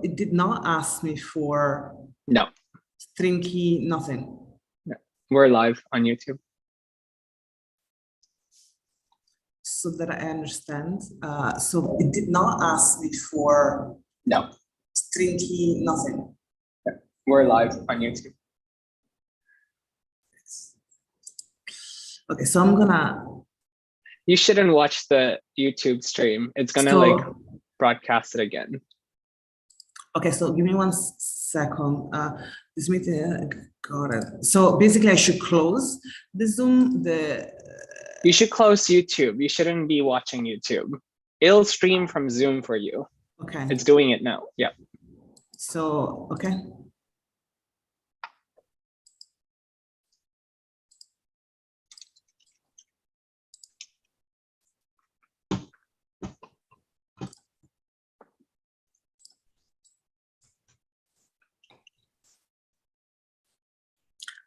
So it did not ask me for No. string key, nothing. No. We're live on YouTube. So that I understand. So it did not ask me for No. string key, nothing. No. We're live on YouTube. Okay, so I'm gonna. You shouldn't watch the YouTube stream. It's gonna like broadcast it again. Okay, so give me 1 second. This meeting, got it. So basically I should close the Zoom, You should close YouTube. You shouldn't be watching YouTube. It'll stream from Zoom for you. Okay. It's doing it now. Yeah. So, okay.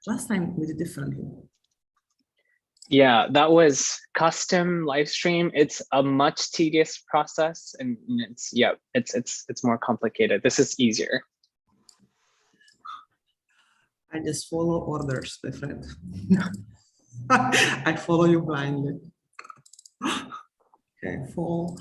Last time we did differently. Yeah, that was custom live stream. It's a much tedious process, and it's more complicated. This is easier. I just follow orders, my friend. I follow you blindly. Okay, follow.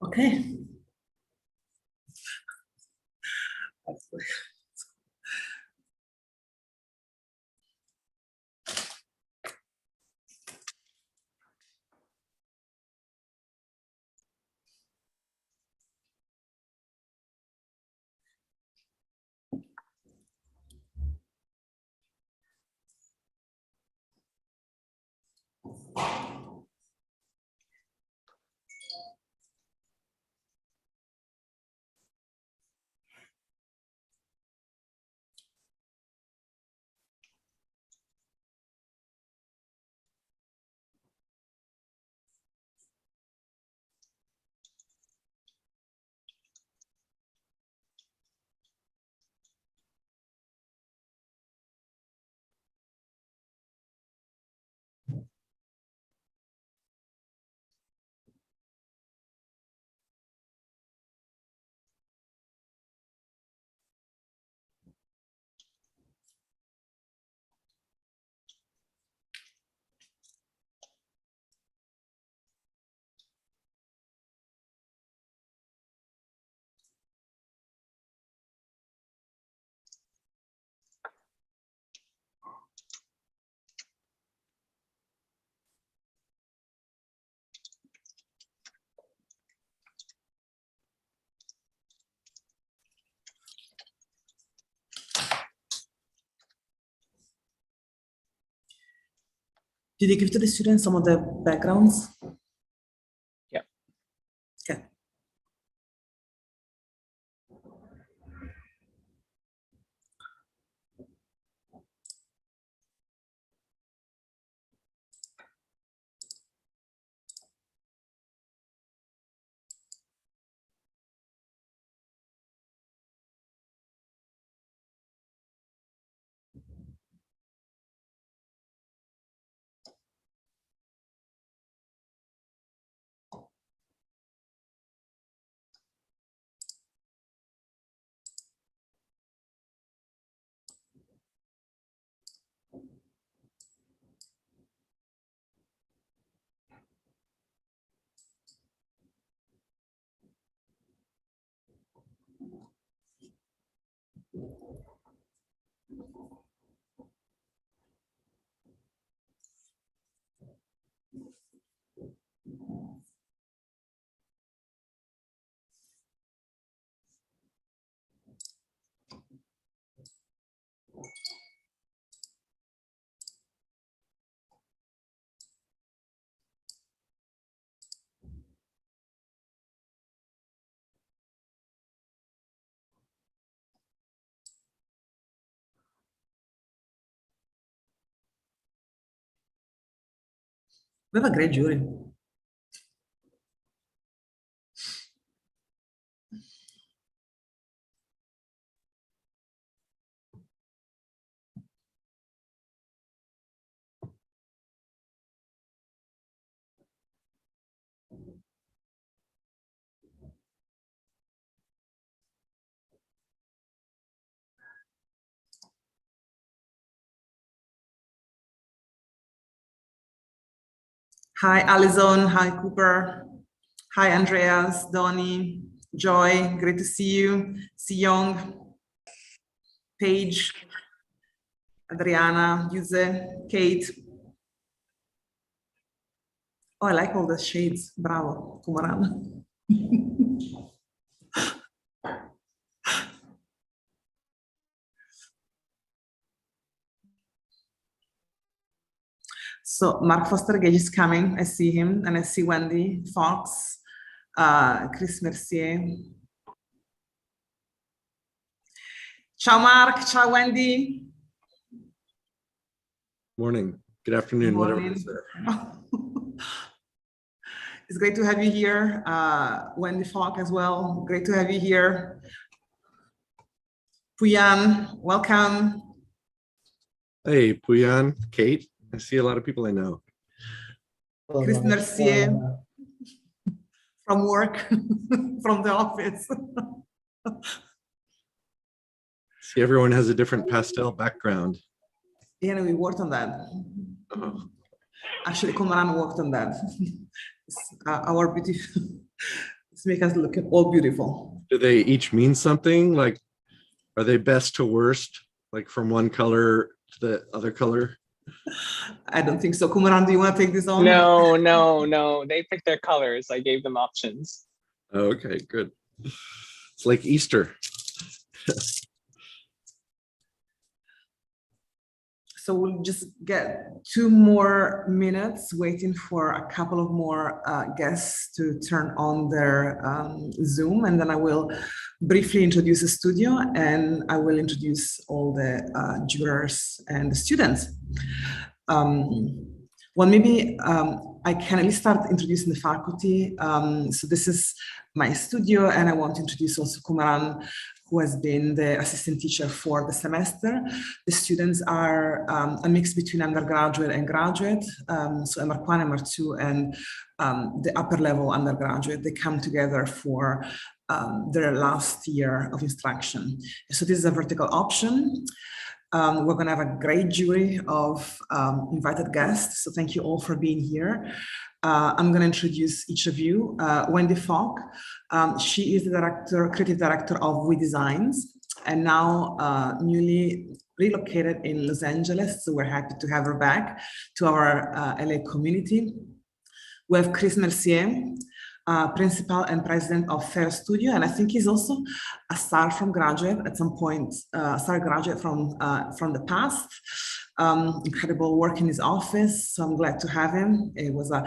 Okay. Did you give to the students some of the backgrounds? Yeah. Okay. We have a great jury. Hi, Alison. Hi, Cooper. Hi, Andreas, Donnie, Joy. Great to see you. Young, Paige, Adriana, Yuze, Kate. Oh, I like all the shades. Bravo, Kumaran. So Mark Foster Gage is coming. I see him, and I see Wendy Fox, Chris Mercier. Ciao, Mark. Ciao, Wendy. Morning. Good afternoon. Good Whatever morning. it is there. It's great to have you here. Wendy Falk as well. Great to have you here. Puyan, welcome. Hey, Puyan, Kate. I see a lot of people I know. Chris Mercier from work, from the office. See, everyone has a different pastel background. Yeah, we worked on that. Oh, Actually, Kumaran worked on that. Our beauty, it's make us look all beautiful. do they each mean something? Like, are they best to worst? Like from one color to the other color? I don't think so. Kumaran, do you want to take this on? No, no, no. They picked their colors. I gave them options. Oh, okay, good. It's like Easter. So we'll just get 2 more minutes waiting for a couple of more guests to turn on their Zoom, and then I will briefly introduce the studio and I will introduce all the jurors and the students. Well, maybe I can at least start introducing the faculty. So this is my studio, and I want to introduce also Kumaran, who has been the assistant teacher for the semester. The students are a mix between undergraduate and graduate. So MR1, MR2, and the upper level undergraduate, they come together for their last year of instruction. So this is a vertical option. We're going to have a great jury of invited guests. So thank you all for being here. I'm going to introduce each of you. Wendy Falk, she is the creative director of We Designs, and now newly relocated in Los Angeles. So we're happy to have her back to our LA community. We have Chris Mercier, principal and president of Fair Studio, and I think he's also a star from graduate at some point, star graduate from the past. Incredible work in his office, so I'm glad to have him. It was a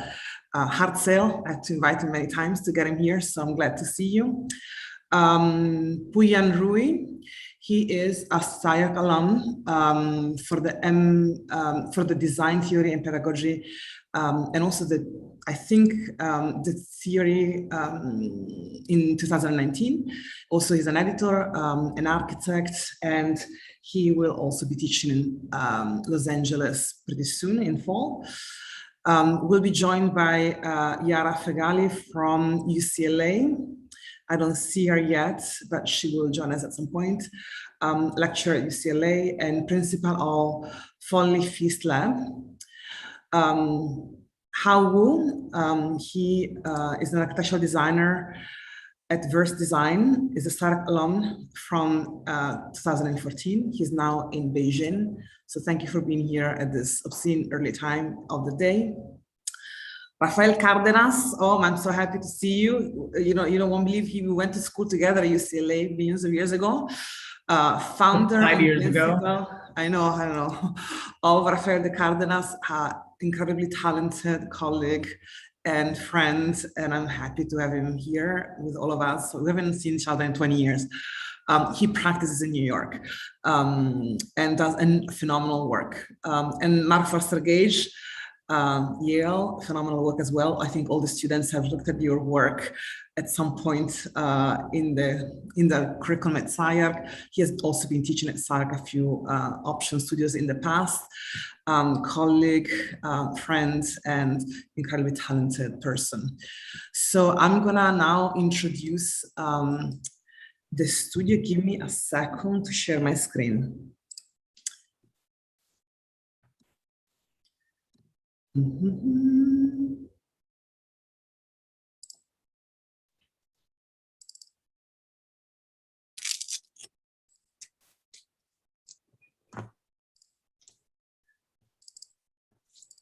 hard sale. I had to invite him many times to get him here, so I'm glad to see you. Puyan Rui, he is a SCIAC alum for the design theory and pedagogy, and also I think the theory in 2019. Also, he's an editor, an architect, and he will also be teaching in Los Angeles pretty soon in fall. We'll be joined by Yara Fegali from UCLA. I don't see her yet, but she will join us at some point. Lecturer at UCLA and principal of Foley Feast Lab. Hao Wu, he is an architectural designer at Verse Design, is a SCIAC alum from 2014. He's now in Beijing. So thank you for being here at this obscene early time of the day. Rafael Cardenas, oh, I'm so happy to see you. You won't believe we went to school together at UCLA millions of years ago. Founder 5 years ago. I know, of Rafael de Cardenas, incredibly talented colleague and friend, and I'm happy to have him here with all of us. So we haven't seen each other in 20 years. He practices in New York and does phenomenal work. And Mark Foster Gage, Yale, phenomenal work as well. I think all the students have looked at your work at some point in the curriculum at SCI-Arc. He has also been teaching at SCI-Arc a few option studios in the past. Colleague, friend, and incredibly talented person. So I'm gonna now introduce the studio. Give me a second to share my screen.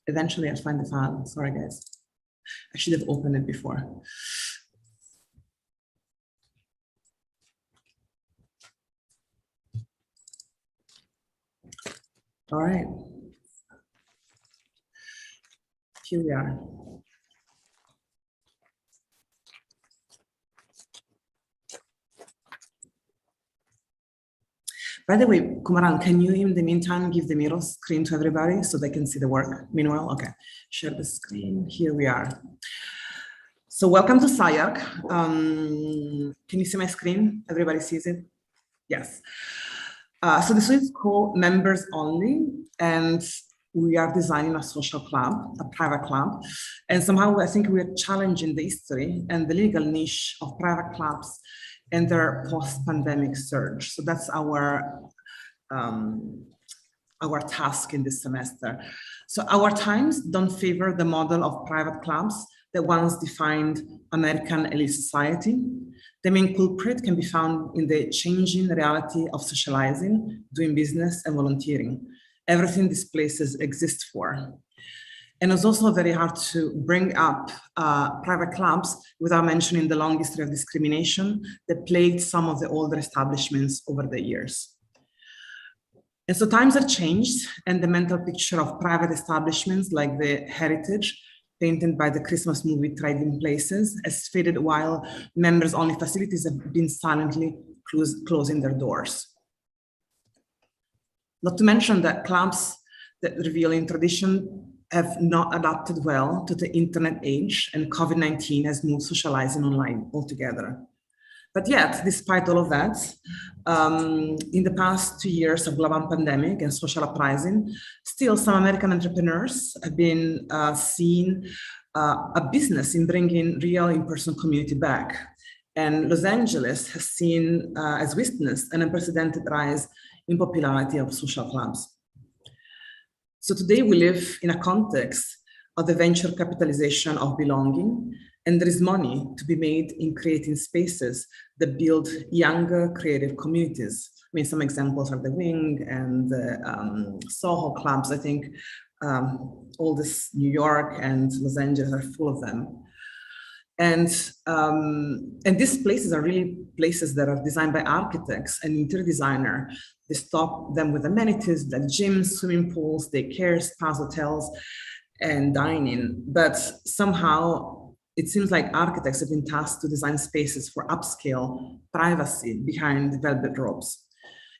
Eventually I'll find the file. Sorry, guys. I should have opened it before. All right. Here we are. By the way, Kumaran, can you in the meantime give the mirror screen to everybody so they can see the work? Meanwhile, okay, share the screen. Here we are. So welcome to SCI-Arc. Can you see my screen? Everybody sees it? Yes. So this is called Members Only, and we are designing a social club, a private club. And somehow I think we're challenging the history and the legal niche of private clubs and their post-pandemic surge. So that's our task in this semester. So our times don't favor the model of private clubs that once defined American elite society. The main culprit can be found in the changing reality of socializing, doing business, and volunteering. Everything these places exist for. And it's also very hard to bring up private clubs without mentioning the long history of discrimination that plagued some of the older establishments over the years. And so times have changed, and the mental picture of private establishments like the heritage painted by the Christmas movie Trading Places has faded, while members-only facilities have been silently closing their doors. Not to mention that clubs that revealing tradition have not adapted well to the internet age, and COVID-19 has moved socializing online altogether. But yet, despite all of that, in the past 2 years of global pandemic and social uprising, still some American entrepreneurs have been seeing a business in bringing real in-person community back. And Los Angeles has seen, as witnessed, an unprecedented rise in popularity of social clubs. So today we live in a context of the venture capitalization of belonging, and there is money to be made in creating spaces that build younger creative communities. I mean, some examples are the Wing and the Soho clubs. I think all this New York and Los Angeles are full of them. And these places are really places that are designed by architects and interior designer. They stock them with amenities like gyms, swimming pools, daycares, spas, hotels, and dining. But somehow it seems like architects have been tasked to design spaces for upscale privacy behind velvet ropes.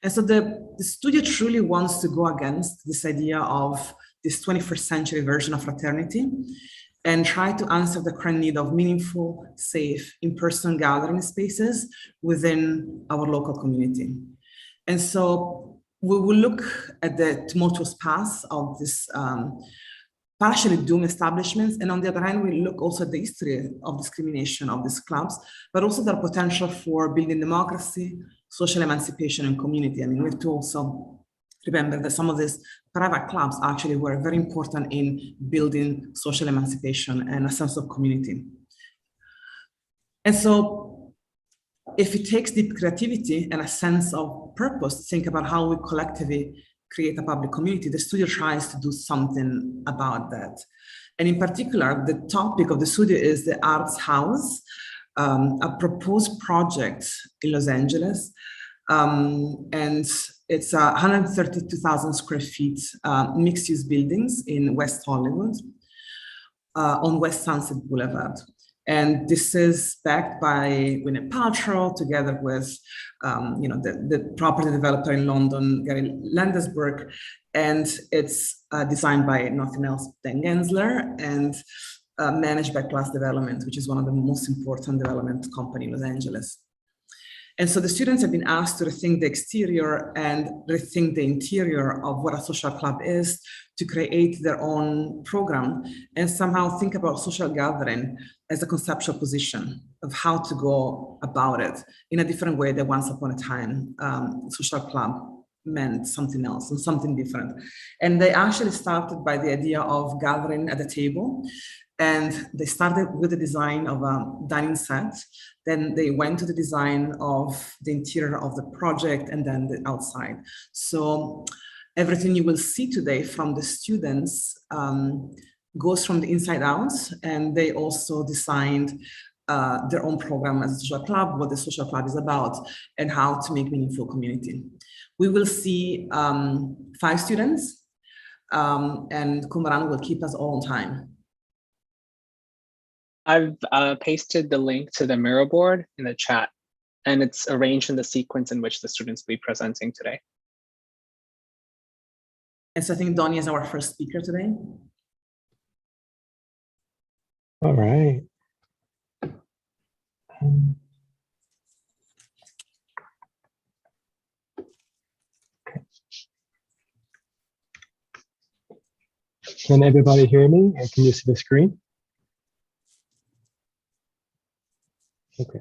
And so the studio truly wants to go against this idea of this 21st century version of fraternity and try to answer the current need of meaningful, safe, in-person gathering spaces within our local community. And so we will look at the tumultuous past of this partially doomed establishments. And on the other hand, we look also at the history of discrimination of these clubs, but also their potential for building democracy, social emancipation, and community. I mean, we have to also remember that some of these private clubs actually were very important in building social emancipation and a sense of community. And so if it takes deep creativity and a sense of purpose to think about how we collectively create a public community, the studio tries to do something about that. And in particular, the topic of the studio is the Arts House, a proposed project in Los Angeles. And it's 132,000 square feet mixed-use buildings in West Hollywood on West Sunset Boulevard. And this is backed by Gwyneth Paltrow, together with the property developer in London, Gary Landesberg. And it's designed by nothing else than Gensler and managed by Plus Development, which is one of the most important development company in Los Angeles. And so the students have been asked to rethink the exterior and rethink the interior of what a social club is, to create their own program and somehow think about social gathering as a conceptual position of how to go about it in a different way than once upon a time social club meant something else and something different. And they actually started by the idea of gathering at the table. And they started with the design of a dining set. Then they went to the design of the interior of the project and then the outside. So everything you will see today from the students goes from the inside out. And they also designed their own program as a social club, what the social club is about, and how to make meaningful community. We will see 5 students, and Kumaran will keep us all on time. I've pasted the link to the Miro board in the chat, and it's arranged in the sequence in which the students will be presenting today. And so I think Donnie is our first speaker today. All right. Can everybody hear me? And can you see the screen? Okay.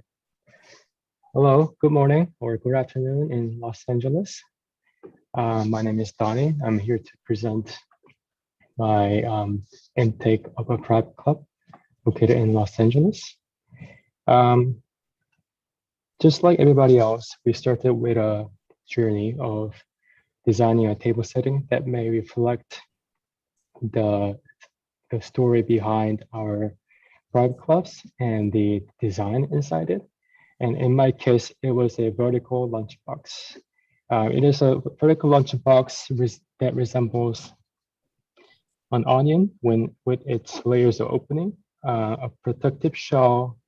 Hello, good morning or good afternoon in Los Angeles. My name is Donnie. I'm here to present my intake of a private club located in Los Angeles. Just like everybody else, we started with a journey of designing a table setting that may reflect the story behind our private clubs and the design inside it. And in my case, it was a vertical lunchbox. It is a vertical lunchbox that resembles an onion with its layers of opening, a protective shell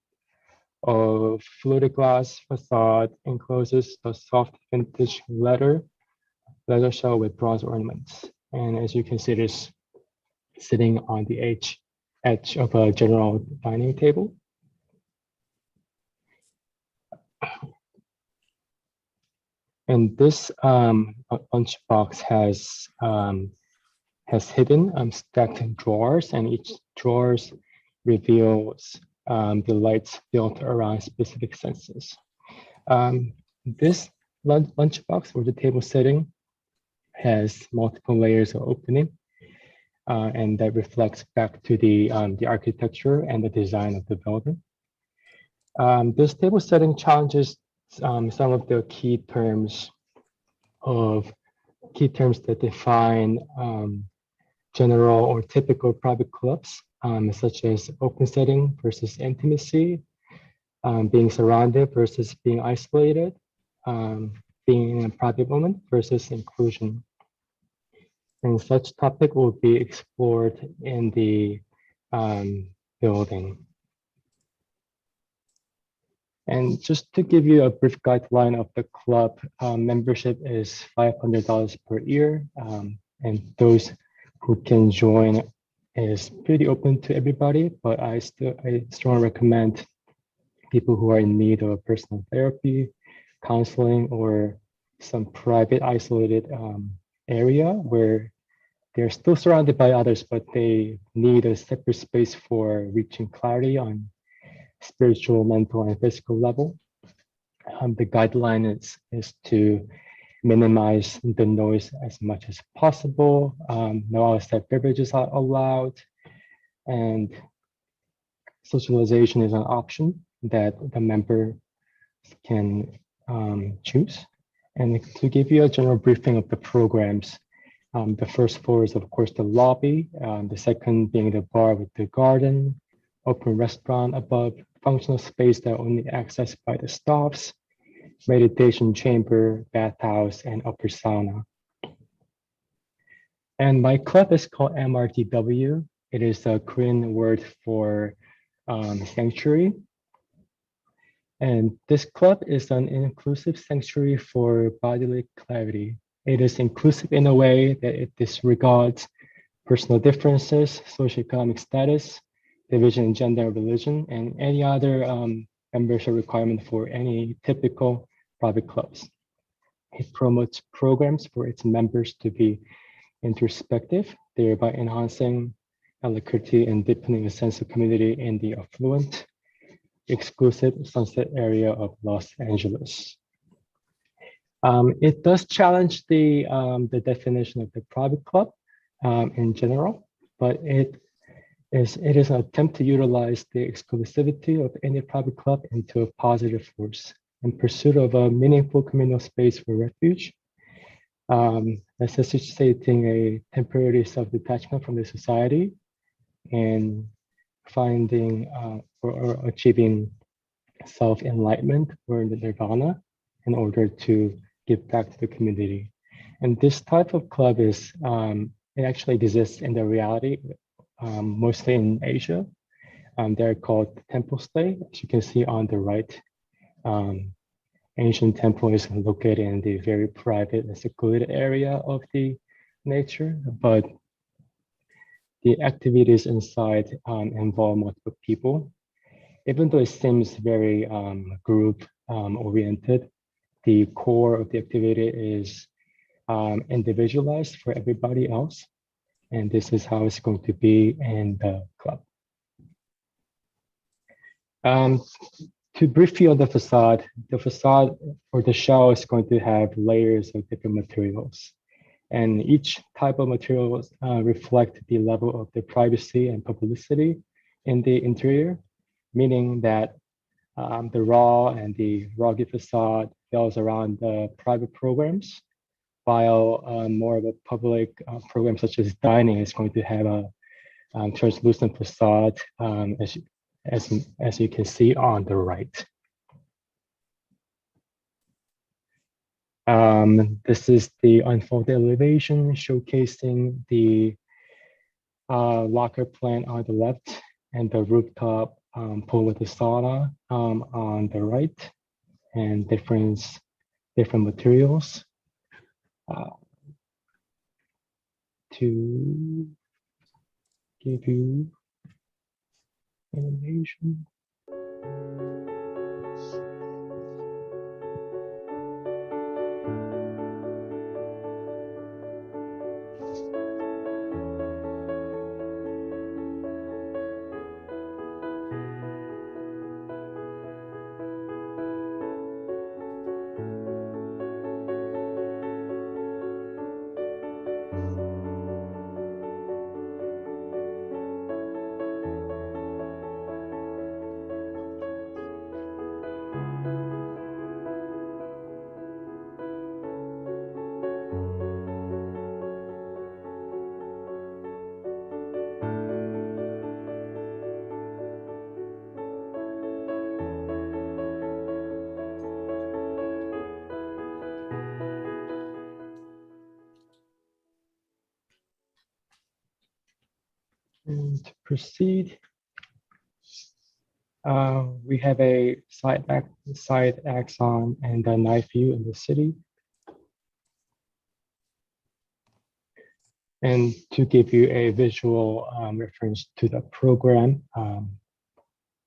of fluted glass facade encloses the soft vintage leather shell with bronze ornaments. And as you can see, it is sitting on the edge of a general dining table. And this lunchbox has hidden stacked drawers, and each drawers reveals the lights built around specific senses. This lunchbox or the table setting has multiple layers of opening, and that reflects back to the architecture and the design of the building. This table setting challenges some of the key terms that define general or typical private clubs, such as open setting versus intimacy, being surrounded versus being isolated, being in a private moment versus inclusion. And such topic will be explored in the building. And just to give you a brief guideline of the club, membership is $500 per year, and those who can join is pretty open to everybody, but I strongly recommend people who are in need of personal therapy, counseling, or some private isolated area where they're still surrounded by others, but they need a separate space for reaching clarity on spiritual, mental, and physical level. The guideline is to minimize the noise as much as possible. No outside beverages are allowed, and socialization is an option that the member can choose. And to give you a general briefing of the programs, the first floor is, of course, the lobby. The second being the bar with the garden, open restaurant above, functional space that only accessed by the staffs, meditation chamber, bathhouse, and upper sauna. And my club is called MRTW. It is a Korean word for sanctuary. And this club is an inclusive sanctuary for bodily clarity. It is inclusive in a way that it disregards personal differences, socioeconomic status, division in gender and religion, and any other membership requirement for any typical private clubs. It promotes programs for its members to be introspective, thereby enhancing alacrity and deepening a sense of community in the affluent, exclusive Sunset area of Los Angeles. It does challenge the definition of the private club in general, but it is an attempt to utilize the exclusivity of any private club into a positive force in pursuit of a meaningful communal space for refuge, necessitating a temporary self-detachment from the society and finding or achieving self-enlightenment or the nirvana in order to give back to the community. And this type of club is, it actually exists in the reality, mostly in Asia. They're called temple stay, as you can see on the right. Ancient temple is located in the very private and secluded area of the nature, but the activities inside involve multiple people. Even though it seems very group oriented, the core of the activity is individualized for everybody else. And this is how it's going to be in the club. To brief you on the facade or the shell is going to have layers of different materials. And each type of materials reflect the level of the privacy and publicity in the interior, meaning that the raw and the rugged facade falls around the private programs, while more of a public program such as dining is going to have a translucent facade, as you can see on the right. This is the unfolded elevation showcasing the locker plant on the left and the rooftop pool with the sauna on the right, and different materials. To give you animation. And to proceed, we have a side axon and a night view in the city. And to give you a visual reference to the program,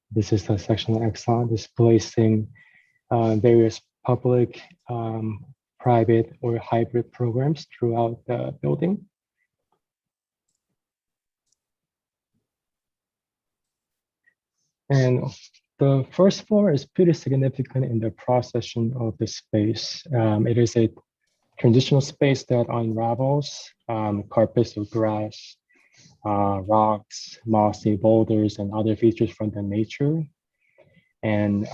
this is the sectional axon displacing various public, private, or hybrid programs throughout the building. And the first floor is pretty significant in the procession of the space. It is a transitional space that unravels carpets of grass, rocks, mossy boulders, and other features from the nature, and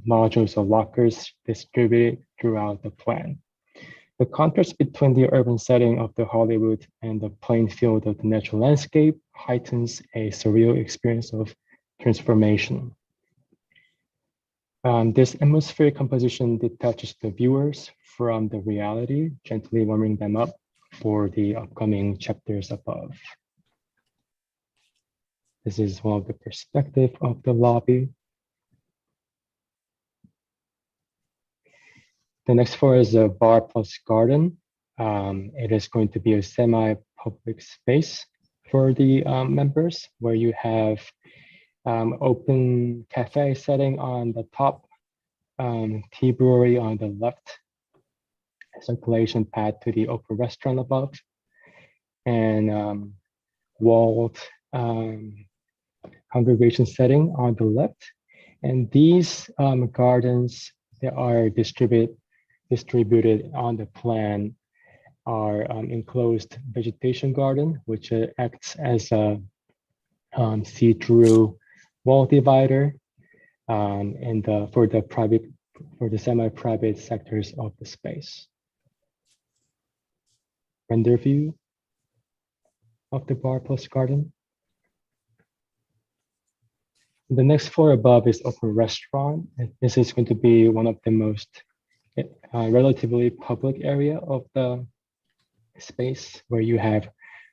modules of lockers distributed throughout the plan. The contrast between the urban setting of the Hollywood and the plain field of the natural landscape heightens a surreal experience of transformation. This atmospheric composition detaches the viewers from the reality, gently warming them up for the upcoming chapters above. This is one of the perspective of the lobby. The next floor is a bar plus garden. It is going to be a semi-public space for the members, where you have open cafe setting on the top, tea brewery on the left, circulation pad to the open restaurant above, and walled congregation setting on the left. And these gardens that are distributed on the plan are enclosed vegetation garden, which acts as a see-through wall divider and for the semi-private sectors of the space. Render view of the bar plus garden. The next floor above is open restaurant. This is going to be one of the most relatively public area of the space, where you have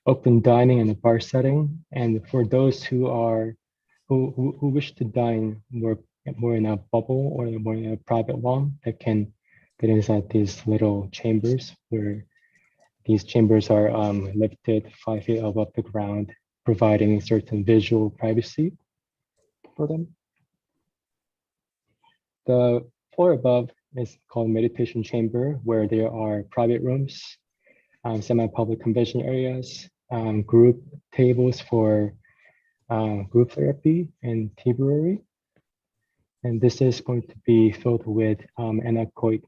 open dining and a bar setting. And for those who wish to dine more in a bubble or more in a private one, that can get inside these little chambers, where these chambers are lifted 5 feet above the ground, providing certain visual privacy for them. The floor above is called meditation chamber, where there are private rooms, semi-public convention areas, group tables for group therapy and tea brewery. And this is going to be filled with anechoic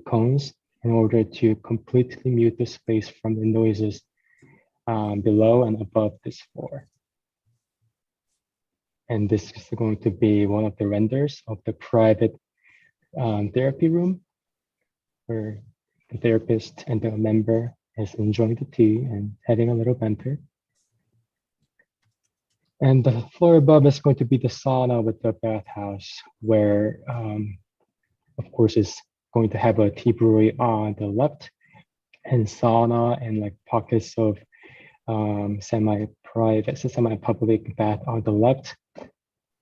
cones in order to completely mute the space from the noises below and above this floor. And this is going to be one of the renders of the private therapy room, where the therapist and the member is enjoying the tea and having a little banter. And the floor above is going to be the sauna with the bathhouse, where, of course, is going to have a tea brewery on the left, and sauna and like pockets of semi-private, semi-public bath on the left,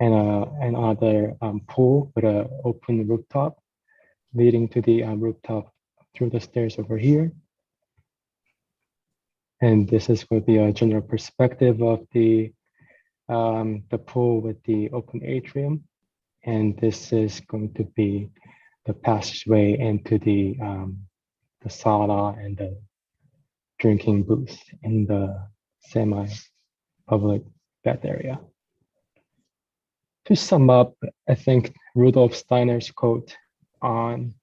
and another pool with an open rooftop leading to the rooftop through the stairs over here. And this is going to be a general perspective of the pool with the open atrium. And this is going to be the passageway into the sauna and the drinking booth in the semi-public bath area. To sum up, I think Rudolf Steiner's quote on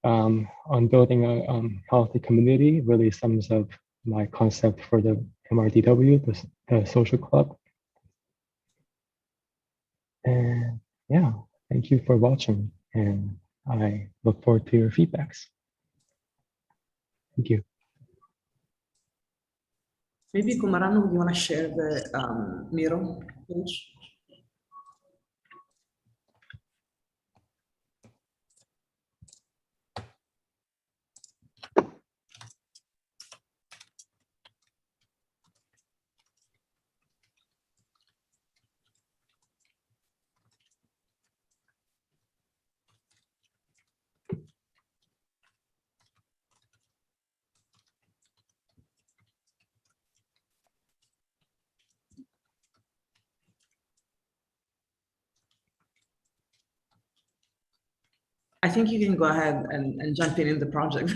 building a healthy community really sums up my concept for the MRDW, the social club. And yeah, thank you for watching, and I look forward to your feedbacks. Thank you. Maybe Kumaran, would you want to share the Miro page? I think you can go ahead and jump in the project.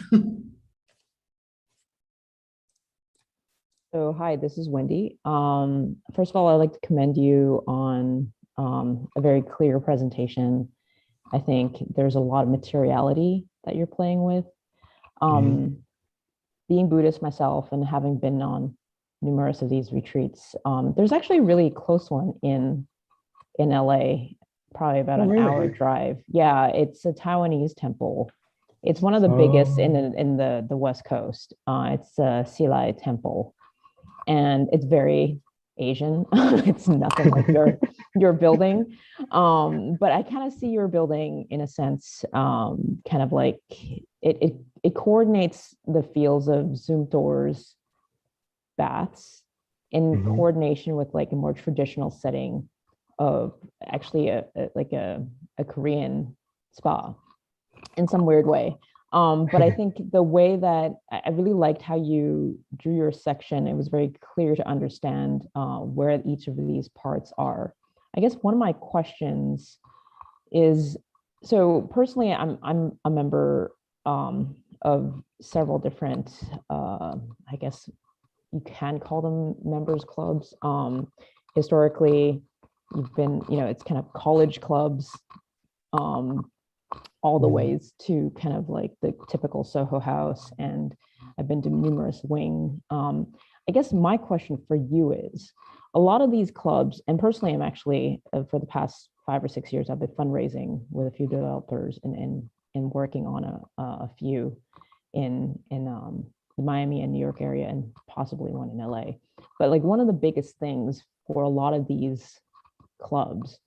So hi, this is Wendy. First of all, I'd like to commend you on a very clear presentation. I think there's a lot of materiality that you're playing with. Being Buddhist myself and having been on numerous of these retreats, there's actually a really close one in LA, probably about an hour drive. Yeah, it's a Taiwanese temple. It's one of the biggest in the West Coast. It's a Silai temple, and it's very Asian. It's nothing like your building, but I kind of see your building in a sense, kind of like it coordinates the feels of Zumthor's baths in Mhm. coordination with like a more traditional setting of actually a Korean spa in some weird way. But I think the way that I really liked how you drew your section, it was very clear to understand where each of these parts are. I guess one of my questions is, so personally, I'm a member of several different, I guess you can call them members clubs. Historically, you've been, it's kind of college clubs, all the ways to kind of like the typical Soho house, and I've been to numerous wing. I guess my question for you is, a lot of these clubs, and personally, I'm actually for the past 5 or 6 years, I've been fundraising with a few developers and working on a few in the Miami and New York area, and possibly one in LA. But like one of the biggest things for a lot of these clubs,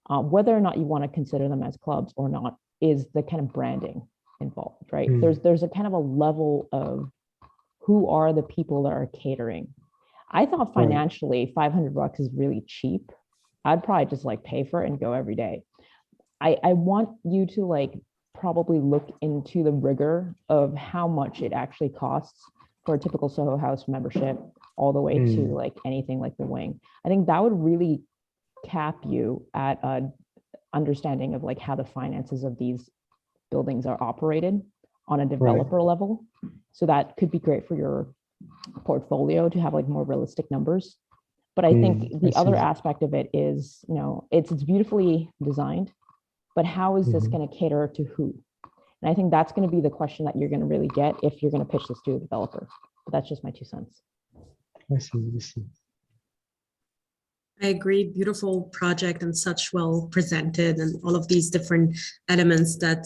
whether or not you want to consider them as clubs or not, is the kind of branding involved, right? There's a kind of a level of who are the people that are catering. I thought financially $500 is really cheap. I'd probably just like pay for it and go every day. I want you to like probably look into the rigor of how much it actually costs for a typical Soho House membership, all the way to like anything like the wing. I think that would really cap you at a understanding of like how the finances of these buildings are operated on a developer level. So that could be great for your portfolio to have like more realistic numbers. But I think the other aspect of it is, it's beautifully designed, but how is this going to cater to who? And I think that's going to be the question that you're going to really get if you're going to pitch this to a developer. But that's just my 2 cents. I see. I agree. Beautiful project and such well presented, and all of these different elements that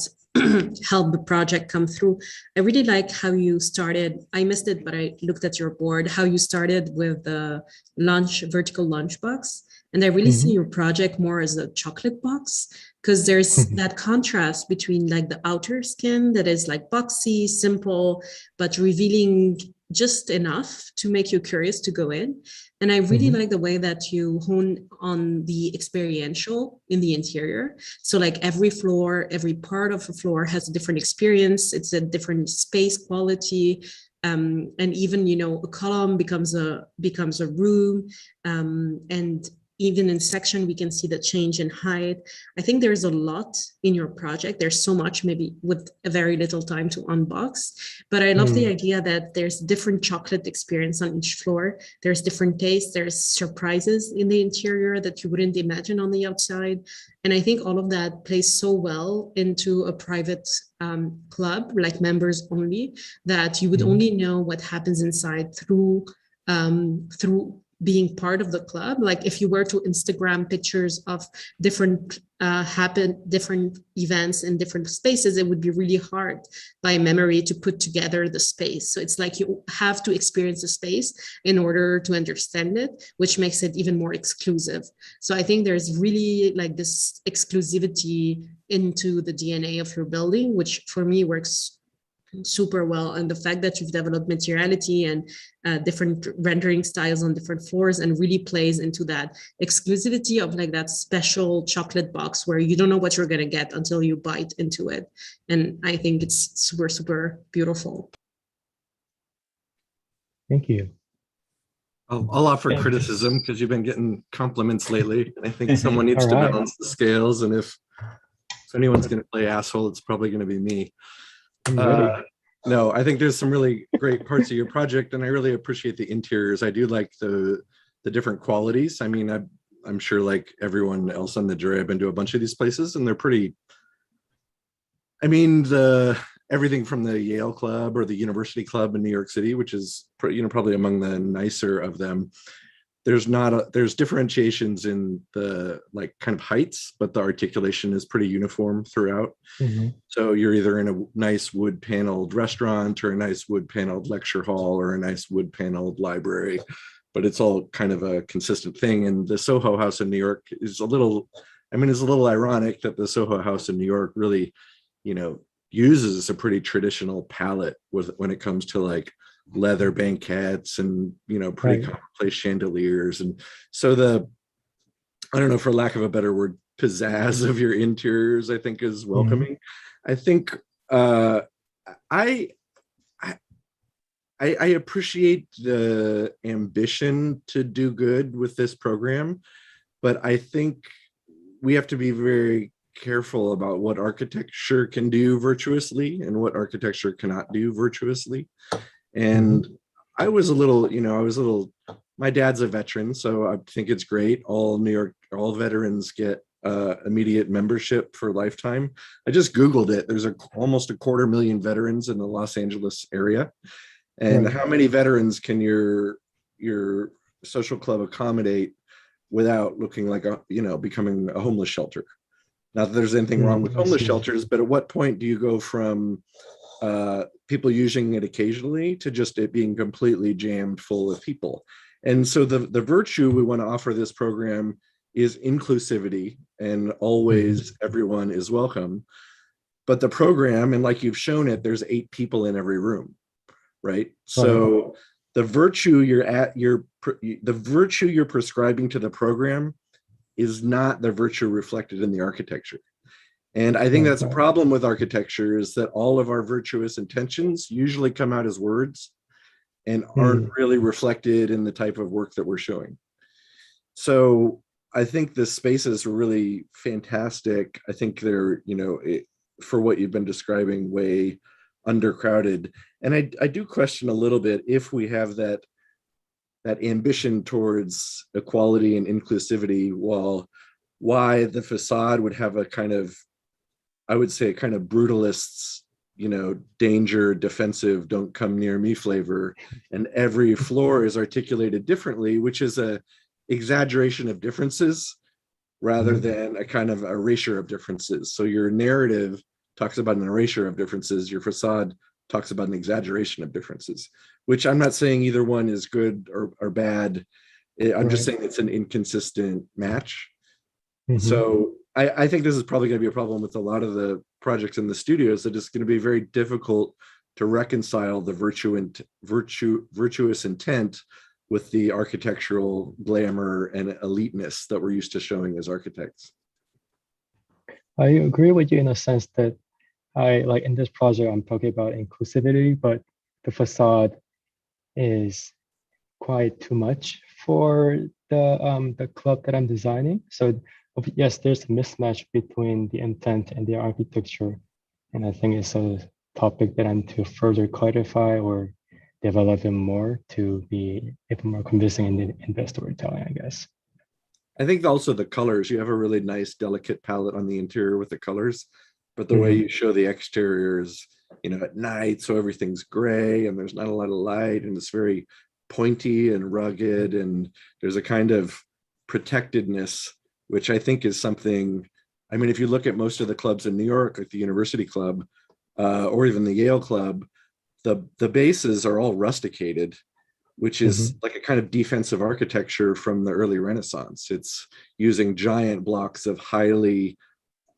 help the project come through. I really like how you started. I missed it, but I looked at your board, how you started with the vertical lunch box. And I really see your project more as a chocolate box, because there's that contrast between like the outer skin that is like boxy, simple, but revealing just enough to make you curious to go in. And I really like the way that you hone on the experiential in the interior. So like every floor, every part of the floor has a different experience. It's a different space quality. And even, a column becomes a room. And even in section, we can see the change in height. I think there's a lot in your project. There's so much, maybe with a very little time to unbox. But I love the idea that there's different chocolate experience on each floor. There's different tastes. There's surprises in the interior that you wouldn't imagine on the outside. And I think all of that plays so well into a private club, like members only, that you would only know what happens inside through being part of the club. Like if you were to Instagram pictures of different different events in different spaces, it would be really hard by memory to put together the space. So it's like you have to experience the space in order to understand it, which makes it even more exclusive. So I think there's really like this exclusivity into the DNA of your building, which for me works super well. And the fact that you've developed materiality and different rendering styles on different floors, and really plays into that exclusivity of like that special chocolate box where you don't know what you're going to get until you bite into it. And I think it's super, super beautiful. Thank you. I'll offer criticism because you've been getting compliments lately. I think someone needs to balance the scales. And if anyone's going to play asshole, it's probably going to be me. No, I think there's some really great parts of your project, and I really appreciate the interiors. I do like the different qualities. I mean, I'm sure like everyone else on the jury, I've been to a bunch of these places, and they're pretty. I mean, everything from the Yale Club or the University Club in New York City, which is probably among the nicer of them. There's differentiations in the like kind of heights, but the articulation is pretty uniform throughout. So you're either in a nice wood paneled restaurant or a nice wood paneled lecture hall or a nice wood paneled library, but it's all kind of a consistent thing. And the Soho House in New York is a little ironic that the Soho House in New York really, uses a pretty traditional palette when it comes to like leather banquettes and, pretty commonplace chandeliers. And so I don't know, for lack of a better word, pizzazz of your interiors, I think, is welcoming. I think I appreciate the ambition to do good with this program, but I think we have to be very careful about what architecture can do virtuously and what architecture cannot do virtuously. And I was a little, my dad's a veteran, so I think it's great. All veterans get immediate membership for lifetime. I just Googled it. There's almost 250,000 veterans in the Los Angeles area. And how many veterans can your social club accommodate without looking like becoming a homeless shelter? Not that there's anything wrong with homeless shelters, but at what point do you go from people using it occasionally to just it being completely jammed full of people? And so the virtue we want to offer this program is inclusivity, and always everyone is welcome. But the program, and like you've shown it, there's 8 people in every room, right? So the virtue you're prescribing to the program is not the virtue reflected in the architecture. And I think that's a problem with architecture, is that all of our virtuous intentions usually come out as words and aren't really reflected in the type of work that we're showing. So I think the spaces are really fantastic. I think they're, for what you've been describing, way undercrowded. And I do question a little bit if we have that ambition towards equality and inclusivity, why the facade would have a kind of, I would say, kind of brutalists, danger, defensive, don't come near me flavor. And every floor is articulated differently, which is a exaggeration of differences rather than a kind of erasure of differences. So your narrative talks about an erasure of differences. Your facade talks about an exaggeration of differences, which I'm not saying either one is good or bad. I'm just saying it's an inconsistent match. So I think this is probably going to be a problem with a lot of the projects in the studios, that it's going to be very difficult to reconcile the virtuous intent with the architectural glamour and eliteness that we're used to showing as architects. I agree with you in a sense that in this project, I'm talking about inclusivity, but the facade is quite too much for the club that I'm designing. So yes, there's a mismatch between the intent and the architecture. And I think it's a topic that I'm to further clarify or develop them more to be even more convincing in the storytelling, I guess. I think also the colors, you have a really nice, delicate palette on the interior with the colors, but the way you show the exterior is, at night, so everything's gray and there's not a lot of light, and it's very pointy and rugged, and there's a kind of protectedness, which I think is something, if you look at most of the clubs in New York, like the University Club, or even the Yale Club, the bases are all rusticated, which is like a kind of defensive architecture from the early Renaissance. It's using giant blocks of highly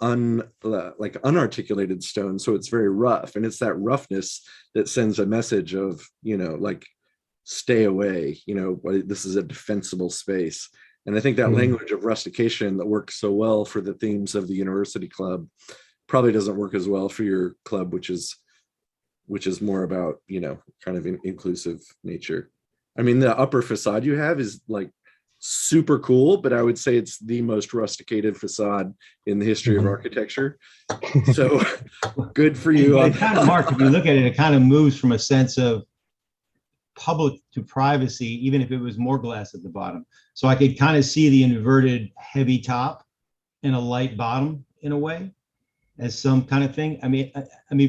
unarticulated stone, so it's very rough, and it's that roughness that sends a message of, stay away, this is a defensible space. And I think that language of rustication that works so well for the themes of the University Club probably doesn't work as well for your club, which is more about, kind of an inclusive nature. The upper facade you have is like super cool, but I would say it's the most rusticated facade in the history of architecture. So good for you. It kind of, Mark, if you look at it, it kind of moves from a sense of public to privacy, even if it was more glass at the bottom. So I could kind of see the inverted heavy top and a light bottom in a way as some kind of thing.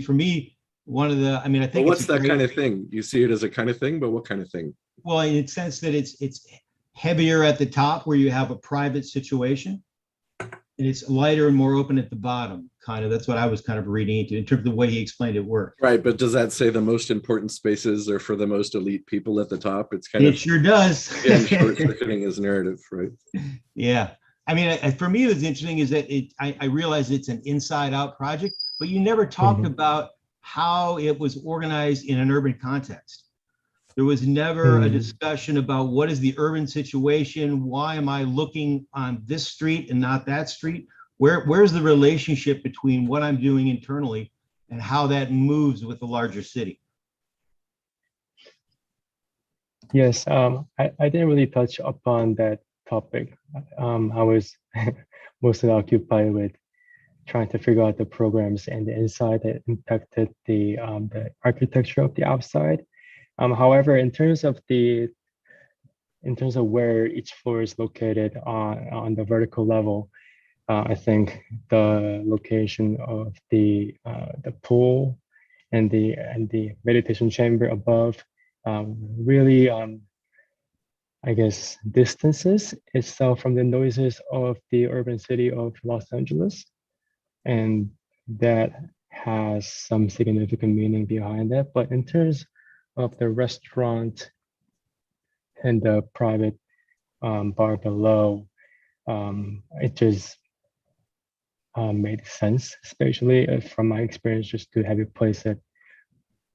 For me, one of the, I think what's that kind of thing? You see it as a kind of thing, but what kind of thing? Well, in the sense that it's heavier at the top where you have a private situation, and it's lighter and more open at the bottom. Kind of, that's what I was kind of reading into in terms of the way he explained it worked. Right, but does that say the most important spaces are for the most elite people at the top? It's kind of, it sure does. Short-circuiting his narrative, right? Yeah, for me, what's interesting is that I realize it's an inside-out project, but you never talked about how it was organized in an urban context. There was never a discussion about what is the urban situation? Why am I looking on this street and not that street? Where's the relationship between what I'm doing internally and how that moves with the larger city? Yes, I didn't really touch upon that topic. I was mostly occupied with trying to figure out the programs and the inside that impacted the architecture of the outside. However, in terms of where each floor is located on the vertical level, I think the location of the pool and the meditation chamber above really, I guess, distances itself from the noises of the urban city of Los Angeles, and that has some significant meaning behind that. But in terms of the restaurant and the private bar below, it just made sense, especially from my experience, just to have it placed at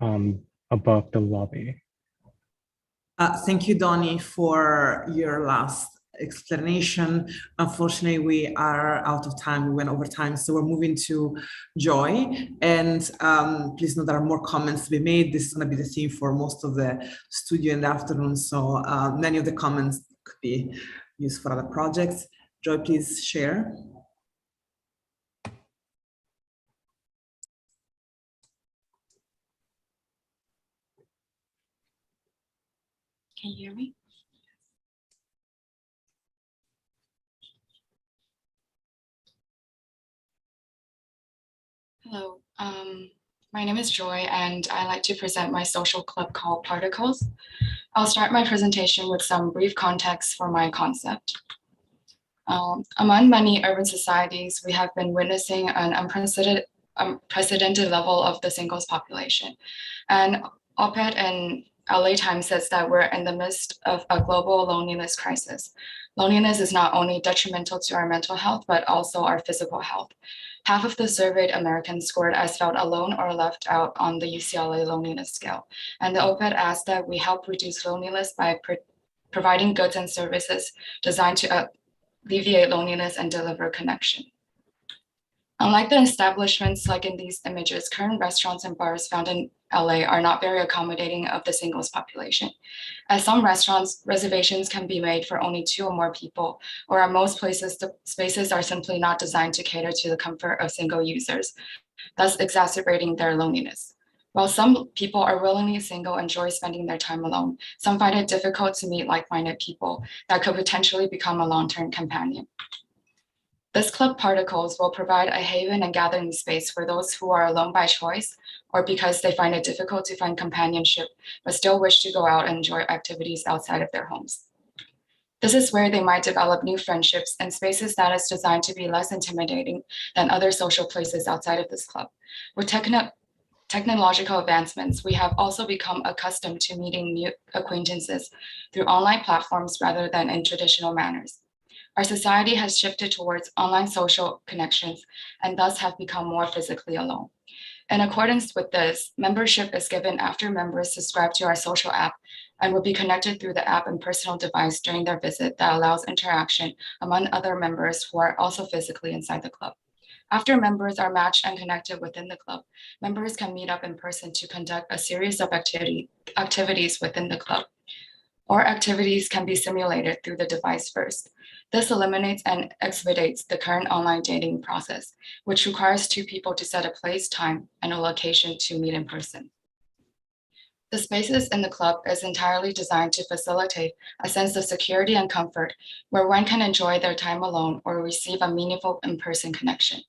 above the lobby. Thank you, Donnie, for your last explanation. Unfortunately, we are out of time. We went over time, so we're moving to Joy. And please know there are more comments to be made. This is going to be the theme for most of the studio in the afternoon. So many of the comments could be used for other projects. Joy, please share. Can you hear me? Hello, my name is Joy, and I like to present my social club called Particles. I'll start my presentation with some brief context for my concept. Among many urban societies, we have been witnessing an unprecedented level of the singles population. And op-ed in LA Times says that we're in the midst of a global loneliness crisis. Loneliness is not only detrimental to our mental health, but also our physical health. Half of the surveyed Americans scored as felt alone or left out on the UCLA loneliness scale. And the op-ed asked that we help reduce loneliness by providing goods and services designed to alleviate loneliness and deliver connection. Unlike the establishments like in these images, current restaurants and bars found in LA are not very accommodating of the singles population. At some restaurants, reservations can be made for only 2 or more people, or at most places, the spaces are simply not designed to cater to the comfort of single users, thus exacerbating their loneliness. While some people are willingly single and enjoy spending their time alone, some find it difficult to meet like-minded people that could potentially become a long-term companion. This club Particles will provide a haven and gathering space for those who are alone by choice or because they find it difficult to find companionship, but still wish to go out and enjoy activities outside of their homes. This is where they might develop new friendships and spaces that is designed to be less intimidating than other social places outside of this club. With technological advancements, we have also become accustomed to meeting new acquaintances through online platforms rather than in traditional manners. Our society has shifted towards online social connections and thus have become more physically alone. In accordance with this, membership is given after members subscribe to our social app and will be connected through the app and personal device during their visit that allows interaction among other members who are also physically inside the club. After members are matched and connected within the club, members can meet up in person to conduct a series of activities within the club, or activities can be simulated through the device first. This eliminates and expedites the current online dating process, which requires 2 people to set a place, time, and a location to meet in person. The spaces in the club is entirely designed to facilitate a sense of security and comfort where one can enjoy their time alone or receive a meaningful in-person connection.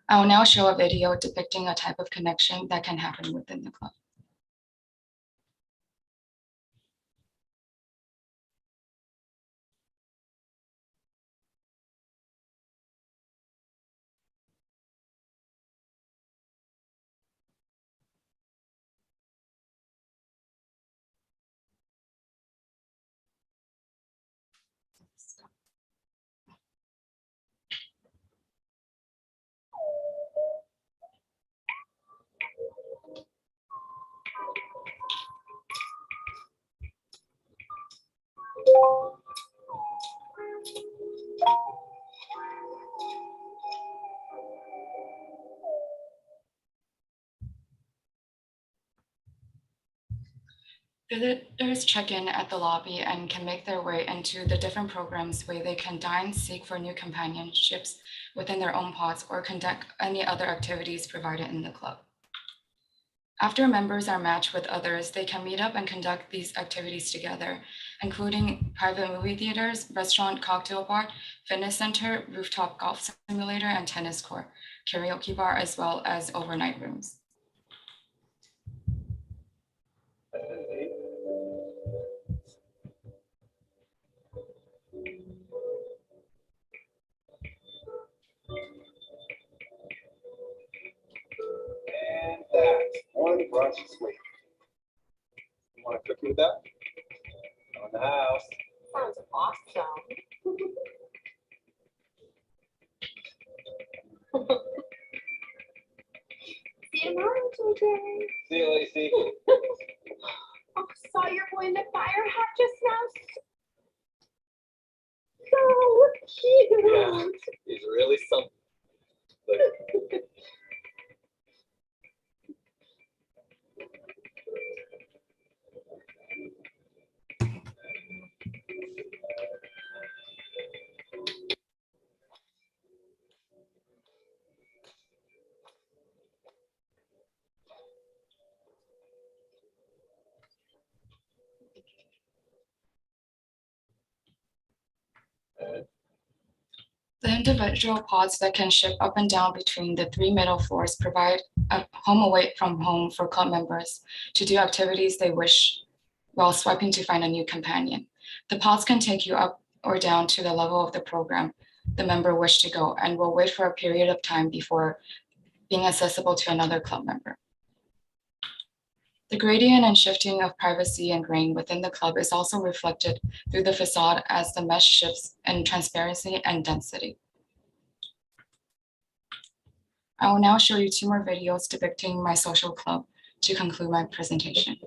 I will now show a video depicting a type of connection that can happen within the club. Visitors check in at the lobby and can make their way into the different programs where they can dine, seek for new companionships within their own pods, or conduct any other activities provided in the club. After members are matched with others, they can meet up and conduct these activities together, including private movie theaters, restaurant, cocktail bar, fitness center, rooftop golf simulator, and tennis court, karaoke bar, as well as overnight rooms. And that's one brush sweep. You want to cookie with that? On the house. Sounds awesome. See you tomorrow, JJ. See you, Lacey. Oh, saw your boy in the fire hat just now. So cute. Yeah, he's really something. Look. The individual pods that can shift up and down between the 3 middle floors provide a home away from home for club members to do activities they wish while swiping to find a new companion. The pods can take you up or down to the level of the program the member wished to go and will wait for a period of time before being accessible to another club member. The gradient and shifting of privacy and grain within the club is also reflected through the facade as the mesh shifts in transparency and density. I will now show you 2 more videos depicting my social club to conclude my presentation.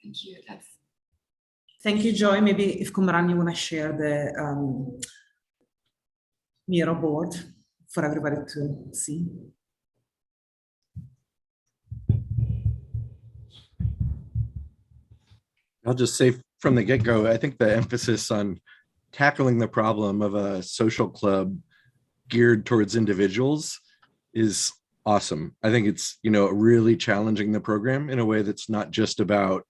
Thank you. Thank you, Joy. Maybe if Kumran, you want to share the Miro board for everybody to see. I'll just say from the get-go, I think the emphasis on tackling the problem of a social club geared towards individuals is awesome. I think it's, really challenging the program in a way that's not just about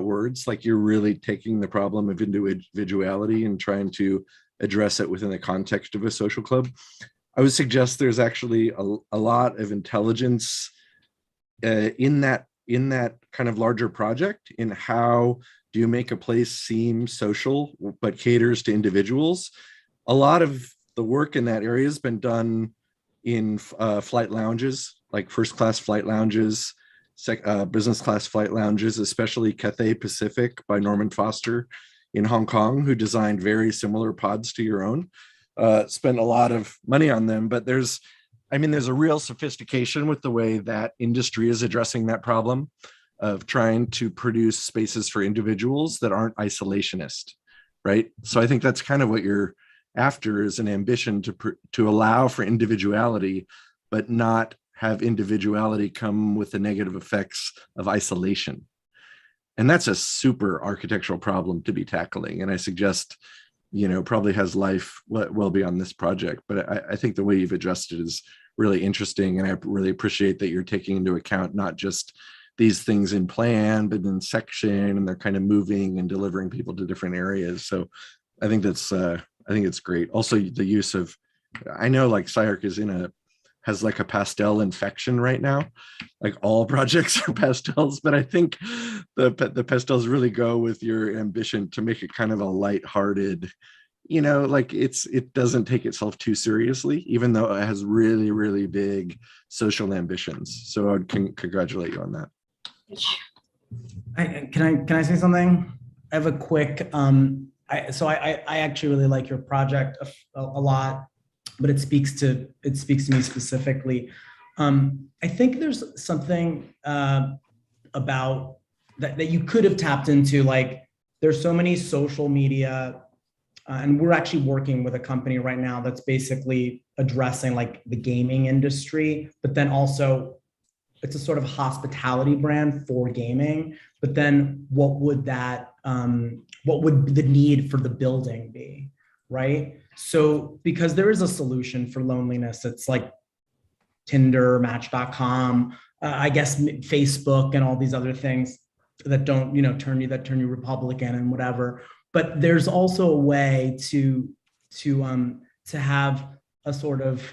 words. Like, you're really taking the problem of individuality and trying to address it within the context of a social club. I would suggest there's actually a lot of intelligence in that kind of larger project, in how do you make a place seem social but caters to individuals. A lot of the work in that area has been done in flight lounges, like first class flight lounges, business class flight lounges, especially Cathay Pacific by Norman Foster in Hong Kong, who designed very similar pods to your own. Spent a lot of money on them, but there's a real sophistication with the way that industry is addressing that problem of trying to produce spaces for individuals that aren't isolationist, right? So I think that's kind of what you're after, is an ambition to allow for individuality, but not have individuality come with the negative effects of isolation. And that's a super architectural problem to be tackling. And I suggest probably has life well beyond this project. But I think the way you've addressed it is really interesting. And I really appreciate that you're taking into account not just these things in plan, but in section, and they're kind of moving and delivering people to different areas. So I think it's great. Also, the use of, I know like SciArc has like a pastel infection right now. Like all projects are pastels, but I think the pastels really go with your ambition to make it kind of a lighthearted, like it doesn't take itself too seriously, even though it has really, really big social ambitions. So I would congratulate you on that. Can I say something? I have a quick, I actually really like your project a lot, but it speaks to me specifically. I think there's something about that you could have tapped into. Like, there's so many social media, and we're actually working with a company right now that's basically addressing like the gaming industry, but then also it's a sort of hospitality brand for gaming. But then what would the need for the building be, right? So because there is a solution for loneliness, it's like Tinder, Match.com, I guess Facebook and all these other things that don't, turn you Republican and whatever. But there's also a way to have a sort of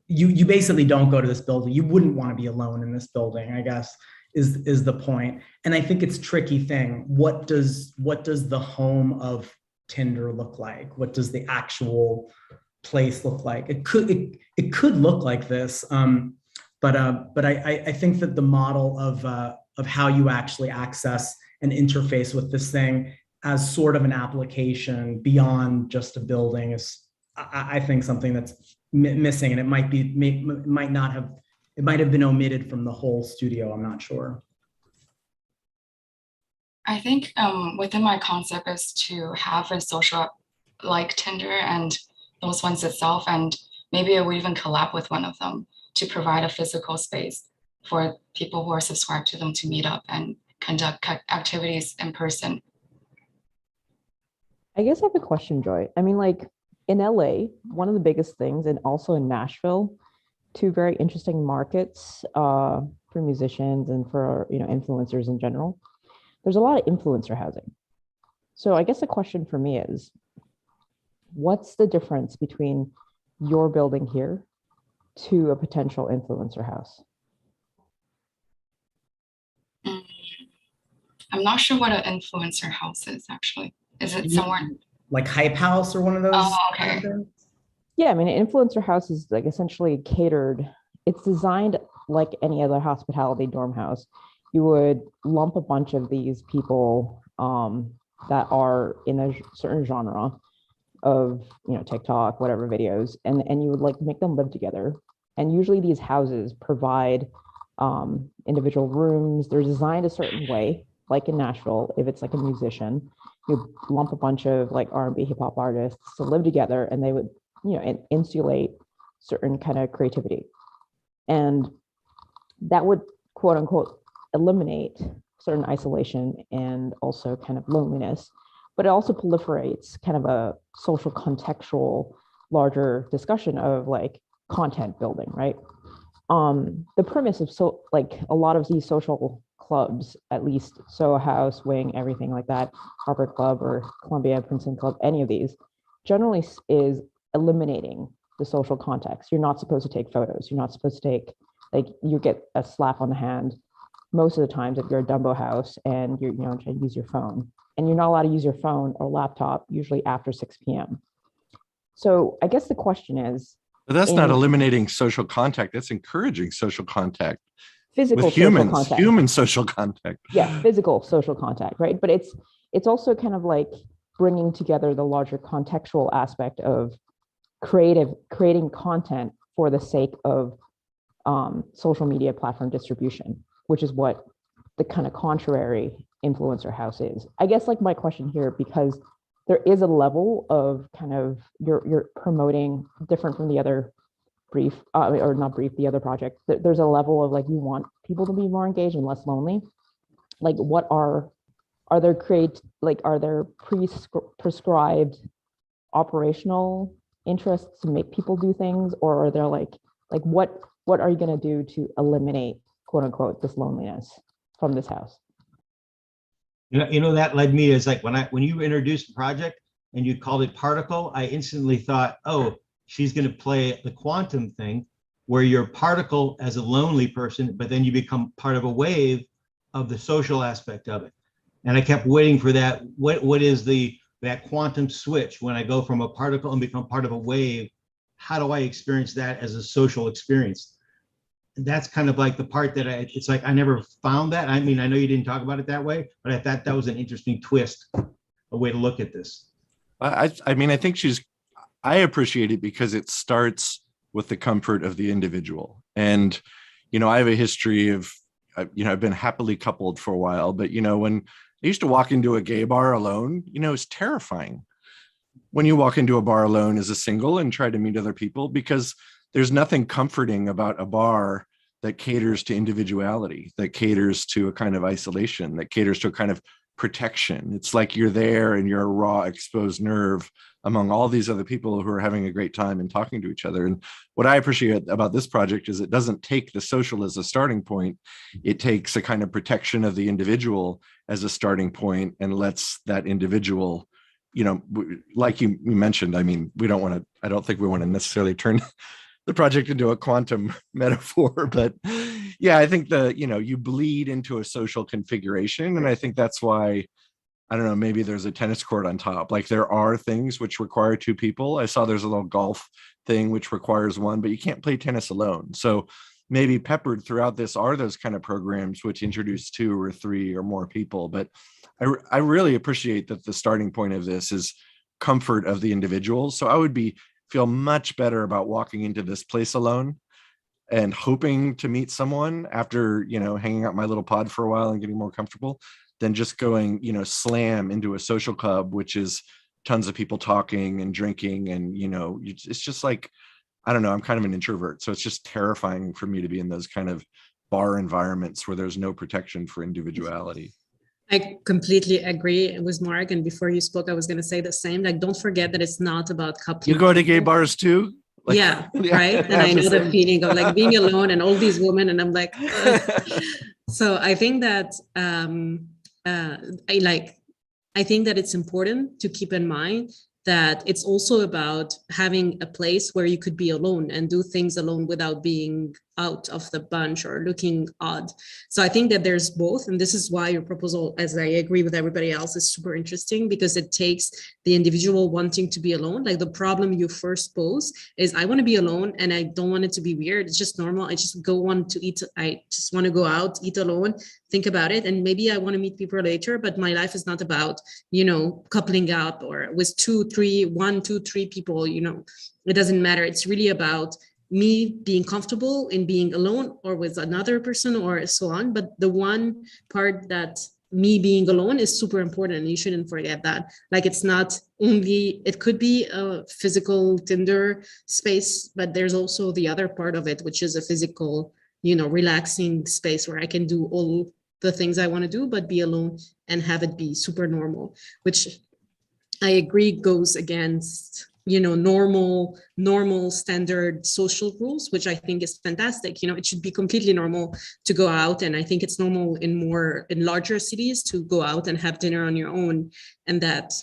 you basically don't go to this building. You wouldn't want to be alone in this building, I guess, is the point. And I think it's a tricky thing. What does the home of Tinder look like? What does the actual place look like? It could look like this, but I think that the model of how you actually access and interface with this thing as sort of an application beyond just a building is, I think, something that's missing, and it might have been omitted from the whole studio. I'm not sure. I think within my concept is to have a social like Tinder and those ones itself, and maybe I would even collab with one of them to provide a physical space for people who are subscribed to them to meet up and conduct activities in person. I guess I have a question, Joy. I mean, like, in LA, one of the biggest things, and also in Nashville, two very interesting markets for musicians and for influencers in general. There's a lot of influencer housing. So I guess the question for me is, what's the difference between your building here to a potential influencer house? I'm not sure what an influencer house is actually. Is it somewhere like Hype House or one of those? Oh, okay. Yeah, I mean, an influencer house is like essentially catered. It's designed like any other hospitality dorm house. You would lump a bunch of these people that are in a certain genre of TikTok, whatever videos, and you would like make them live together. And usually these houses provide individual rooms. They're designed a certain way, like in Nashville. If it's like a musician, you lump a bunch of like R&B hip hop artists to live together, and they would insulate certain kind of creativity, and that would quote unquote eliminate certain isolation and also kind of loneliness. But it also proliferates kind of a social contextual larger discussion of like content building, right? The premise of like a lot of these social clubs, at least Soho House, Wing, everything like that, Harvard Club or Columbia, Princeton Club, any of these, generally is eliminating the social context. You're not supposed to take photos. You're not supposed to take, like, you get a slap on the hand most of the times if you're a Dumbo house and you're trying to use your phone. And you're not allowed to use your phone or laptop usually after 6 p.m. So I guess the question is, but that's not eliminating social contact. That's encouraging social contact. Physical with humans, social contact. Human social contact. Yeah, physical social contact, right? But it's also kind of like bringing together the larger contextual aspect of creating content for the sake of social media platform distribution, which is what the kind of contrary influencer house is. I guess like my question here, because there is a level of kind of you're promoting different from the other brief or not brief, the other project. There's a level of like you want people to be more engaged and less lonely. Like what are are there prescribed operational interests to make people do things, or are there like what are you going to do to eliminate, quote unquote, this loneliness from this house? That led me is like when you introduced the project and you called it particle, I instantly thought, oh, she's going to play the quantum thing where you're particle as a lonely person, but then you become part of a wave of the social aspect of it. And I kept waiting for that. What is that quantum switch when I go from a particle and become part of a wave? How do I experience that as a social experience? And that's kind of like the part that it's like I never found that. I mean, I know you didn't talk about it that way, but I thought that was an interesting twist, a way to look at this. I mean, I think I appreciate it because it starts with the comfort of the individual. And, I have a history of, I've been happily coupled for a while, but, when I used to walk into a gay bar alone, it's terrifying when you walk into a bar alone as a single and try to meet other people, because there's nothing comforting about a bar that caters to individuality, that caters to a kind of isolation, that caters to a kind of protection. It's like you're there and you're a raw, exposed nerve among all these other people who are having a great time and talking to each other. And what I appreciate about this project is it doesn't take the social as a starting point. It takes a kind of protection of the individual as a starting point and lets that individual, like you mentioned, I mean, I don't think we want to necessarily turn the project into a quantum metaphor, but yeah, I think you bleed into a social configuration. And I think that's why, I don't know, maybe there's a tennis court on top. Like there are things which require two people. I saw there's a little golf thing which requires one, but you can't play tennis alone. So maybe peppered throughout this are those kind of programs which introduce 2 or 3 or more people. But I really appreciate that the starting point of this is comfort of the individual. So I would feel much better about walking into this place alone and hoping to meet someone after, hanging out my little pod for a while and getting more comfortable than just going, slam into a social club, which is tons of people talking and drinking. And, it's just like, I don't know, I'm kind of an introvert. So it's just terrifying for me to be in those kind of bar environments where there's no protection for individuality. I completely agree with Mark. And before you spoke, I was going to say the same. Like, don't forget that it's not about coupling. You go to gay bars too? Like, yeah, right. And I know the feeling of like being alone and all these women, and I'm like, so I think that I think that it's important to keep in mind that it's also about having a place where you could be alone and do things alone without being out of the bunch or looking odd. So I think that there's both. And this is why your proposal, as I agree with everybody else, is super interesting, because it takes the individual wanting to be alone. Like the problem you first pose is, I want to be alone and I don't want it to be weird. It's just normal. I just want to eat. I just want to go out, eat alone, think about it. And maybe I want to meet people later, but my life is not about, coupling up or with 1, 2, 3 people, it doesn't matter. It's really about me being comfortable in being alone or with another person or so on. But the one part that me being alone is super important, and you shouldn't forget that. Like, it's not only, it could be a physical Tinder space, but there's also the other part of it, which is a physical, relaxing space where I can do all the things I want to do, but be alone and have it be super normal, which I agree goes against normal standard social rules, which I think is fantastic. It should be completely normal to go out, and I think it's normal in larger cities to go out and have dinner on your own, and that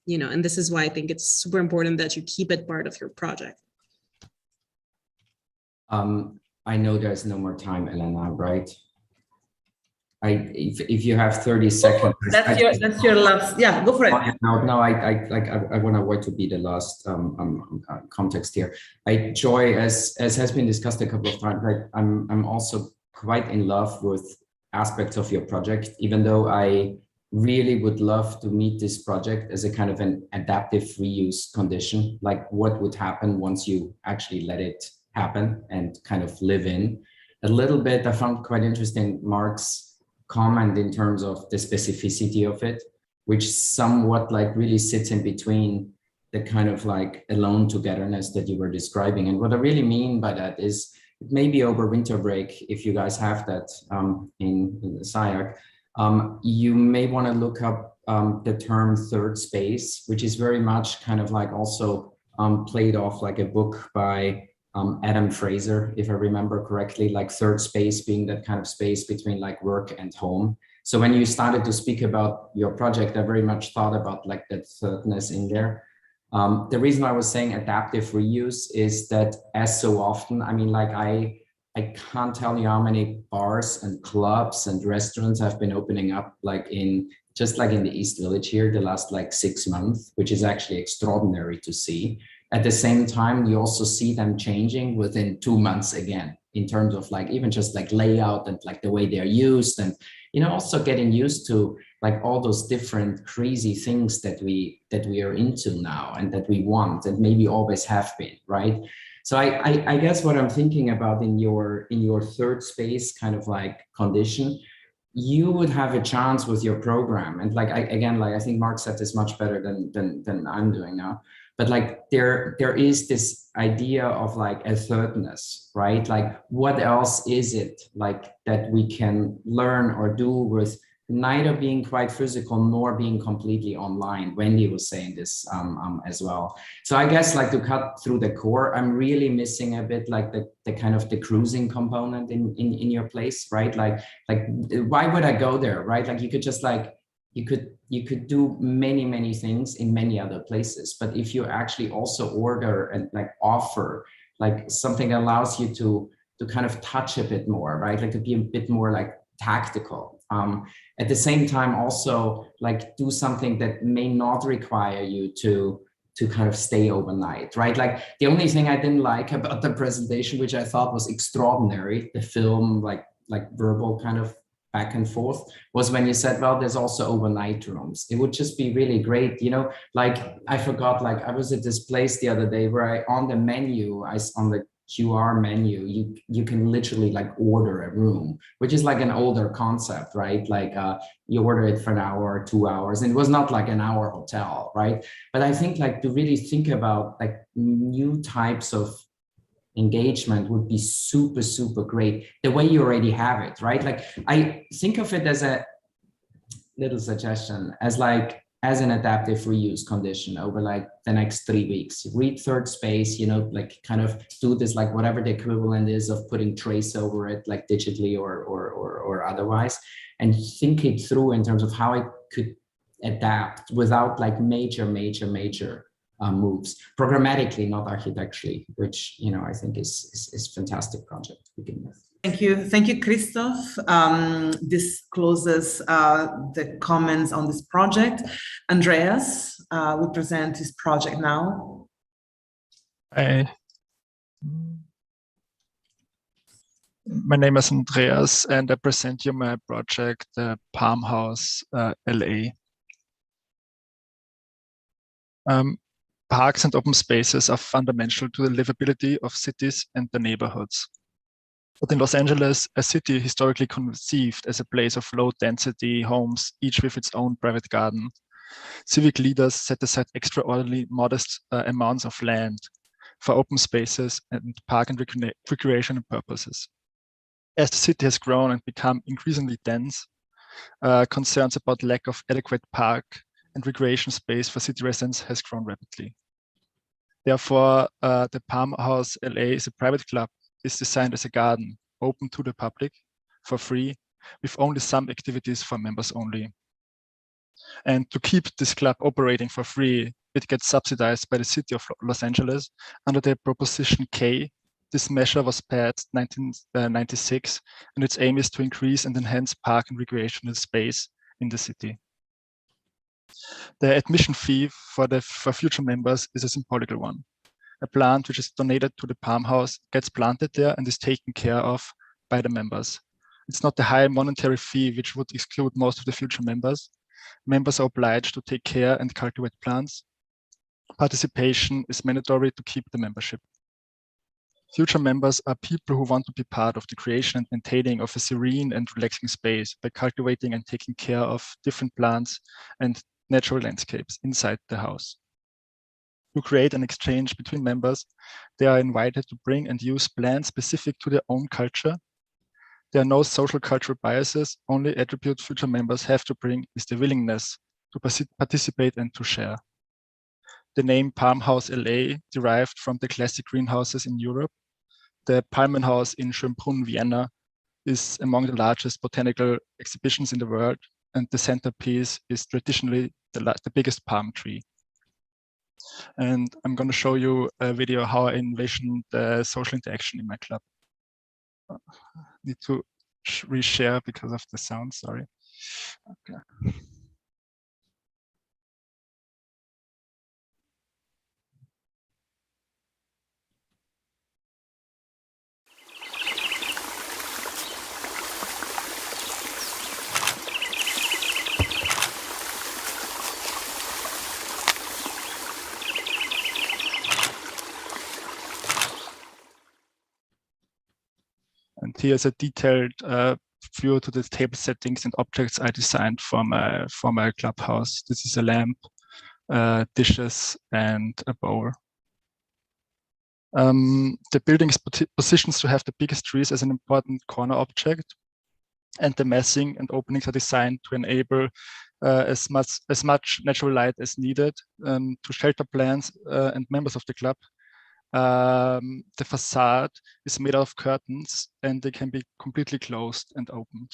and this is why I think it's super important that you keep it part of your project. I know there's no more time, Elena, right? If you have 30 seconds. That's your last. Yeah, go for it. No, I want to avoid to be the last context here. Joy, as has been discussed a couple of times, I'm also quite in love with aspects of your project, even though I really would love to meet this project as a kind of an adaptive reuse condition, like what would happen once you actually let it happen and kind of live in. A little bit, I found quite interesting Mark's comment in terms of the specificity of it, which somewhat like really sits in between the kind of like alone togetherness that you were describing. And what I really mean by that is maybe over winter break, if you guys have that in the SIAC, You may want to look up the term third space, which is very much kind of like also played off like a book by Adam Fraser, if I remember correctly, like third space being that kind of space between like work and home. So when you started to speak about your project, I very much thought about like that thirdness in there. The reason I was saying adaptive reuse is that as so often, I mean, like I can't tell you how many bars and clubs and restaurants have been opening up like in just like in the East Village here the last like 6 months, which is actually extraordinary to see. At the same time, you also see them changing within 2 months again, in terms of like even just like layout and like the way they're used, and you know, also getting used to like all those different crazy things that we are into now and that we want and maybe always have been, right? So I guess what I'm thinking about in your third space kind of like condition, you would have a chance with your program. And like, I think Mark said this much better than I'm doing now, but like there is this idea of like a thirdness, right? Like what else is it like that we can learn or do with neither being quite physical nor being completely online. Wendy was saying this as well. So I guess like to cut through the core, I'm really missing a bit like the kind of the cruising component in your place, right? Like why would I go there, right? Like you could just like, you could do many things in many other places. But if you actually also order and like offer like something that allows you to kind of touch a bit more, right? Like to be a bit more like tactical. At the same time, also like do something that may not require you to kind of stay overnight, right? Like the only thing I didn't like about the presentation, which I thought was extraordinary, the film, like verbal kind of back and forth, was when you said, well, there's also overnight rooms. It would just be really great, you know, like I forgot, like I was at this place the other day where on the menu, on the QR menu, you can literally like order a room, which is like an older concept, right? Like you order it for an hour or 2 hours, and it was not like an hour hotel, right? But I think like to really think about like new types of engagement would be super great, the way you already have it, right? Like I think of it as a little suggestion, as an adaptive reuse condition over like the next 3 weeks. Read third space, you know, like kind of do this, like whatever the equivalent is of putting trace over it, like digitally or otherwise, and think it through in terms of how it could adapt without like major moves, programmatically, not architecturally, which, you know, I think is fantastic project to begin with. Thank you, Christoph. This closes the comments on this project. Andreas will present his project now. Hi. My name is Andreas, and I present you my project, the Palm House, LA. Parks and open spaces are fundamental to the livability of cities and the neighborhoods. But in Los Angeles, a city historically conceived as a place of low-density homes, each with its own private garden, civic leaders set aside extraordinarily modest amounts of land for open spaces and park and recreation purposes. As the city has grown and become increasingly dense, concerns about lack of adequate park and recreation space for city residents has grown rapidly. Therefore, the Palm House LA is a private club, is designed as a garden, open to the public for free, with only some activities for members only. And to keep this club operating for free, it gets subsidized by the city of Los Angeles under the Proposition K. This measure was passed in 1996, and its aim is to increase and enhance park and recreational space in the city. The admission fee for future members is a symbolical one. A plant which is donated to the Palm House gets planted there and is taken care of by the members. It's not the high monetary fee which would exclude most of the future members. Members are obliged to take care and cultivate plants. Participation is mandatory to keep the membership. Future members are people who want to be part of the creation and maintaining of a serene and relaxing space by cultivating and taking care of different plants and natural landscapes inside the house. To create an exchange between members, they are invited to bring and use plants specific to their own culture. There are no social cultural biases. Only attribute future members have to bring is the willingness to participate and to share. The name Palm House LA derived from the classic greenhouses in Europe. The Palmenhaus in Schönbrunn, Vienna is among the largest botanical exhibitions in the world, and the centerpiece is traditionally the biggest palm tree. And I'm going to show you a video how I envision the social interaction in my club. Need to reshare because of the sound, sorry. Okay. And here's a detailed view to the table settings and objects I designed for my clubhouse. This is a lamp, dishes, and a bowl. The building is positioned to have the biggest trees as an important corner object, and the massing and openings are designed to enable as much natural light as needed to shelter plants and members of the club. The facade is made out of curtains and they can be completely closed and opened.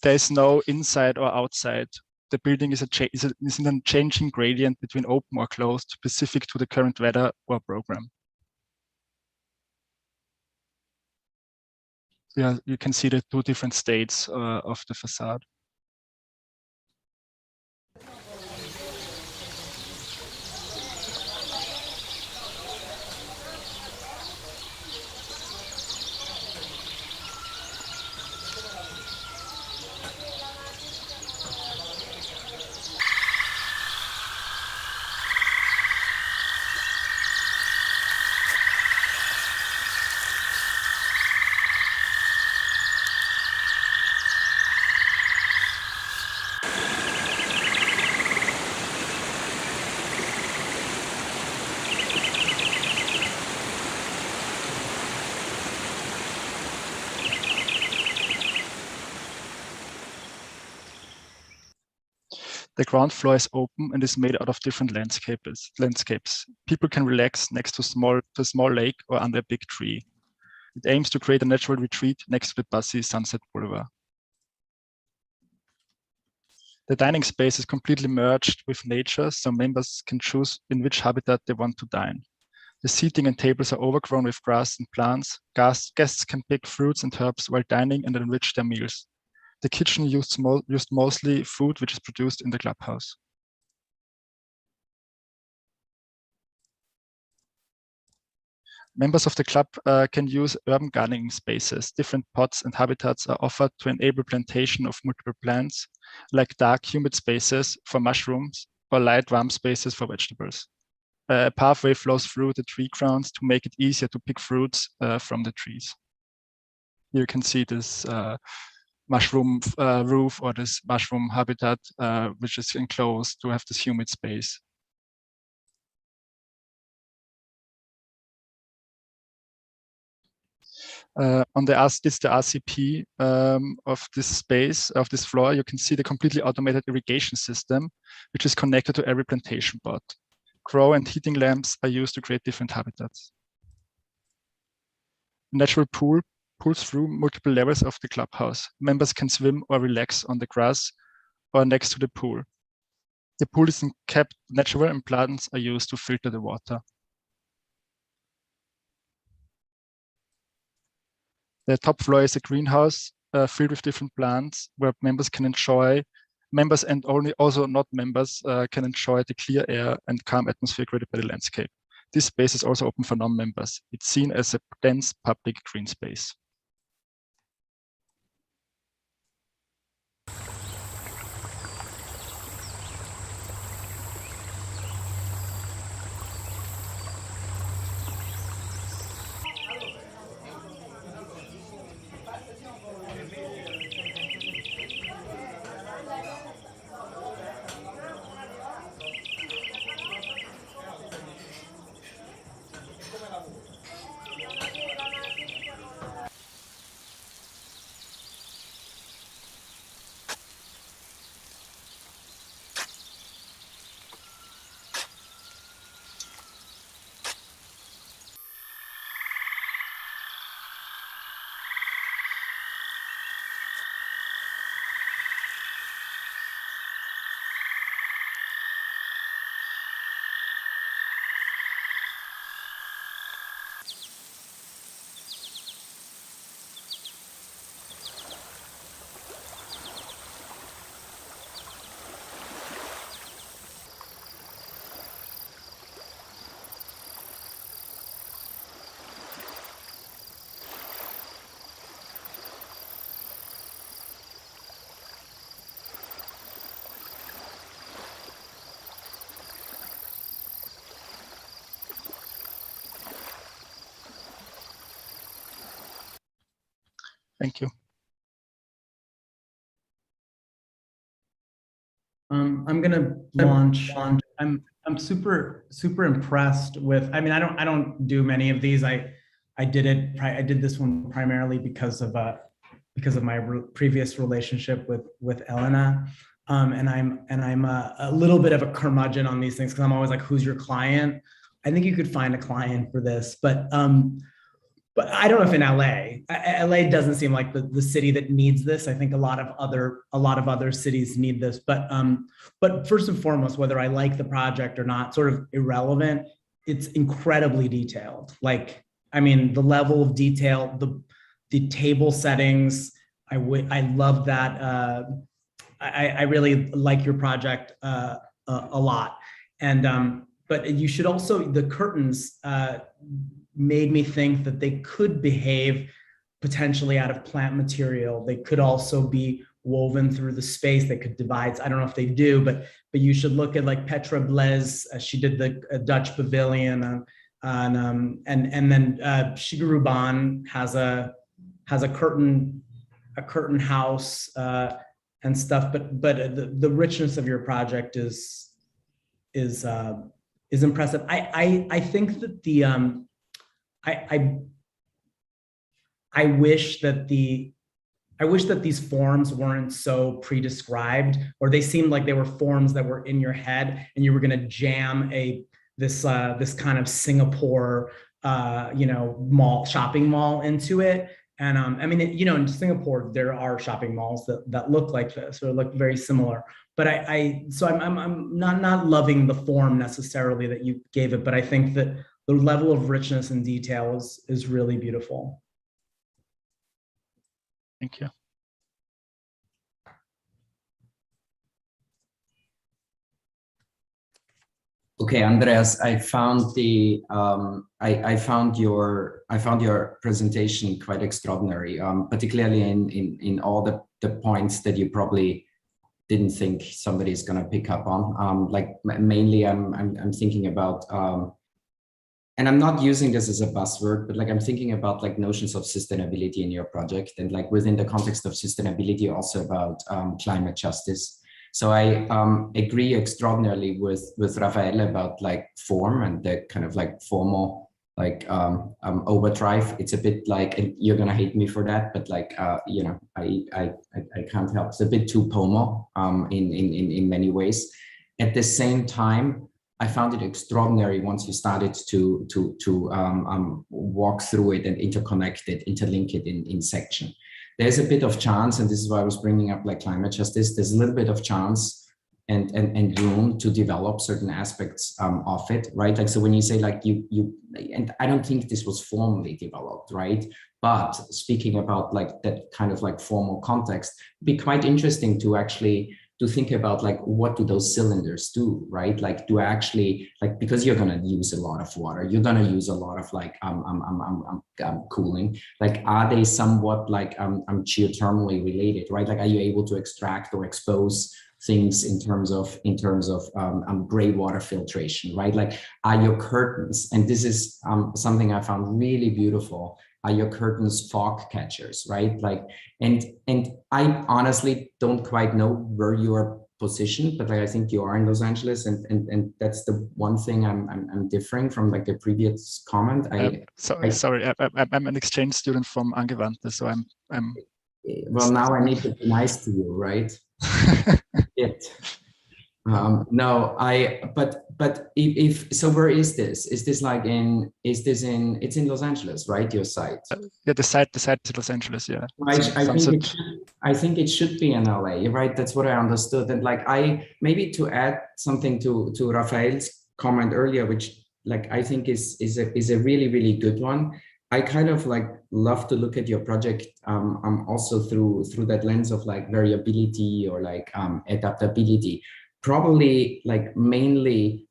There is no inside or outside. The building is in a changing gradient between open or closed, specific to the current weather or program. Yeah, you can see the two different states of the facade. The ground floor is open and is made out of different landscapes. People can relax next to a small lake or under a big tree. It aims to create a natural retreat next to the busy Sunset Boulevard. The dining space is completely merged with nature, so members can choose in which habitat they want to dine. The seating and tables are overgrown with grass and plants. Guests can pick fruits and herbs while dining and enrich their meals. The kitchen used mostly food which is produced in the clubhouse. Members of the club can use urban gardening spaces. Different pots and habitats are offered to enable plantation of multiple plants, like dark humid spaces for mushrooms or light warm spaces for vegetables. A pathway flows through the tree crowns to make it easier to pick fruits from the trees. You can see this mushroom roof or this mushroom habitat, which is enclosed to have this humid space. This is the RCP of this space, of this floor. You can see the completely automated irrigation system, which is connected to every plantation pot. Grow and heating lamps are used to create different habitats. Natural pool pulls through multiple levels of the clubhouse. Members can swim or relax on the grass or next to the pool. The pool is kept natural and plants are used to filter the water. The top floor is a greenhouse filled with different plants where members can enjoy, members and also not members can enjoy the clear air and calm atmosphere created by the landscape. This space is also open for non-members. It's seen as a dense public green space. Thank you. I'm gonna launch. I'm super impressed with. I mean, I don't do many of these. I did this one primarily because of my previous relationship with Elena. And I'm a little bit of a curmudgeon on these things because I'm always like, who's your client? I think you could find a client for this, but I don't know if in LA doesn't seem like the city that needs this. I think a lot of other cities need this, but first and foremost, whether I like the project or not, sort of irrelevant. It's incredibly detailed. Like, I mean, the level of detail, the table settings. I love that. I really like your project a lot, and but you should also, the curtains made me think that they could behave potentially out of plant material. They could also be woven through the space. They could divide. I don't know if they do, but you should look at like Petra Blaise. She did the Dutch pavilion, and then Shigeru Ban has a curtain house and stuff. But the richness of your project is impressive. I think that the I wish that these forms weren't so pre-described, or they seemed like they were forms that were in your head and you were going to jam this kind of Singapore shopping mall into it. And I mean, in Singapore there are shopping malls that look like this or look very similar. But I'm not loving the form necessarily that you gave it, but I think that the level of richness and detail is really beautiful. Thank you. Okay, Andreas, I found the I found your presentation quite extraordinary, particularly in all the points that you probably didn't think somebody is going to pick up on. Like mainly, I'm thinking about. And I'm not using this as a buzzword, but like I'm thinking about like notions of sustainability in your project, and like within the context of sustainability, also about climate justice. So I agree extraordinarily with Rafael about like form and the kind of like formal like overdrive. It's a bit like, and you're gonna hate me for that, but like I can't help. It's a bit too pomo in many ways. At the same time, I found it extraordinary once you started to walk through it and interconnect it, interlink it in section. There's a bit of chance, and this is why I was bringing up like climate justice. There's a little bit of chance and room to develop certain aspects of it, right? Like, so when you say like and I don't think this was formally developed, right? But speaking about like that kind of like formal context, it'd be quite interesting to actually think about like, what do those cylinders do, right? Like, do I actually, like, because you're going to use a lot of water, you're going to use a lot of like cooling, like, are they somewhat like geothermally related, right? Like, are you able to extract or expose things in terms of gray water filtration, right? Like, are your curtains, and this is something I found really beautiful, are your curtains fog catchers, right? Like, and I honestly don't quite know where you are positioned, but like, I think you are in Los Angeles, and that's the one thing I'm differing from like the previous comment. Sorry, I'm an exchange student from Angewandte, so I'm well, now I need to be nice to you, right? No, but if so, where is this? Is this like it's in Los Angeles, right? Your site? Yeah, the site to Los Angeles, yeah. I think it should be in LA, right? That's what I understood. And like, maybe to add something to Rafael's comment earlier, which like I think is a really, really good one. I kind of like love to look at your project also through that lens of like variability or like adaptability. Probably like mainly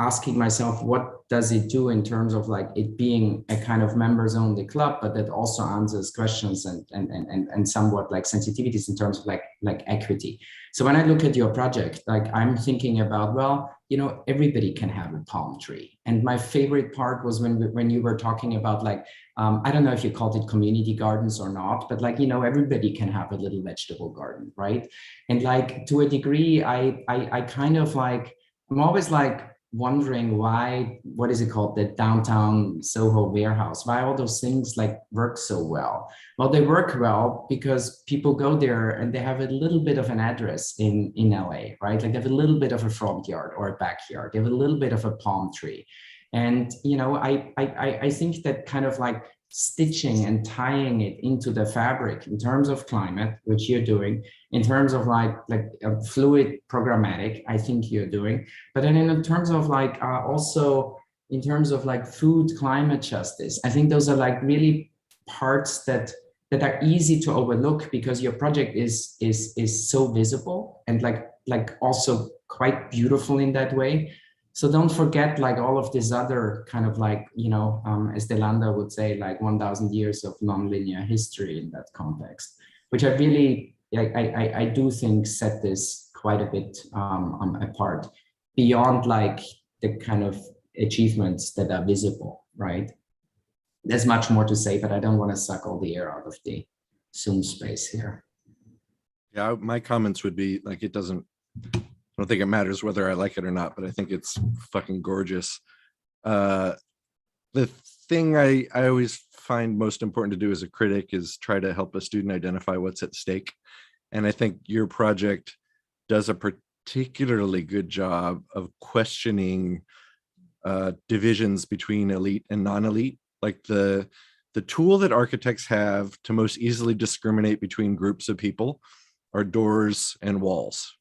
asking myself, what does it do in terms of like it being a kind of members only club, but that also answers questions and somewhat like sensitivities in terms of like equity. So when I look at your project, like I'm thinking about, well, you know, everybody can have a palm tree. And my favorite part was when you were talking about like, I don't know if you called it community gardens or not, but like, you know, everybody can have a little vegetable garden, right? And like to a degree, I kind of like, I'm always like wondering why, what is it called, the downtown Soho warehouse, why all those things like work so well. Well, they work well because people go there and they have a little bit of an address in LA, right? Like they have a little bit of a front yard or a backyard, they have a little bit of a palm tree. And, you know, I think that kind of like stitching and tying it into the fabric in terms of climate, which you're doing, in terms of like a fluid programmatic, I think you're doing, but then in terms of like also in terms of like food climate justice, I think those are like really parts that are easy to overlook because your project is so visible and like also quite beautiful in that way. So don't forget like all of this other kind of like, you know, as Delanda would say, like 1,000 years of nonlinear history in that context, which I really, I do think set this quite a bit apart beyond like the kind of achievements that are visible, right? There's much more to say, but I don't want to suck all the air out of the Zoom space here. Yeah, my comments would be like, it doesn't, I don't think it matters whether I like it or not, but I think it's fucking gorgeous. The thing I always find most important to do as a critic is try to help a student identify what's at stake. And I think your project does a particularly good job of questioning divisions between elite and non-elite. Like the tool that architects have to most easily discriminate between groups of people are doors and walls.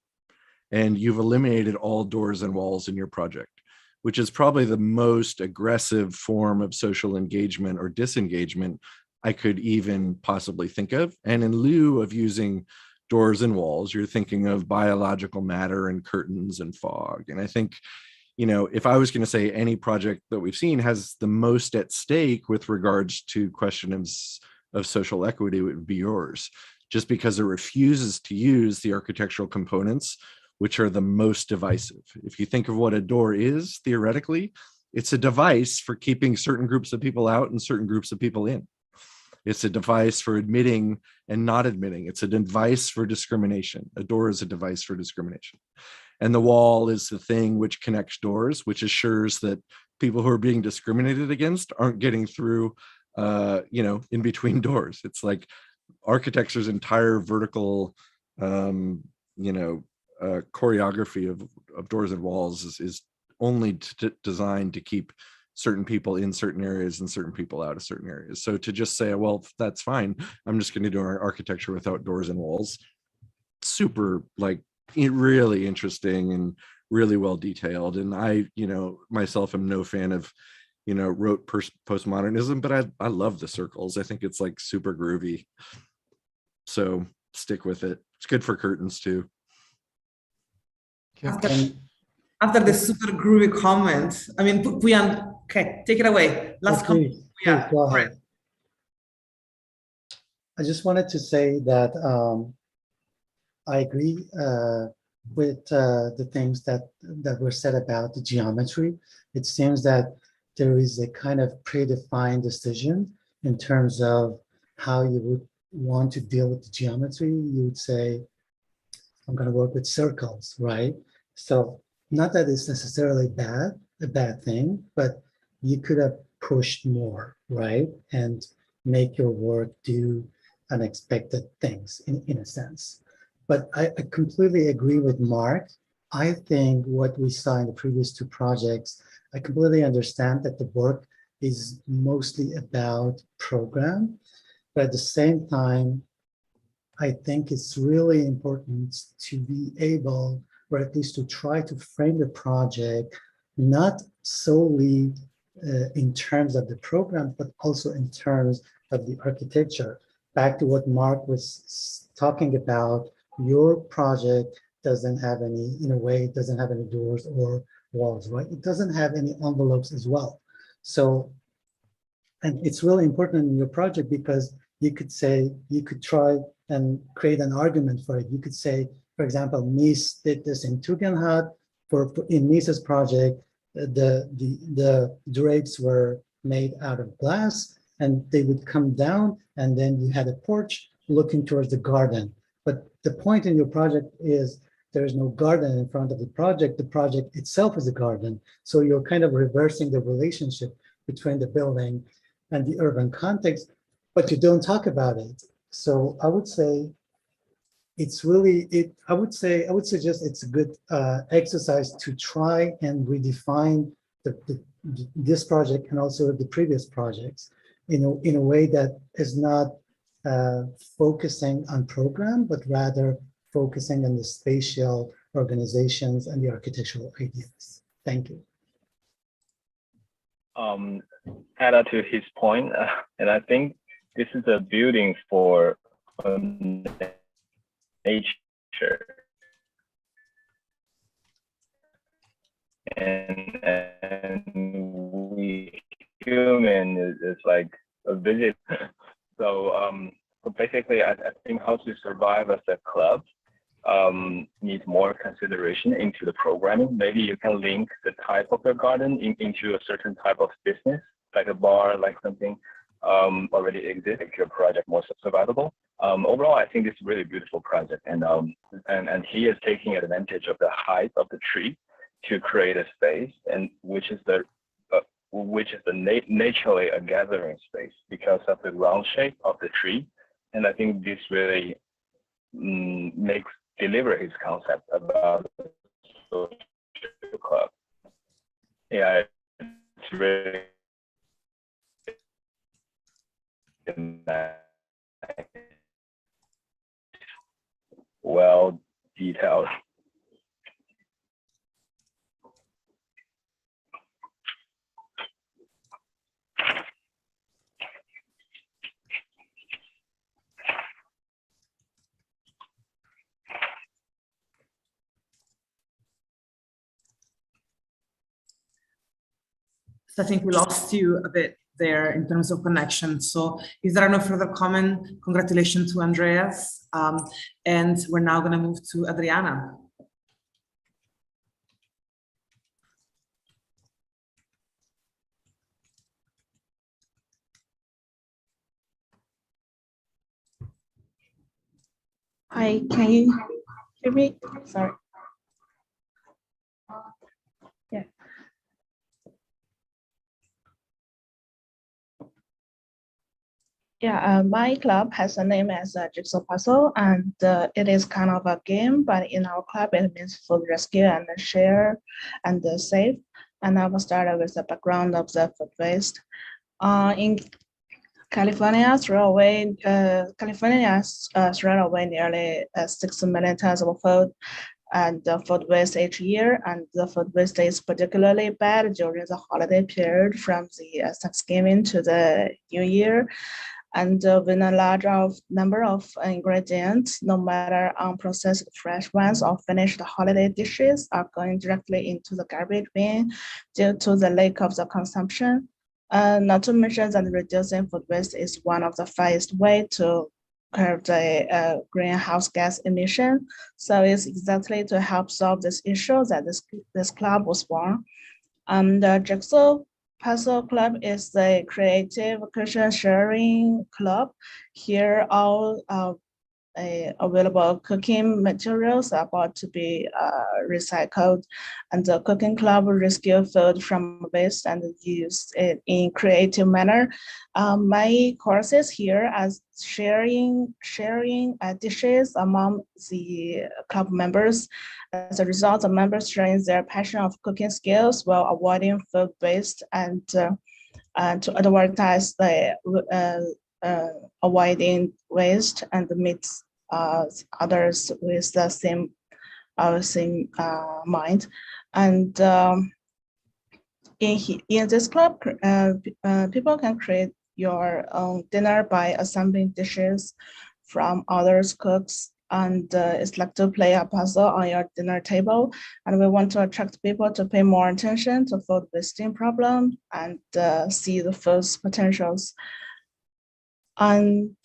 And you've eliminated all doors and walls in your project, which is probably the most aggressive form of social engagement or disengagement I could even possibly think of. And in lieu of using doors and walls, you're thinking of biological matter and curtains and fog. And I think, you know, if I was going to say any project that we've seen has the most at stake with regards to questions of social equity, it would be yours, just because it refuses to use the architectural components which are the most divisive. If you think of what a door is, theoretically, it's a device for keeping certain groups of people out and certain groups of people in. It's a device for admitting and not admitting. It's a device for discrimination. A door is a device for discrimination. And the wall is the thing which connects doors, which assures that people who are being discriminated against aren't getting through, you know, in between doors. It's like architecture's entire vertical, you know, choreography of doors and walls is only designed to keep certain people in certain areas and certain people out of certain areas. So to just say, well, that's fine, I'm just going to do our architecture without doors and walls, super like really interesting and really well detailed. And I, you know, myself am no fan of, you know, rote postmodernism, but I love the circles. I think it's like super groovy. So stick with it. It's good for curtains too. After this super groovy comment, I mean, Puyan, okay, take it away. Last comment. Please go ahead. I just wanted to say that I agree with the things that were said about the geometry. It seems that there is a kind of predefined decision in terms of how you would want to deal with the geometry. You would say, I'm going to work with circles, right? So not that it's necessarily a bad thing, but you could have pushed more, right? And make your work do unexpected things in a sense. But I completely agree with Mark. I think what we saw in the previous two projects, I completely understand that the work is mostly about program, but at the same time, I think it's really important to be able, or at least to try to frame the project, not solely in terms of the program, but also in terms of the architecture. Back to what Mark was talking about, your project doesn't have any, in a way, doesn't have any doors or walls, right? It doesn't have any envelopes as well. So, and it's really important in your project because you could say, you could try and create an argument for it. You could say, for example, Mies did this in Tugendhat. In Mies's project, the drapes were made out of glass and they would come down, and then you had a porch looking towards the garden. But the point in your project is there is no garden in front of the project. The project itself is a garden. So you're kind of reversing the relationship between the building and the urban context, but you don't talk about it. So I would say it's really, I would suggest it's a good exercise to try and redefine this project and also the previous projects in a way that is not focusing on program, but rather focusing on the spatial organizations and the architectural ideas. Thank you. Add on to his point, and I think this is a building for nature, and we human is like a visit. So basically, I think how to survive as a club needs more consideration into the programming. Maybe you can link the type of the garden into a certain type of business, like a bar, like something already exists, make your project more survivable. Overall, I think this is a really beautiful project, and he is taking advantage of the height of the tree to create a space, and which is naturally a gathering space because of the round shape of the tree. And I think this really deliver his concept about the social club. Yeah, it's really well detailed. I think we lost you a bit there in terms of connection. So if there are no further comment, congratulations to Andreas. And we're now going to move to Adriana. Hi, can you hear me? Sorry. Yeah. Yeah, my club has a name as a Jigsaw Puzzle, and it is kind of a game, but in our club, it means food rescue and share and save. And I will start with the background of the food waste. In California threw away nearly 6 million tons of food and food waste each year, and the food waste is particularly bad during the holiday period from the Thanksgiving to the New Year. And when a large number of ingredients, no matter unprocessed fresh ones or finished holiday dishes, are going directly into the garbage bin due to the lack of the consumption. Not to mention that reducing food waste is one of the fastest ways to curb the greenhouse gas emission. So it's exactly to help solve this issue that this club was born. The Jigsaw Puzzle Club is a creative cushion sharing club. Here, all available cooking materials are about to be recycled, and the cooking club rescue food from waste and use it in creative manner. My courses here as sharing dishes among the club members. As a result, the members sharing their passion of cooking skills while avoiding food waste and to advertise the avoiding waste and meet others with the same mind. And in this club, people can create your own dinner by assembling dishes from others' cooks And it's like to play a puzzle on your dinner table. And we want to attract people to pay more attention to food wasting problem and see the food's potentials. And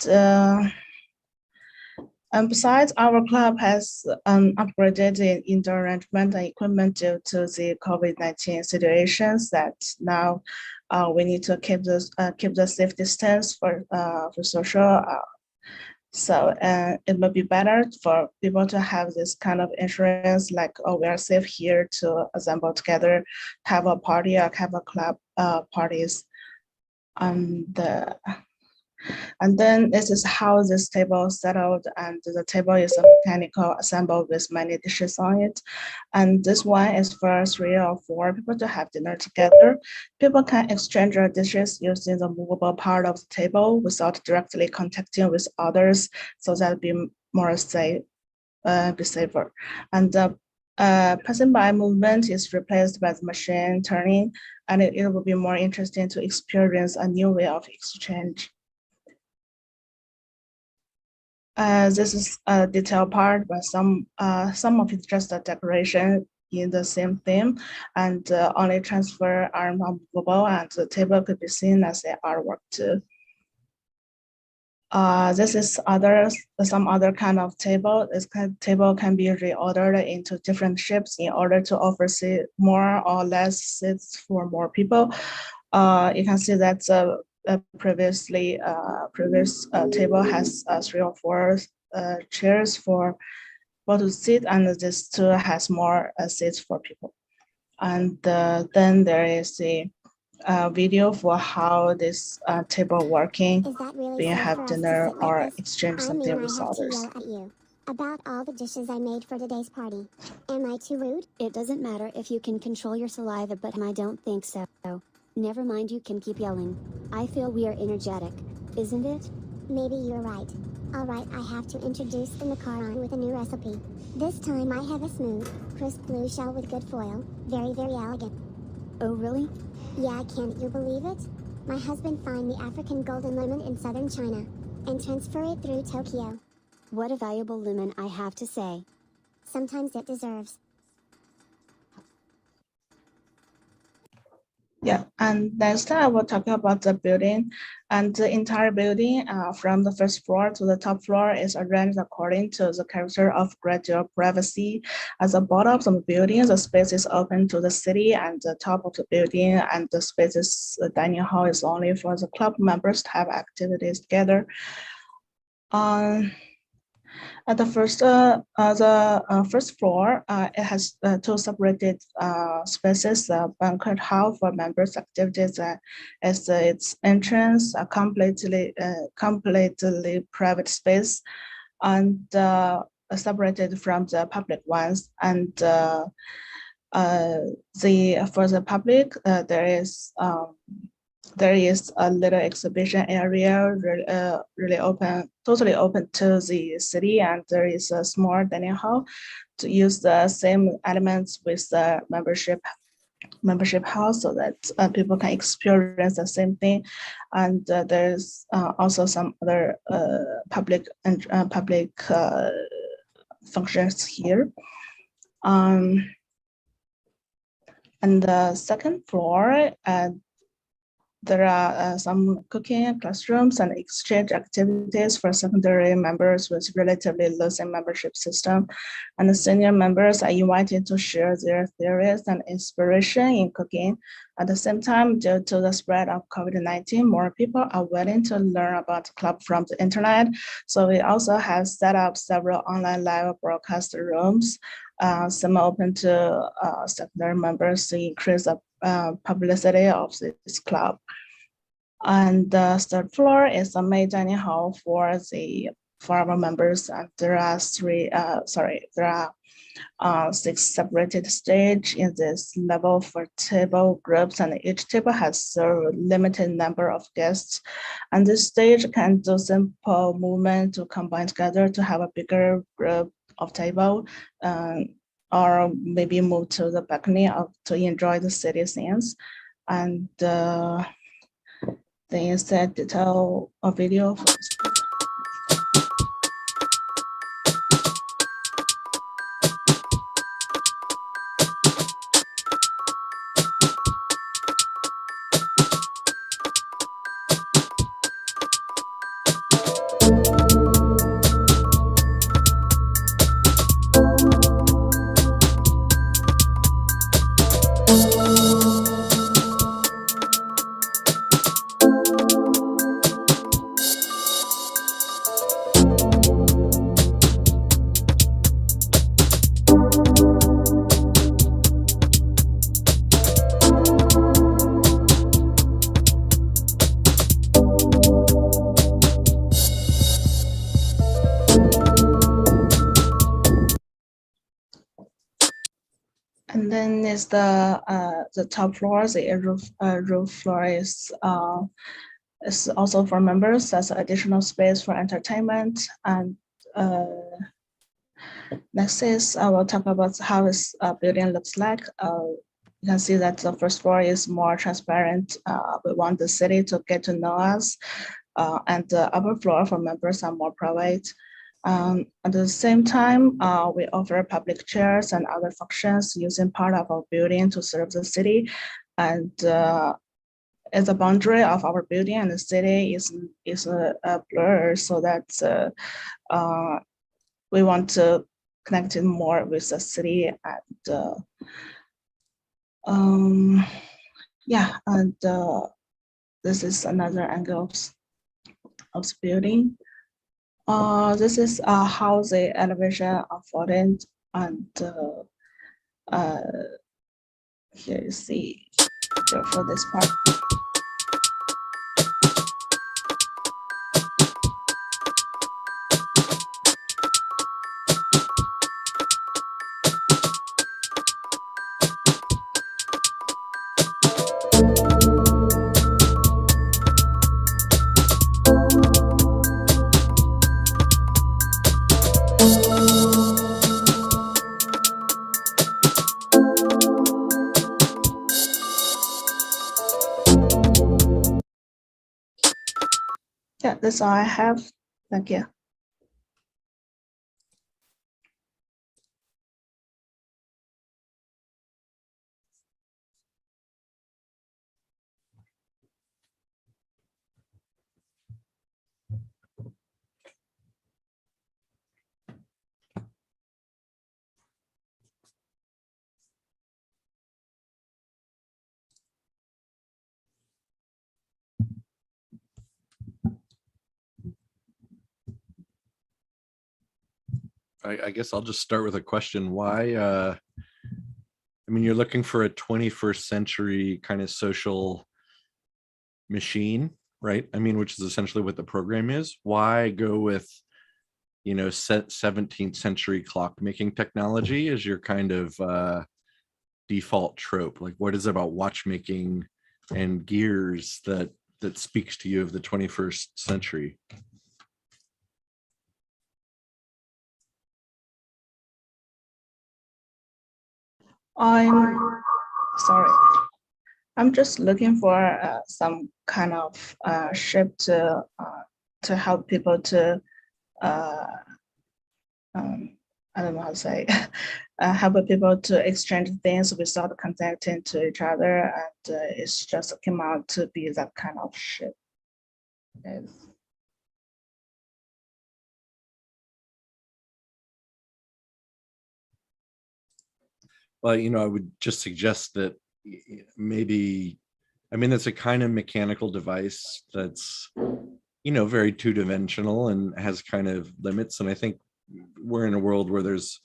besides, our club has upgraded the indoor arrangement and equipment due to the COVID-19 situations that now we need to keep the safe distance for social. So it would be better for people to have this kind of insurance, like, oh, we are safe here to assemble together, have a party or have a club parties. And then this is how this table settled, and the table is a mechanical assembled with many dishes on it. And this one is for 3 or 4 people to have dinner together. People can exchange their dishes using the movable part of the table without directly contacting with others, so that be more safe, be safer. And passing by movement is replaced by the machine turning, and it will be more interesting to experience a new way of exchange. This is a detail part, but some of it's just a decoration in the same theme, and only transfer are not movable, and the table could be seen as an artwork too. This is some other kind of table. This kind of table can be reordered into different shapes in order to offer more or less seats for more people. You can see that previous table has 3 or 4 chairs for people to sit, and this too has more seats for people. And then there is a video for how this table working. We have dinner or exchange something with others. About all the dishes I made for today's party. Am I too rude? It doesn't matter if you can control your saliva, but I don't think so. Never mind, you can keep yelling. I feel we are energetic, isn't it? Maybe you're right. Alright, I have to introduce the macaron with a new recipe. This time I have a smooth, crisp blue shell with good foil. Very, very elegant. Oh really? Yeah, can't you believe it? My husband found the African golden lemon in southern China and transfer it through Tokyo. What a valuable lemon, I have to say. Sometimes it deserves. Yeah, and next I will talk about the building. And the entire building from the first floor to the top floor is arranged according to the character of gradual privacy. At the bottom of the building, the space is open to the city, and the top of the building and the spaces, the dining hall is only for the club members to have activities together. At the first floor, it has 2 separated spaces: the banquet hall for members' activities as its entrance, a completely private space, and separated from the public ones. And for the public, there is a little exhibition area, really open, totally open to the city, and there is a small dining hall to use the same elements with the membership hall, so that people can experience the same thing. And there's also some other public functions here. And the second floor, there are some cooking classrooms and exchange activities for secondary members with relatively loose membership system. And the senior members are invited to share their theories and inspiration in cooking. At the same time, due to the spread of COVID-19, more people are willing to learn about the club from the internet. So we also have set up several online live broadcast rooms, some open to secondary members to increase the publicity of this club. And the third floor is a main dining hall for our members, and there are 6 separated stage in this level for table groups, and each table has a limited number of guests. And this stage can do simple movement to combine together to have a bigger group of table, or maybe move to the balcony to enjoy the city scenes. And then instead detail a video for this. And then is the top floor, the roof floor is also for members as additional space for entertainment. And next is I will talk about how this building looks like. You can see that the first floor is more transparent. We want the city to get to know us. And the upper floor for members are more private. At the same time, we offer public chairs and other functions using part of our building to serve the city. And as the boundary of our building and the city is a blur, so that we want to connect it more with the city. And yeah, and this is another angle of the building. This is how the elevation unfolded, and here you see here for this part. Yeah, that's all I have. Thank you. I guess I'll just start with a question. Why, I mean, you're looking for a 21st century kind of social machine, right? I mean, which is essentially what the program is. Why go with, you know, 17th century clockmaking technology as your kind of default trope? Like, what is it about watchmaking and gears that speaks to you of the 21st century? I'm sorry. I'm just looking for some kind of shape to help people to I don't know how to say, help people to exchange things without contacting to each other, and it's just came out to be that kind of shape. Yes. Well, you know, I would just suggest that maybe, I mean, it's a kind of mechanical device that's, you know, very two-dimensional and has kind of limits. And I think we're in a world where there's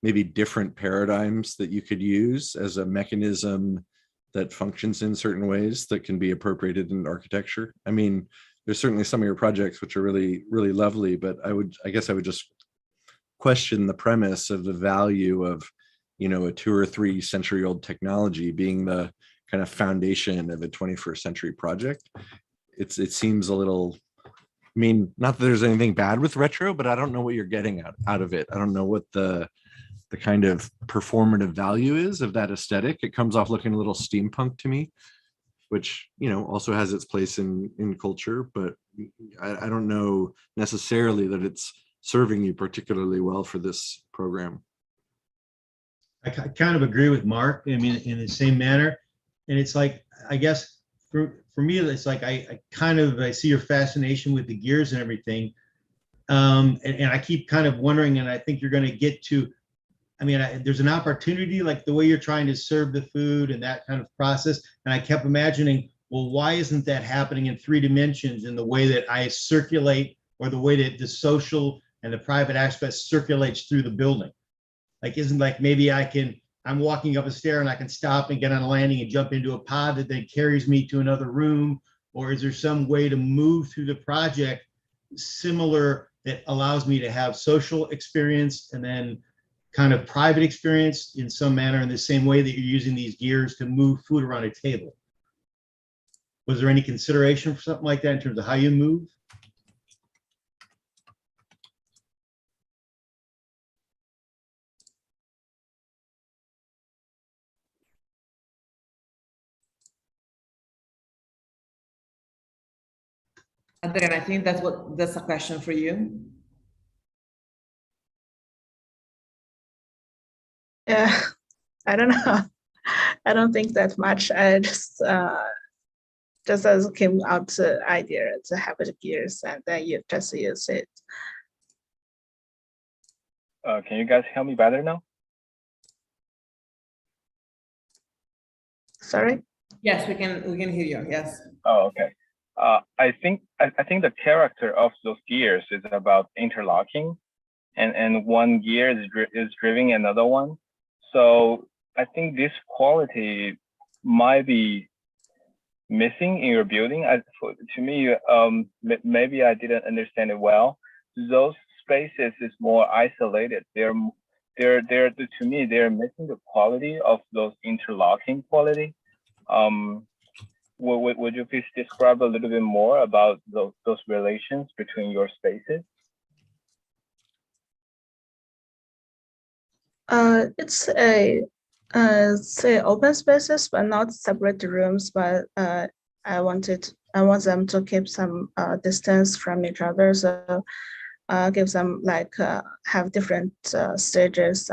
maybe different paradigms that you could use as a mechanism that functions in certain ways that can be appropriated in architecture. I mean, there's certainly some of your projects which are really, really lovely, but I guess I would just question the premise of the value of, you know, a 2 or 3 century old technology being the kind of foundation of a 21st century project. It seems a little, I mean, not that there's anything bad with retro, but I don't know what you're getting out of it. I don't know what the kind of performative value is of that aesthetic. It comes off looking a little steampunk to me, which, you know, also has its place in culture, but I don't know necessarily that it's serving you particularly well for this program. I kind of agree with Mark. I mean, in the same manner. And it's like, I guess for me, it's like, I see your fascination with the gears and everything. And I keep kind of wondering, and I think you're going to get to, I mean, there's an opportunity, like the way you're trying to serve the food and that kind of process. And I kept imagining, well, why isn't that happening in 3 dimensions in the way that I circulate, or the way that the social and the private aspect circulates through the building? Like, isn't like maybe I'm walking up a stair and I can stop and get on a landing and jump into a pod that then carries me to another room? Or is there some way to move through the project similar that allows me to have social experience and then kind of private experience in some manner, in the same way that you're using these gears to move food around a table. Was there any consideration for something like that in terms of how you move? Adrian, I think that's a question for you. Yeah, I don't know. I don't think that much. I just as came out the idea to have the gears and then you just use it. Can you guys hear me better now? Sorry? Yes, we can hear you. Yes. Oh, okay. I think the character of those gears is about interlocking, and one gear is driving another one. So I think this quality might be missing in your building. To me, maybe I didn't understand it well. Those spaces is more isolated. They're to me, they're missing the quality of those interlocking quality. Would you please describe a little bit more about those relations between your spaces? It's a open spaces, but not separate rooms. But I want them to keep some distance from each other. So give them like have different stages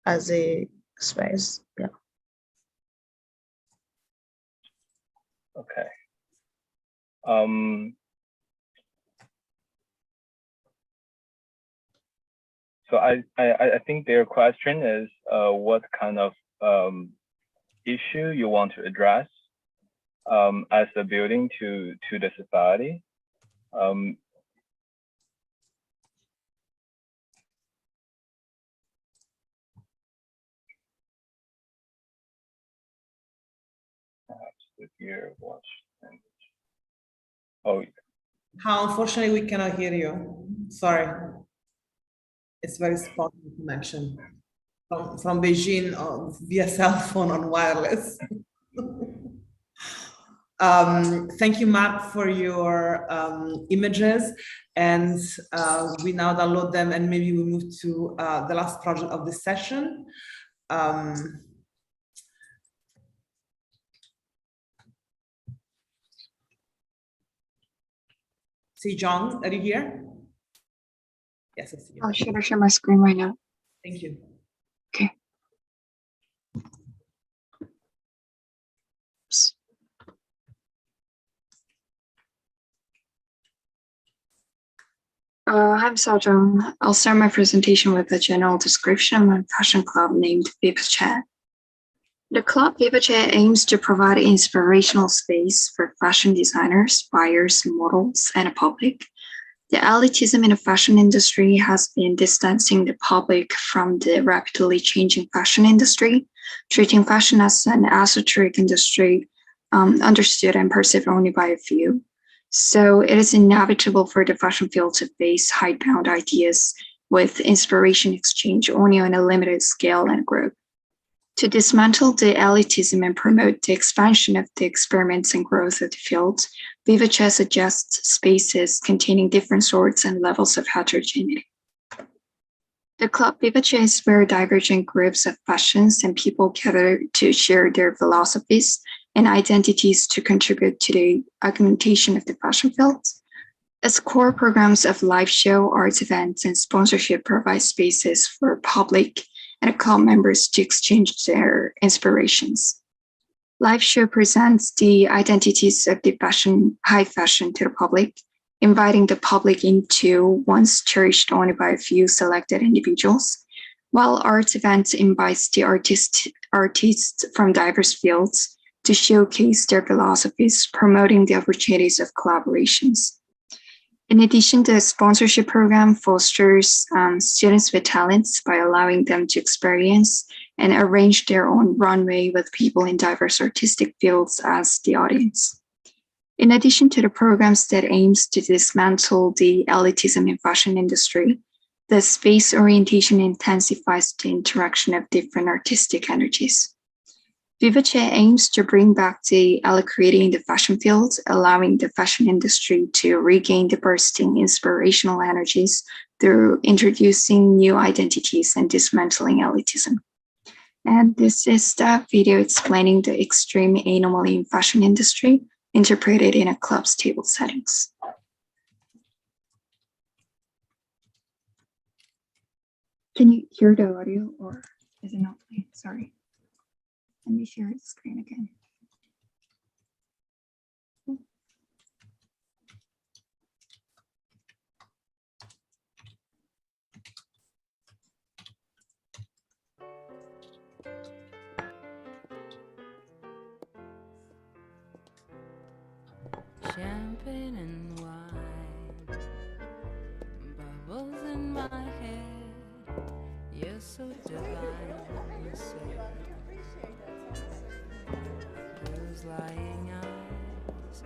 as a space. Yeah. Okay. So I think their question is what kind of issue you want to address as a building to the society. Perhaps the gear watch and oh. How unfortunately we cannot hear you. Sorry. It's very spotty connection from Beijing via cell phone on wireless. Thank you, Mark, for your images. And we now download them and maybe we move to the last project of this session. See, John, are you here? Yes, I see you. Oh, should I share my screen right now? Thank you. Okay. I'm Xiaozheng. I'll start my presentation with a general description of a fashion club named Vipachat. The club Vipachat aims to provide an inspirational space for fashion designers, buyers, models, and the public. The elitism in the fashion industry has been distancing the public from the rapidly changing fashion industry, treating fashion as an esoteric industry understood and perceived only by a few. So it is inevitable for the fashion field to face hidebound ideas with inspiration exchange only on a limited scale and group. To dismantle the elitism and promote the expansion of the experiments and growth of the field, Vipachat suggests spaces containing different sorts and levels of heterogeneity. The club Vipachat is where divergent groups of fashions and people gather to share their philosophies and identities to contribute to the augmentation of the fashion field. Its core programs of live show, arts events, and sponsorship provide spaces for public and club members to exchange their inspirations. Live show presents the identities of the high fashion to the public, inviting the public into once cherished only by a few selected individuals, while art events invites the artists from diverse fields to showcase their philosophies, promoting the opportunities of collaborations. In addition, the sponsorship program fosters students with talents by allowing them to experience and arrange their own runway with people in diverse artistic fields as the audience. In addition to the programs that aims to dismantle the elitism in fashion industry, the space orientation intensifies the interaction of different artistic energies. Vivace aims to bring back the alacrity in the fashion field, allowing the fashion industry to regain the bursting inspirational energies through introducing new identities and dismantling elitism. And this is the video explaining the extreme anomaly in fashion industry, interpreted in a club's table settings. Can you hear the audio or is it not playing? Sorry. Let me share the screen again. Champagne and wine, bubbles in my head. You're so divine, you say. Those lying eyes,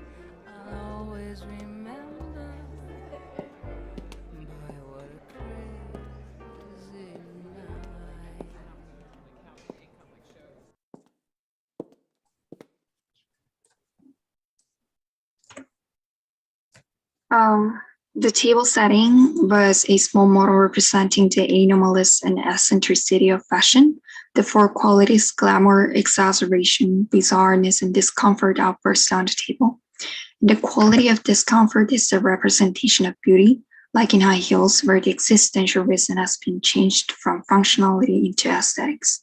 I'll always remember. Boy, what a crazy night. The table setting was a small model representing the anomalous and eccentricity of fashion, the four qualities: glamour, exaggeration, bizarreness, and discomfort outburst on the table. The quality of discomfort is a representation of beauty, like in high heels, where the existential reason has been changed from functionality into aesthetics.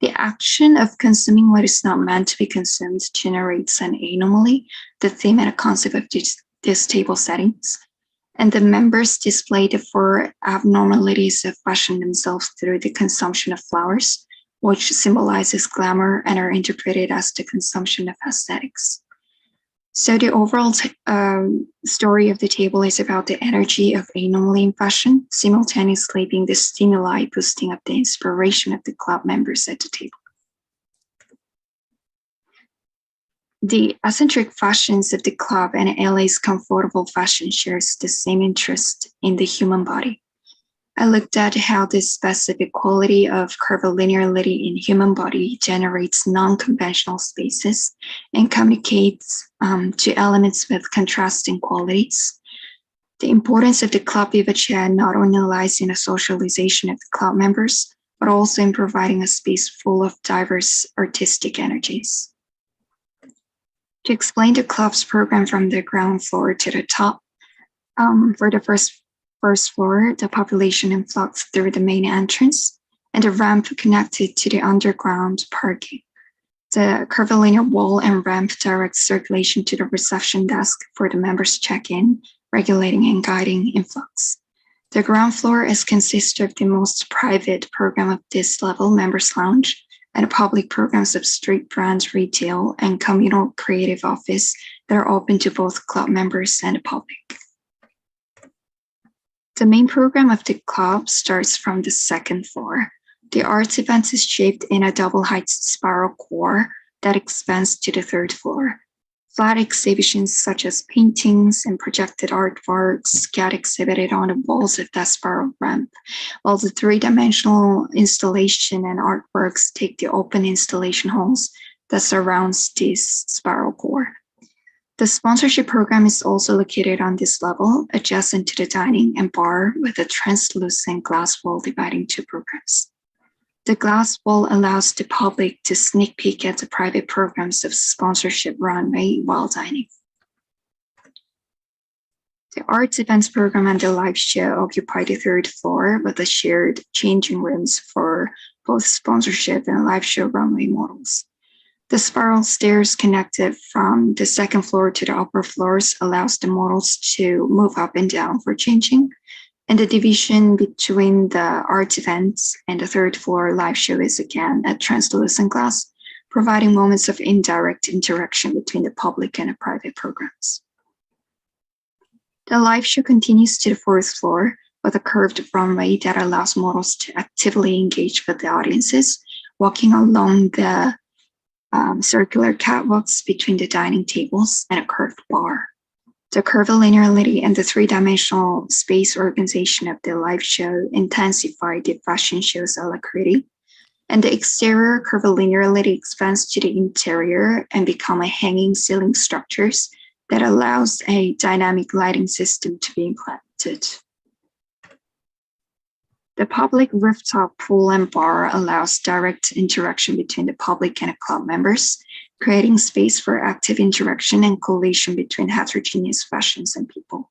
The action of consuming what is not meant to be consumed generates an anomaly, the theme and a concept of this table settings. And the members display the four abnormalities of fashion themselves through the consumption of flowers, which symbolizes glamour and are interpreted as the consumption of aesthetics. So the overall story of the table is about the energy of anomaly in fashion, simultaneously being the stimuli boosting up the inspiration of the club members at the table. The eccentric fashions of the club and LA's comfortable fashion shares the same interest in the human body. I looked at how this specific quality of curvilinearity in human body generates non-conventional spaces and communicates to elements with contrasting qualities. The importance of the Club Vivace not only lies in the socialization of the club members, but also in providing a space full of diverse artistic energies. To explain the club's program from the ground floor to the top, for the first floor, the population influx through the main entrance and the ramp connected to the underground parking. The curvilinear wall and ramp direct circulation to the reception desk for the members' check-in, regulating and guiding influx. The ground floor is consisted of the most private program of this level, Members Lounge, and public programs of street brands, retail, and communal creative office that are open to both club members and the public. The main program of the club starts from the second floor. The arts event is shaped in a double height spiral core that expands to the third floor. Flat exhibitions such as paintings and projected artworks get exhibited on the walls of that spiral ramp, while the three-dimensional installation and artworks take the open installation halls that surrounds this spiral core. The sponsorship program is also located on this level, adjacent to the dining and bar, with a translucent glass wall dividing two programs. The glass wall allows the public to sneak peek at the private programs of sponsorship runway while dining. The arts events program and the live show occupy the third floor with the shared changing rooms for both sponsorship and live show runway models. The spiral stairs connected from the second floor to the upper floors allows the models to move up and down for changing. And the division between the art events and the third floor live show is again at translucent glass, providing moments of indirect interaction between the public and the private programs. The live show continues to the fourth floor with a curved runway that allows models to actively engage with the audiences, walking along the circular catwalks between the dining tables, and a curved bar. The curvilinearity and the three-dimensional space organization of the live show intensified the fashion show's alacrity, and the exterior curvilinearity expands to the interior and become a hanging ceiling structures that allows a dynamic lighting system to be implemented. The public rooftop pool and bar allows direct interaction between the public and club members, creating space for active interaction and collation between heterogeneous fashions and people.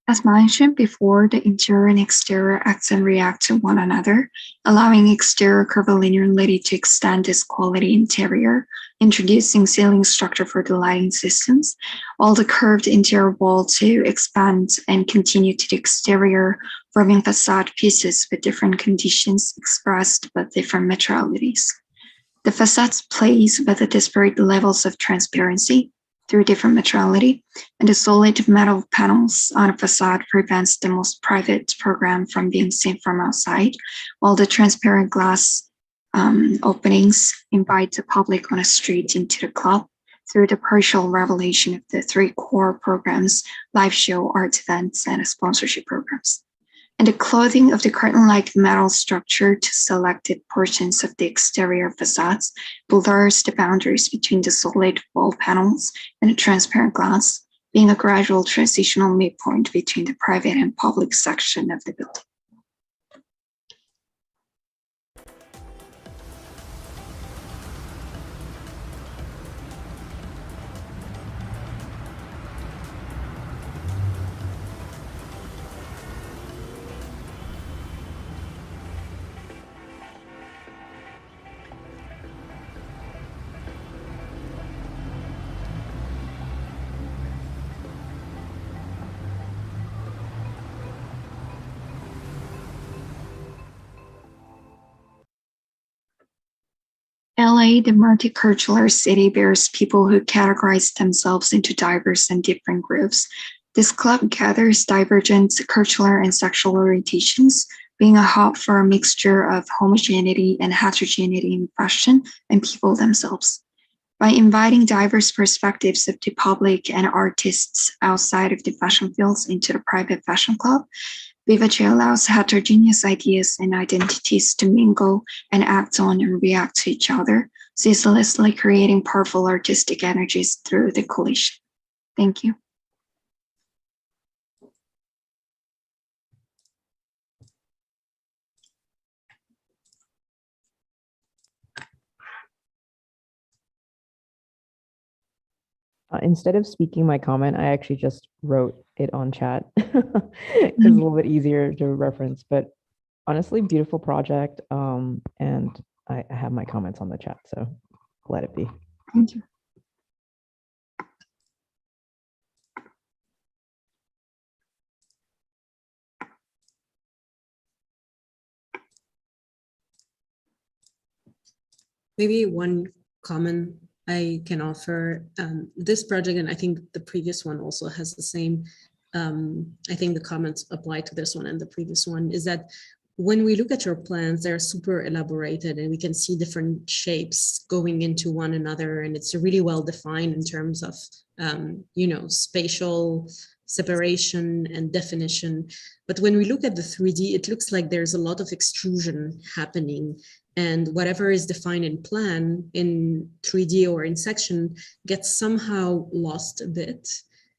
As mentioned before, the interior and exterior act and react to one another, allowing exterior curvilinearity to extend this quality interior, introducing ceiling structure for the lighting systems, while the curved interior wall to expand and continue to the exterior, forming facade pieces with different conditions expressed but different materialities. The facades plays with the disparate levels of transparency through different materiality, and the solid metal panels on a facade prevents the most private program from being seen from outside, while the transparent glass openings invite the public on a street into the club through the partial revelation of the three core programs: live show, art events, and sponsorship programs. And the clothing of the curtain-like metal structure to selected portions of the exterior facades blurs the boundaries between the solid wall panels and the transparent glass, being a gradual transitional midpoint between the private and public section of the building. LA, the multicultural city, bears people who categorize themselves into diverse and different groups. This club gathers divergent cultural and sexual orientations, being a hub for a mixture of homogeneity and heterogeneity in fashion and people themselves. By inviting diverse perspectives of the public and artists outside of the fashion fields into the private fashion club, Vivace allows heterogeneous ideas and identities to mingle and act on and react to each other, ceaselessly creating powerful artistic energies through the collision. Thank you. Instead of speaking my comment, I actually just wrote it on chat. It's a little bit easier to reference, but honestly, beautiful project. And I have my comments on the chat, so let it be. Thank you. Maybe one comment I can offer. This project, and I think the previous one also has the same, I think the comments apply to this one and the previous one, is that when we look at your plans, they're super elaborated and we can see different shapes going into one another. And it's really well defined in terms of, spatial separation and definition. But when we look at the 3D, it looks like there's a lot of extrusion happening. And whatever is defined in plan in 3D or in section gets somehow lost a bit.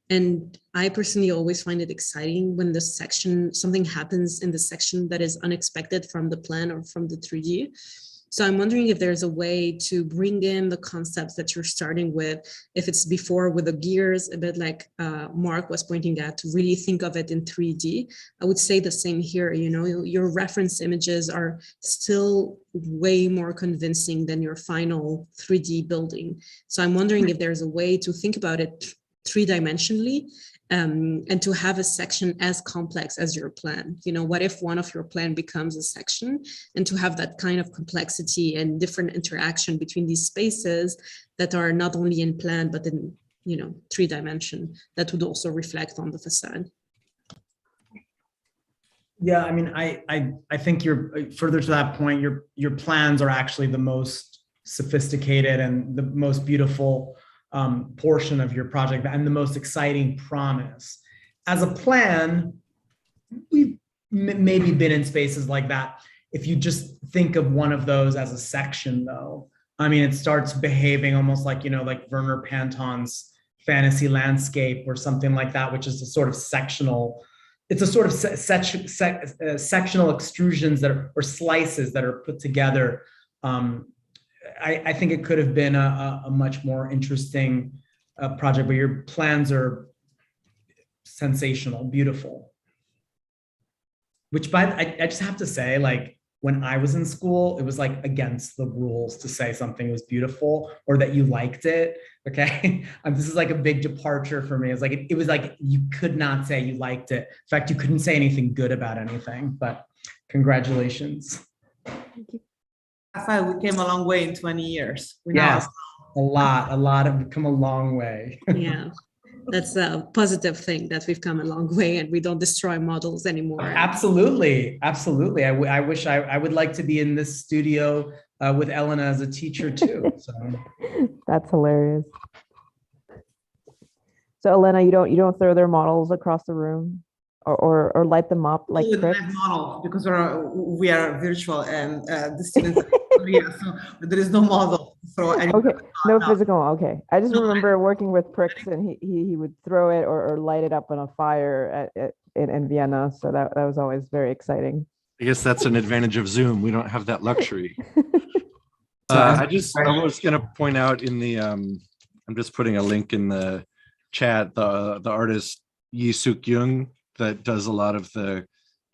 And I personally always find it exciting when something happens in the section that is unexpected from the plan or from the 3D. So I'm wondering if there's a way to bring in the concepts that you're starting with, if it's before with the gears, a bit like Mark was pointing at, to really think of it in 3D. I would say the same here, you know, your reference images are still way more convincing than your final 3D building. So I'm wondering if there's a way to think about it three-dimensionally, and to have a section as complex as your plan. You know, what if one of your plan becomes a section, and to have that kind of complexity and different interaction between these spaces that are not only in plan, but in, you know, 3D that would also reflect on the facade. Yeah, I mean, I think you're further to that point, your plans are actually the most sophisticated and the most beautiful portion of your project and the most exciting promise. As a plan, we've maybe been in spaces like that. If you just think of one of those as a section though, I mean, it starts behaving almost like, you know, like Werner Panton's fantasy landscape or something like that, which is a sort of sectional, it's a sort of sectional extrusions that are, or slices that are put together. I think it could have been a much more interesting project, but your plans are sensational, beautiful. Which, I just have to say, like, when I was in school, it was like against the rules to say something was beautiful or that you liked it. Okay, this is like a big departure for me. It's like it was like you could not say you liked it. In fact, you couldn't say anything good about anything. But congratulations. Thank you. Rafael, we came a long way in 20 years. Yes, a lot of come a long way. Yeah, that's a positive thing, that we've come a long way and we don't destroy models anymore. Absolutely, absolutely. I wish I would like to be in this studio with Elena as a teacher too. So. That's hilarious. So Elena, you don't throw their models across the room or light them up like Chris? Model, because we are virtual and the students are here, so there is no model to throw any. Okay, no physical. Okay, I just remember working with Prix and he would throw it or light it up on a fire in Vienna. So that was always very exciting. I guess that's an advantage of Zoom. We don't have that luxury. I was going to point out in the I'm just putting a link in the chat, the artist Yi Suk Young that does a lot of the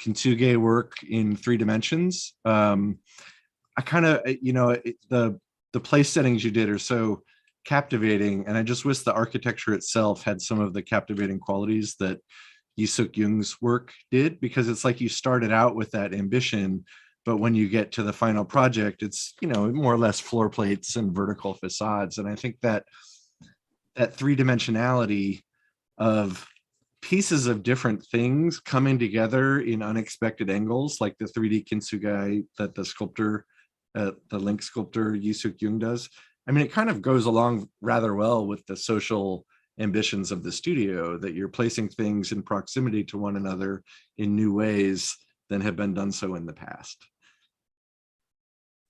kintsugi work in 3 dimensions. I kind of, you know, the place settings you did are so captivating, and I just wish the architecture itself had some of the captivating qualities that Yi Suk Young's work did, because it's like you started out with that ambition, but when you get to the final project, it's, you know, more or less floor plates and vertical facades. And I think that 3-dimensionality of pieces of different things coming together in unexpected angles, like the 3D kintsugi that the sculptor, the link sculptor Yi Suk Young does. I mean, it kind of goes along rather well with the social ambitions of the studio, that you're placing things in proximity to one another in new ways than have been done so in the past.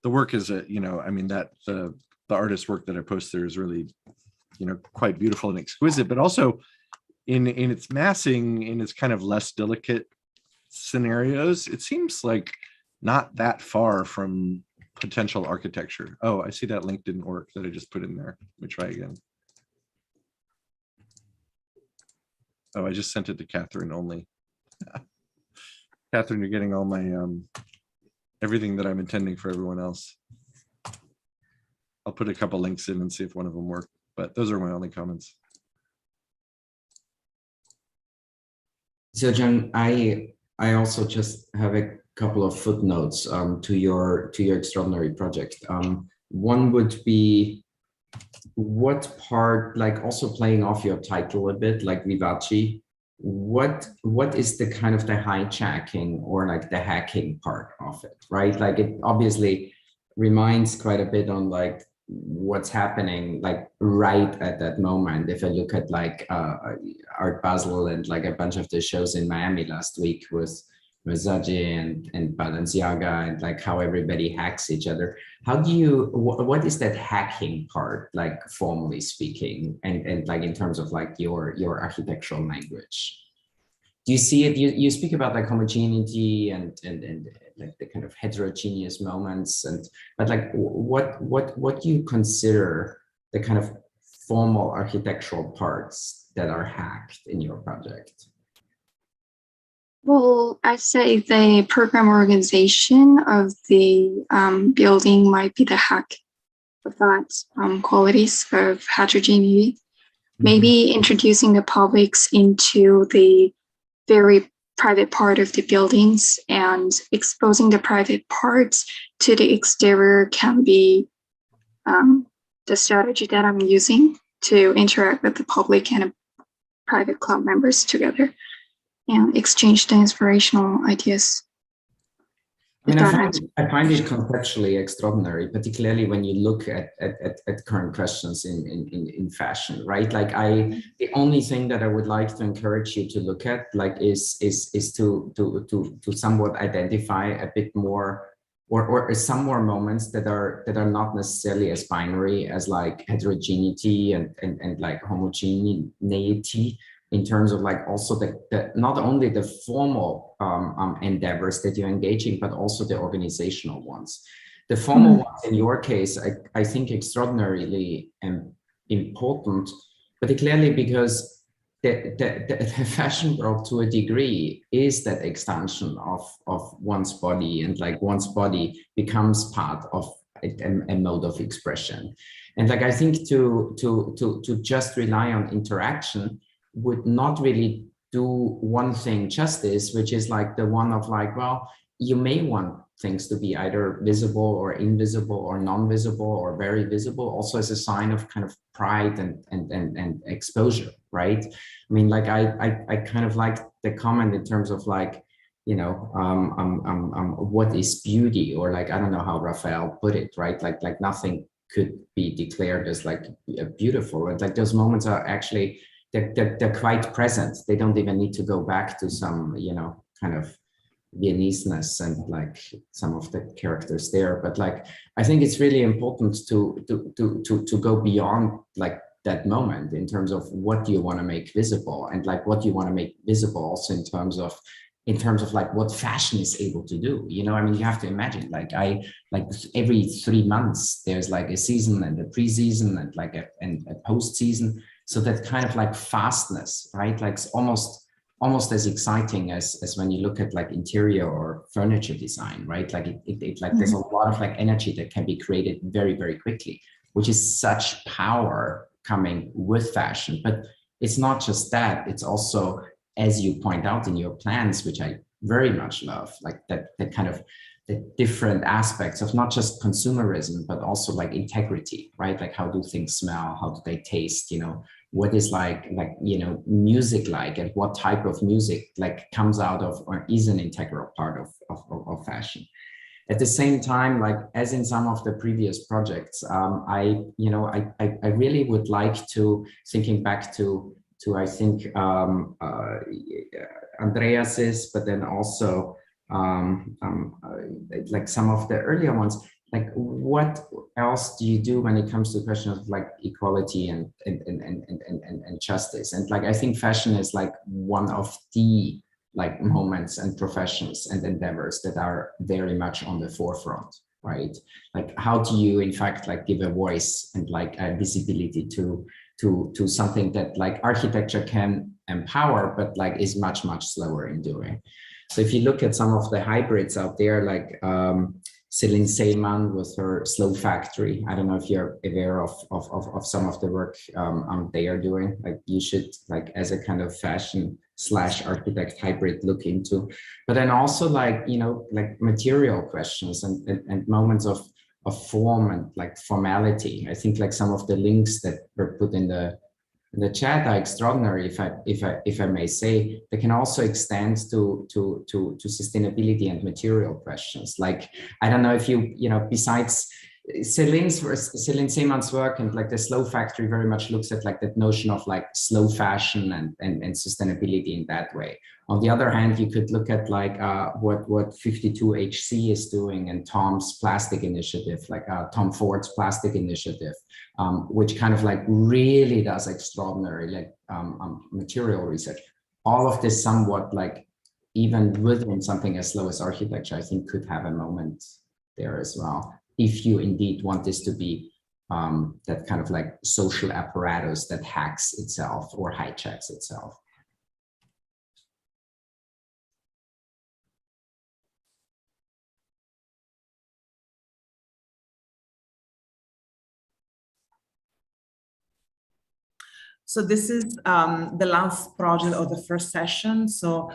The work is, you know, I mean, that the artist's work that I post there is really, you know, quite beautiful and exquisite, but also in its massing, in its kind of less delicate scenarios, it seems like not that far from potential architecture. Oh, I see that link didn't work that I just put in there. Let me try again. Oh, I just sent it to Catherine only. Catherine, you're getting all my everything that I'm intending for everyone else. I'll put a couple links in and see if one of them work, but those are my only comments. So John, I also just have a couple of footnotes to your extraordinary project. One would be, what part, like also playing off your title a bit, like Vivace, what is the kind of the hijacking or like the hacking part of it, right? Like it obviously reminds quite a bit on like what's happening like right at that moment. If I look at like Art Basel and like a bunch of the shows in Miami last week with Versace and Balenciaga, and like how everybody hacks each other. How do you, what is that hacking part, like formally speaking, and like in terms of like your architectural language? Do you see it? You speak about like homogeneity and like the kind of heterogeneous moments, but like what do you consider the kind of formal architectural parts that are hacked in your project? Well, I'd say the program organization of the building might be the hack of that qualities of heterogeneity. Maybe introducing the publics into the very private part of the buildings and exposing the private parts to the exterior can be the strategy that I'm using to interact with the public and private club members together and exchange the inspirational ideas. I mean, I find it conceptually extraordinary, particularly when you look at current questions in fashion, right? Like the only thing that I would like to encourage you to look at, like, is to somewhat identify a bit more, or some more moments that are not necessarily as binary as like heterogeneity and like homogeneity, in terms of like also the not only the formal endeavors that you're engaging, but also the organizational ones. The formal ones in your case, I think extraordinarily important, particularly because the fashion world to a degree is that extension of one's body, and like one's body becomes part of a mode of expression. And like I think to just rely on interaction would not really do one thing justice, which is like the one of like, well, you may want things to be either visible or invisible or non-visible or very visible, also as a sign of kind of pride and exposure, right? I mean, like I kind of like the comment in terms of like, you know, what is beauty, or like, I don't know how Raphael put it, right? Like nothing could be declared as like beautiful, and like those moments are actually, they're quite present. They don't even need to go back to some, you know, kind of Viennese-ness and like some of the characters there. But like, I think it's really important to go beyond like that moment in terms of what you want to make visible, and like what you want to make visible also in terms of like what fashion is able to do. You know, I mean, you have to imagine like every 3 months there's like a season and a pre-season and like a post-season. So that kind of like fastness, right? Like it's almost as exciting as when you look at like interior or furniture design, right? Like it like there's a lot of like energy that can be created very, very quickly, which is such power coming with fashion. But it's not just that, it's also, as you point out in your plans, which I very much love, like that kind of the different aspects of not just consumerism, but also like integrity, right? Like how do things smell? How do they taste? You know, what is like, you know, music like, and what type of music like comes out of or is an integral part of fashion. At the same time, like as in some of the previous projects, I really would like to, thinking back to I think Andreas's, but then also like some of the earlier ones, like what else do you do when it comes to the question of like equality and justice? And like, I think fashion is like one of the like moments and professions and endeavors that are very much on the forefront, right? Like how do you in fact like give a voice and like a visibility to something that like architecture can empower, but like is much, much slower in doing. So if you look at some of the hybrids out there, like Celine Seyman with her Slow Factory, I don't know if you're aware of some of the work they are doing. Like you should, like as a kind of fashion / architect hybrid, look into. But then also like, you know, like material questions and moments of form and like formality. I think like some of the links that were put in the chat are extraordinary, if I may say. They can also extend to sustainability and material questions. Like, I don't know if you know, besides Celine Seeman's work and like the Slow Factory very much looks at like that notion of like slow fashion and sustainability in that way. On the other hand, you could look at like what 52HC is doing and Tom's plastic initiative, like Tom Ford's plastic initiative, which kind of like really does extraordinary like material research. All of this somewhat like even within something as slow as architecture, I think could have a moment there as well, if you indeed want this to be that kind of like social apparatus that hacks itself or hijacks itself. So this is the last project of the first session. So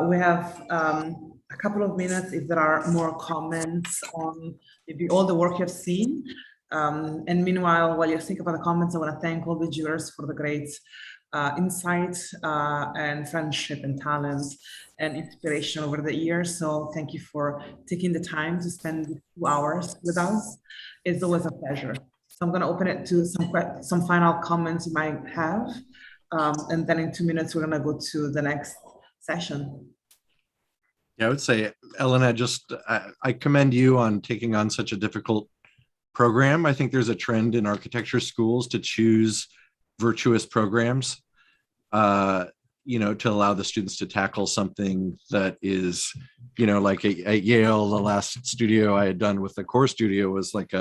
we have a couple of minutes if there are more comments on maybe all the work you've seen. And meanwhile, while you think about the comments, I want to thank all the jurors for the great insight and friendship and talent and inspiration over the years. So thank you for taking the time to spend 2 hours with us. It's always a pleasure. So I'm going to open it to some final comments you might have. And then in 2 minutes, we're going to go to the next session. Yeah, I would say, Elena, I commend you on taking on such a difficult program. I think there's a trend in architecture schools to choose virtuous programs, to allow the students to tackle something that is, like at Yale, the last studio I had done with the core studio was like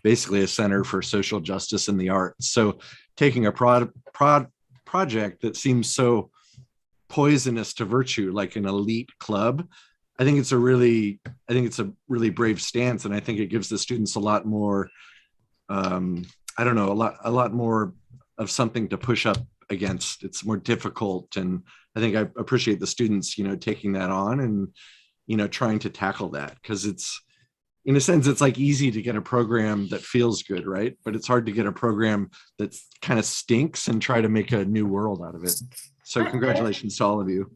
basically a center for social justice in the arts. So taking a project that seems so poisonous to virtue, like an elite club, I think it's a really brave stance, and I think it gives the students a lot more, a lot more of something to push up against. It's more difficult, and I think I appreciate the students, taking that on and, trying to tackle that, because it's, in a sense, it's like easy to get a program that feels good, right? But it's hard to get a program that kind of stinks and try to make a new world out of it. So congratulations to all of you.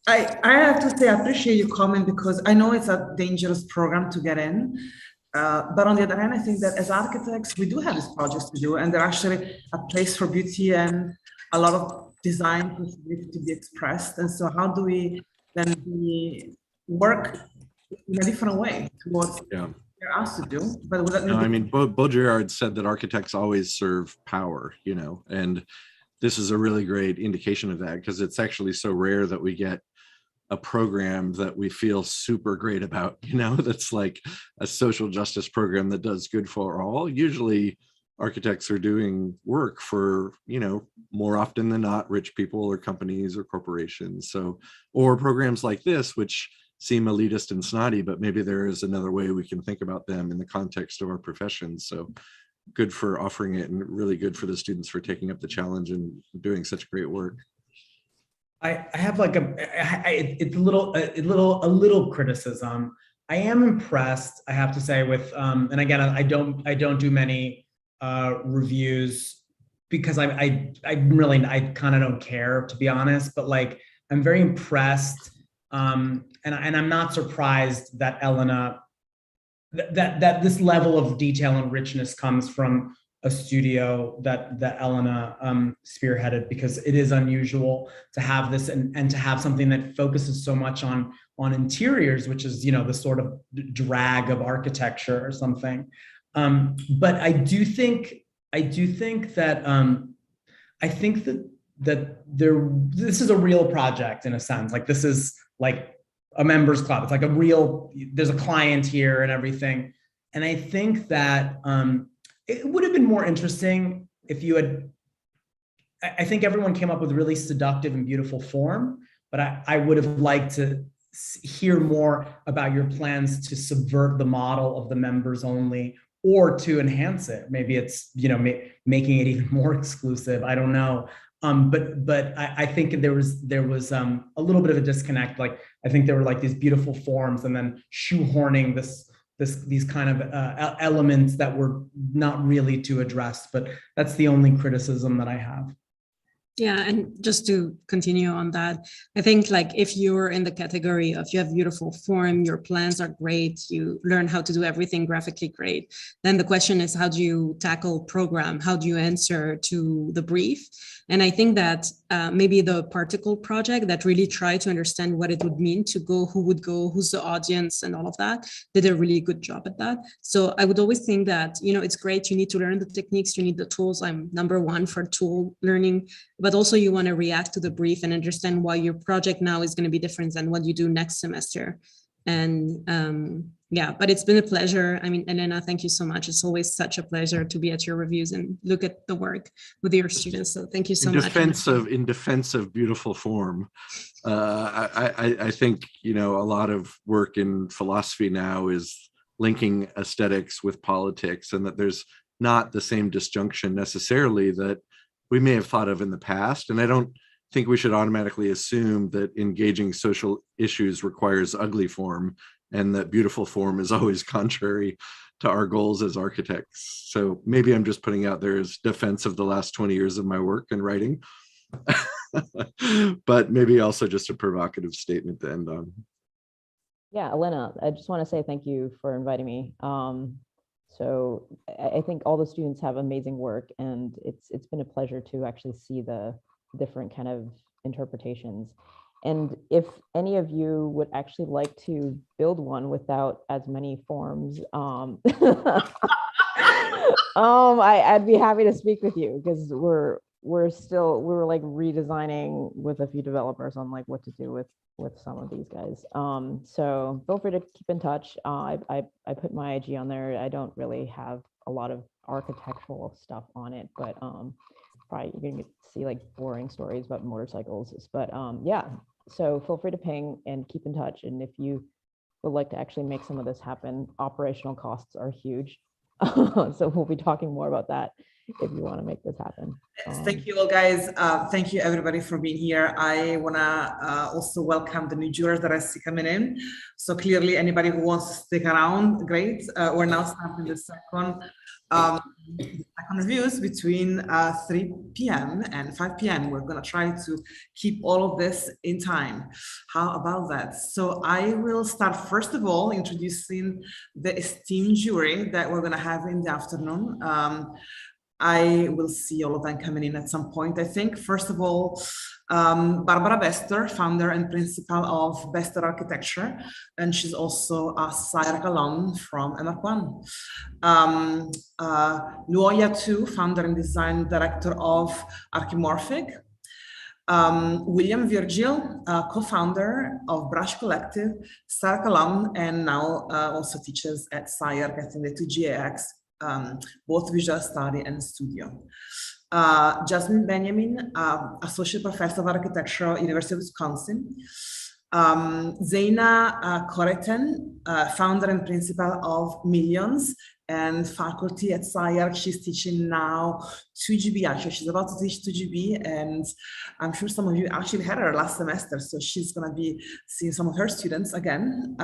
I have to say, I appreciate your comment, because I know it's a dangerous program to get in. But on the other hand, I think that as architects, we do have these projects to do, and they're actually a place for beauty and a lot of design to be expressed. And so how do we then work in a different way towards what they're asked to do? But Baudrillard said that architects always serve power, and this is a really great indication of that, because it's actually so rare that we get a program that we feel super great about, that's like a social justice program that does good for all. Usually architects are doing work for, more often than not, rich people or companies or corporations. So, or programs like this, which seem elitist and snotty, but maybe there is another way we can think about them in the context of our professions. So good for offering it, and really good for the students for taking up the challenge and doing such great work. I have like it's a little criticism. I am impressed, I have to say, with and again, I don't do many reviews, because I kind of don't care, to be honest. But like, I'm very impressed, and I'm not surprised that Elena, that this level of detail and richness comes from a studio that Elena spearheaded, because it is unusual to have this and to have something that focuses so much on interiors, which is, the sort of drag of architecture or something. But I do think that this is a real project, in a sense. Like, this is like a members club. It's like there's a client here and everything. And I think that it would have been more interesting if you had, I think everyone came up with really seductive and beautiful form, but I would have liked to hear more about your plans to subvert the model of the members only, or to enhance it. Maybe it's, making it even more exclusive. I don't know. But I think there was a little bit of a disconnect. Like, I think there were like these beautiful forms, and then shoehorning these kind of elements that were not really to address. But that's the only criticism that I have. Yeah, and just to continue on that, I think like if you're in the category of you have beautiful form, your plans are great, you learn how to do everything graphically great, then the question is, how do you tackle program? How do you answer to the brief? And I think that maybe the particle project that really tried to understand what it would mean to go, who would go, who's the audience and all of that, did a really good job at that. So I would always think that, you know, it's great, you need to learn the techniques, you need the tools. I'm #1 for tool learning, but also you want to react to the brief and understand why your project now is going to be different than what you do next semester. And yeah, but it's been a pleasure. I mean, Elena, thank you so much. It's always such a pleasure to be at your reviews and look at the work with your students. So thank you so much. In defense of beautiful form, I think, you know, a lot of work in philosophy now is linking aesthetics with politics, and that there's not the same disjunction necessarily that we may have thought of in the past. And I don't think we should automatically assume that engaging social issues requires ugly form, and that beautiful form is always contrary to our goals as architects. So maybe I'm just putting out there as defense of the last 20 years of my work and writing, but maybe also just a provocative statement to end on. Yeah, Elena, I just want to say thank you for inviting me. So I think all the students have amazing work, and it's been a pleasure to actually see the different kind of interpretations. And if any of you would actually like to build one without as many forms, I'd be happy to speak with you, because we're like redesigning with a few developers on like what to do with some of these guys. So feel free to keep in touch. I put my IG on there. I don't really have a lot of architectural stuff on it, but probably you're gonna get to see like boring stories about motorcycles. But yeah, so feel free to ping and keep in touch. And if you would like to actually make some of this happen, operational costs are huge. So we'll be talking more about that if you want to make this happen. Thank you all, guys. Thank you everybody for being here. I want to also welcome the new jurors that I see coming in. So clearly anybody who wants to stick around, great. We're now starting the second reviews between 3 p.m. and 5 p.m. We're going to try to keep all of this in time. How about that? So I will start first of all introducing the esteemed jury that we're going to have in the afternoon. I will see all of them coming in at some point, I think. First of all, Barbara Bester, founder and principal of Bester Architecture, and she's also a SCI-Arc alum from MR1. Luoya Tu, founder and design director of Archimorphic. William Virgil, co-founder of Brush Collective, SCI-Arc alum, and now also teaches at SCI-Arc, I think the 2GAX, both visual study and studio. Jasmine Benjamin, associate professor of architecture, University of Wisconsin. Zeina Koreten, founder and principal of Millions and faculty at SCI-Arc. She's teaching now 2GB, actually. She's about to teach 2GB, and I'm sure some of you actually had her last semester, so she's going to be seeing some of her students again.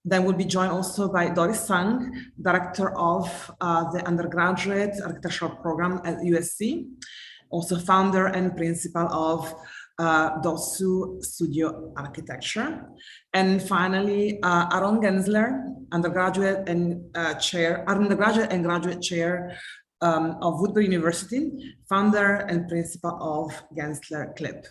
Then we'll be joined also by Doris Sang, director of the undergraduate architectural program at USC, also founder and principal of Dosu Studio Architecture. And finally, Aaron Gensler, undergraduate and graduate chair of Woodbury University, founder and principal of Gensler Clip.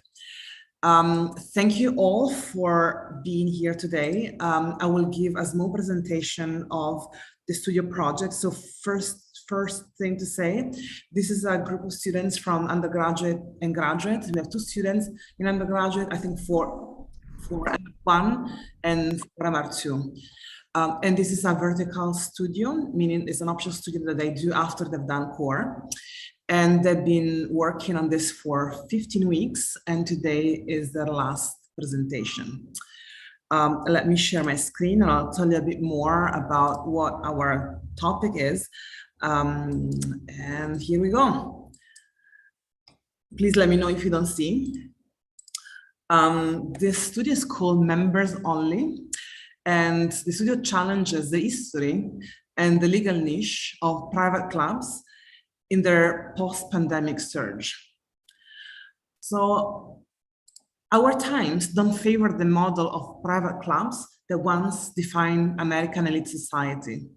Thank you all for being here today. I will give a small presentation of the studio project. So first thing to say, this is a group of students from undergraduate and graduate. We have 2 students in undergraduate, I think for MR1 and for MR2. And this is a vertical studio, meaning it's an optional studio that they do after they've done core. And they've been working on this for 15 weeks, and today is their last presentation. Let me share my screen and I'll tell you a bit more about what our topic is. And here we go. Please let me know if you don't see. This studio is called Members Only, and the studio challenges the history and the legal niche of private clubs in their post-pandemic surge. So our times don't favor the model of private clubs that once defined American elite society.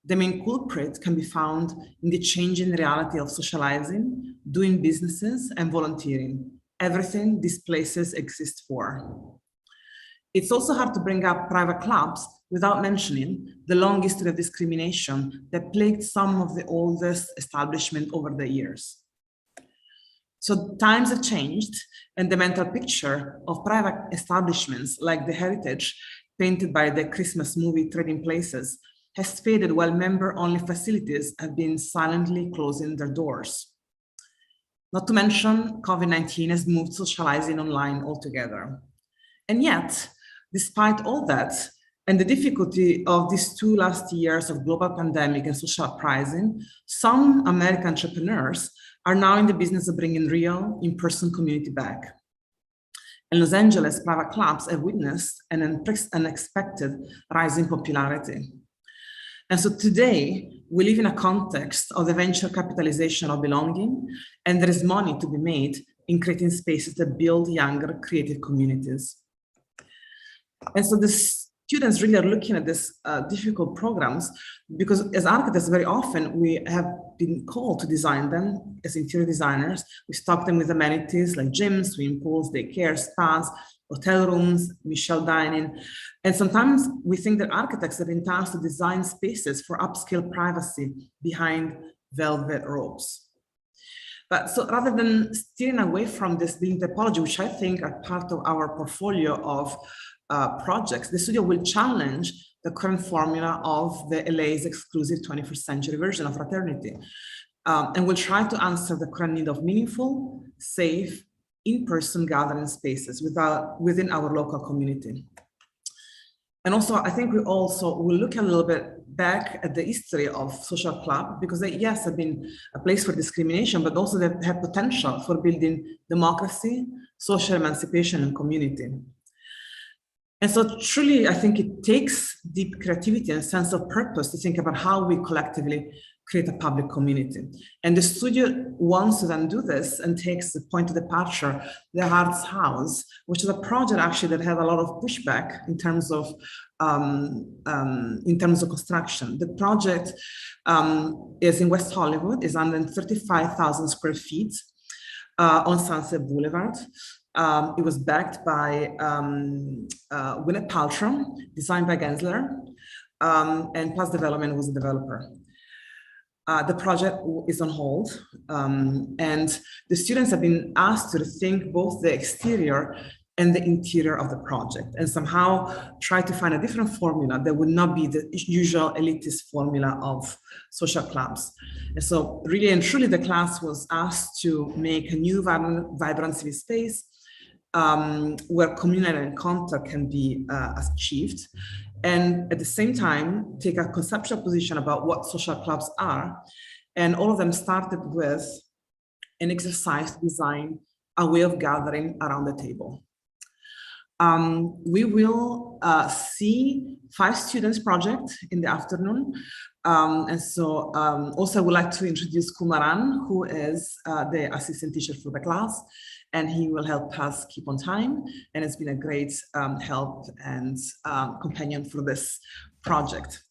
The main culprit can be found in the changing reality of socializing, doing businesses, and volunteering, everything these places exist for. It's also hard to bring up private clubs without mentioning the long history of discrimination that plagued some of the oldest establishments over the years. So times have changed, and the mental picture of private establishments like the heritage painted by the Christmas movie Trading Places has faded, while member-only facilities have been silently closing their doors. Not to mention, COVID-19 has moved socializing online altogether. And yet, despite all that, and the difficulty of these 2 last years of global pandemic and social uprising, some American entrepreneurs are now in the business of bringing real, in-person community back. In Los Angeles, private clubs have witnessed an unexpected rise in popularity. And so today, we live in a context of the venture capitalization of belonging, and there is money to be made in creating spaces that build younger, creative communities. And so the students really are looking at these difficult programs because as architects, very often we have been called to design them as interior designers. We stock them with amenities like gyms, swimming pools, daycare, spas, hotel rooms, Michel dining. And sometimes we think that architects have been tasked to design spaces for upscale privacy behind velvet ropes. But so rather than steering away from this building typology, which I think are part of our portfolio of projects, the studio will challenge the current formula of the LA's exclusive 21st century version of fraternity. And will try to answer the current need of meaningful, safe, in-person gathering spaces within our local community. And also, I think we also will look a little bit back at the history of social club, because they, yes, have been a place for discrimination, but also they have potential for building democracy, social emancipation, and community. And so truly, I think it takes deep creativity and sense of purpose to think about how we collectively create a public community. And the studio wants to then do this and takes the point of departure, the Arts House, which is a project actually that had a lot of pushback in terms of construction. The project is in West Hollywood, is 135,000 square feet on Sunset Boulevard. It was backed by Gwyneth Paltrow, designed by Gensler, and Plus Development was a developer. The project is on hold, and the students have been asked to rethink both the exterior and the interior of the project, and somehow try to find a different formula that would not be the usual elitist formula of social clubs. And so really and truly, the class was asked to make a new vibrant civic space where communal and contact can be achieved. And at the same time, take a conceptual position about what social clubs are. And all of them started with an exercise to design a way of gathering around the table. We will see 5 students project in the afternoon. And so also I would like to introduce Kumaran, who is the assistant teacher for the class, and he will help us keep on time. And it's been a great help and companion for this project.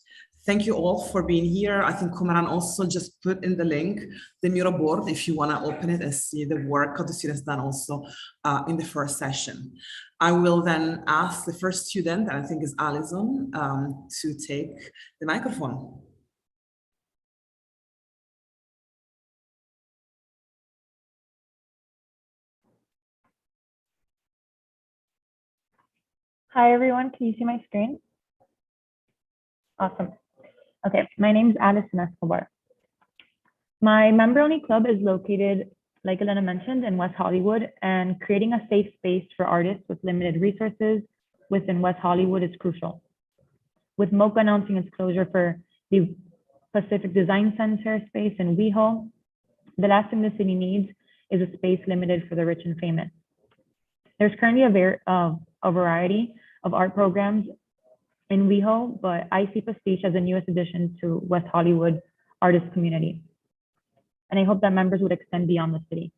Thank you all for being here. I think Kumaran also just put in the link, the mural board, if you want to open it and see the work of the students done also in the first session. I will then ask the first student, and I think is Alison, to take the microphone. Hi, everyone. Can you see my screen? Awesome. Okay, my name is Alison Escobar. My member-only club is located, like Elena mentioned, in West Hollywood, and creating a safe space for artists with limited resources within West Hollywood is crucial. With MoCA announcing its closure for the Pacific Design Center space in WeHo, the last thing the city needs is a space limited for the rich and famous. There's currently a variety of art programs in WeHo, but I see Pastiche as the newest addition to West Hollywood artist community. And I hope that members would extend beyond the city.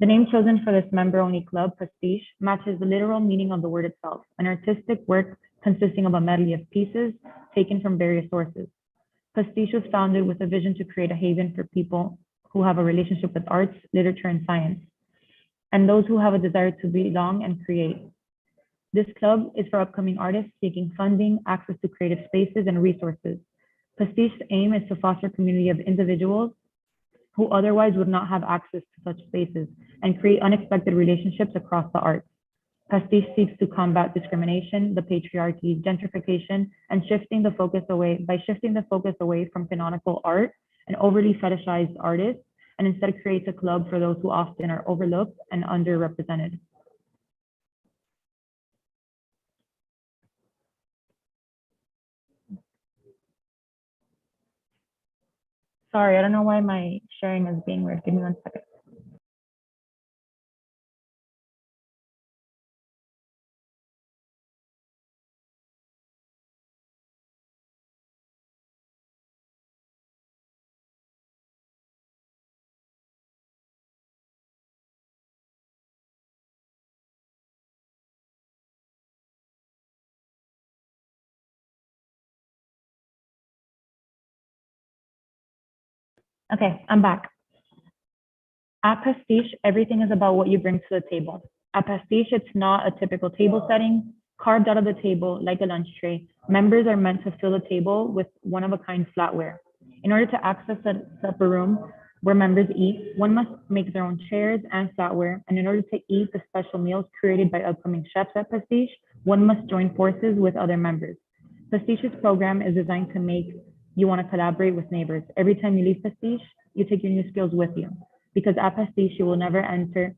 The name chosen for this member-only club, Pastiche, matches the literal meaning of the word itself, an artistic work consisting of a medley of pieces taken from various sources. Pastiche was founded with a vision to create a haven for people who have a relationship with arts, literature, and science, and those who have a desire to belong and create. This club is for upcoming artists seeking funding, access to creative spaces, and resources. Pastiche's aim is to foster a community of individuals who otherwise would not have access to such spaces and create unexpected relationships across the arts. Pastiche seeks to combat discrimination, the patriarchy, gentrification, and shifting the focus away from canonical art and overly fetishized artists, and instead creates a club for those who often are overlooked and underrepresented. Sorry, I don't know why my sharing is being weird. Give me 1 second. Okay, I'm back. At Pastiche, everything is about what you bring to the table. At Pastiche, it's not a typical table setting. Carved out of the table like a lunch tray, members are meant to fill the table with one-of-a-kind flatware. In order to access a supper room where members eat, one must make their own chairs and flatware, and in order to eat the special meals created by upcoming chefs at Pastiche, one must join forces with other members. Pastiche's program is designed to make you want to collaborate with neighbors. Every time you leave Pastiche, you take your new skills with you, because at Pastiche, you will never enter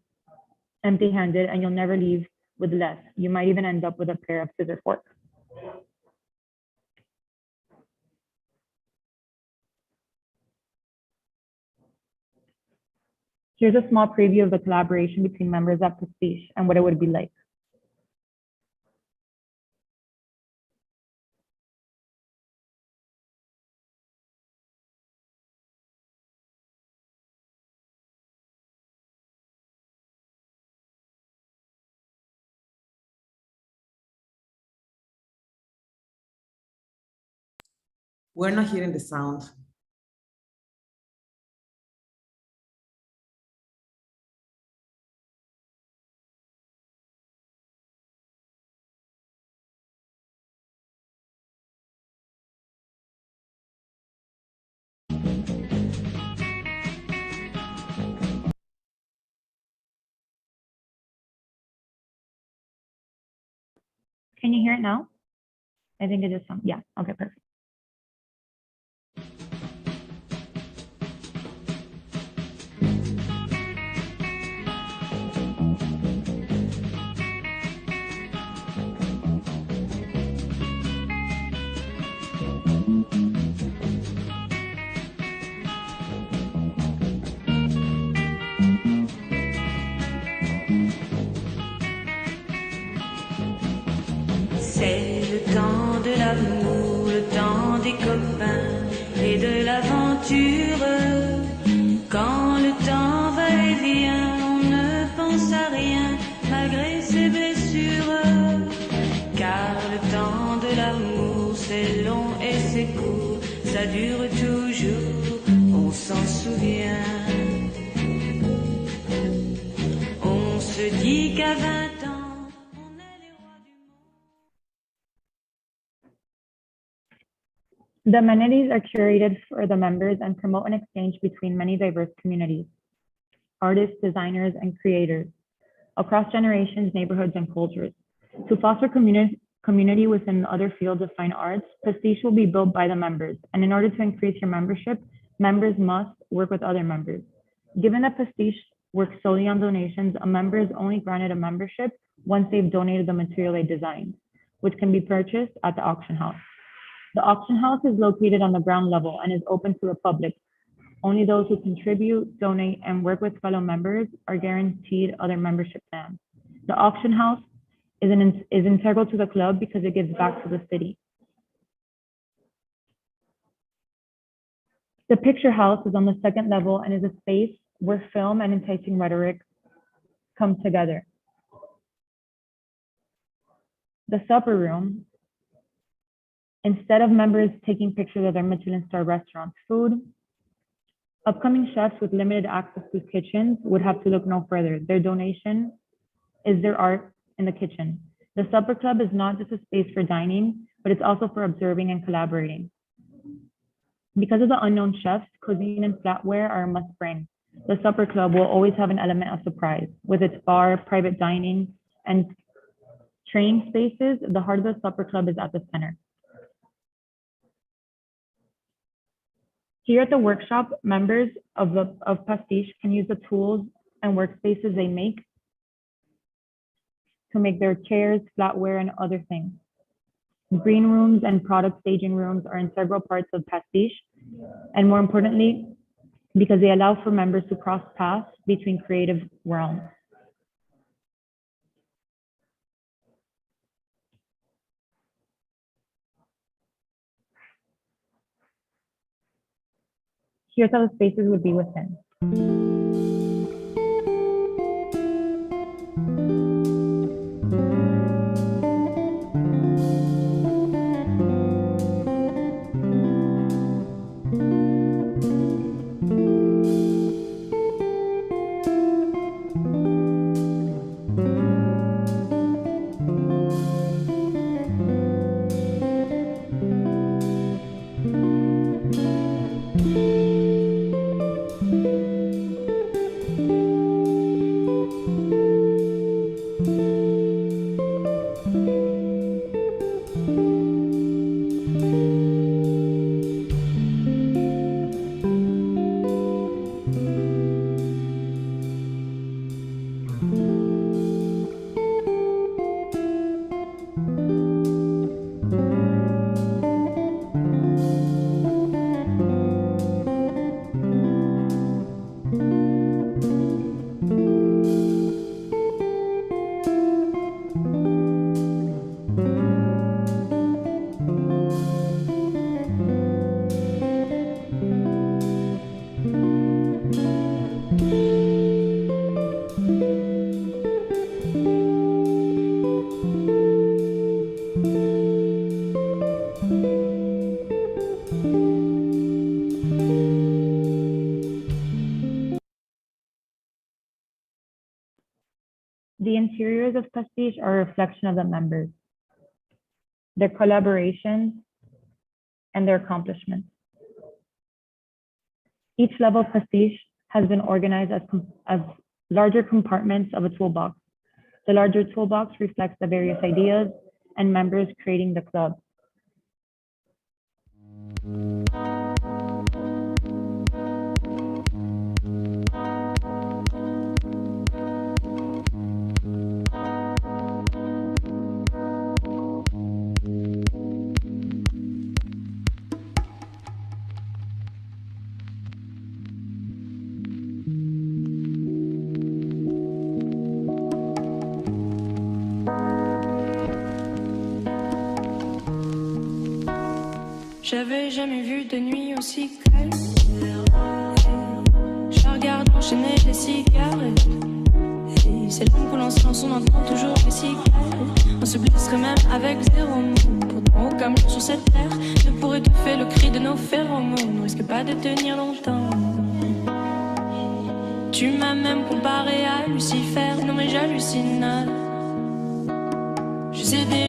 empty-handed and you'll never leave with less. You might even end up with a pair of scissor forks. Here's a small preview of the collaboration between members at Pastiche and what it would be like. We're not hearing the sound. Can you hear it now? I think it just, yeah, okay, perfect. C'est le temps de l'amour, le temps des copains et de l'aventure. Quand le temps va et vient, on ne pense à rien malgré ses blessures. Car le temps de l'amour, c'est long et c'est court, ça dure toujours, on s'en souvient. On se dit qu'à 20 ans, The amenities are curated for the members and promote an exchange between many diverse communities, artists, designers, and creators across generations, neighborhoods, and cultures. To foster community within other fields of fine arts, Pastiche will be built by the members, and in order to increase your membership, members must work with other members. Given that Pastiche works solely on donations, a member is only granted a membership once they've donated the material they designed, which can be purchased at the auction house. The auction house is located on the ground level and is open to the public. Only those who contribute, donate, and work with fellow members are guaranteed other membership plans. The auction house is integral to the club because it gives back to the city. The picture house is on the second level and is a space where film and enticing rhetoric come together. The supper room, instead of members taking pictures of their Michelin star restaurant food, upcoming chefs with limited access to kitchens would have to look no further. Their donation is their art in the kitchen. The supper club is not just a space for dining, but it's also for observing and collaborating. Because of the unknown chefs, cuisine and flatware are a must bring. The supper club will always have an element of surprise. With its bar, private dining, and training spaces, the heart of the supper club is at the center. Here at the workshop, members of Pastiche can use the tools and workspaces they make to make their chairs, flatware, and other things. Green rooms and product staging rooms are integral parts of Pastiche, and more importantly, because they allow for members to cross paths between creative realms. Here's how the spaces would be within. The interiors of Pastiche are a reflection of the members, their collaborations, and their accomplishments. Each level of Pastiche has been organized as larger compartments of a toolbox. The larger toolbox reflects the various ideas and members creating the club. J'avais jamais vu de nuit aussi calme. Je regarde enchaîner les cigarettes. Et c'est long pour lancer on entend toujours les cigarettes. On se blesserait même avec zéro mot. Pourtant, aucun jour sur cette terre ne pourrait étouffer le cri de nos phéromones. On risque pas de tenir longtemps. Tu m'as même comparé à Lucifer. Non mais j'hallucine. Je sais déjà.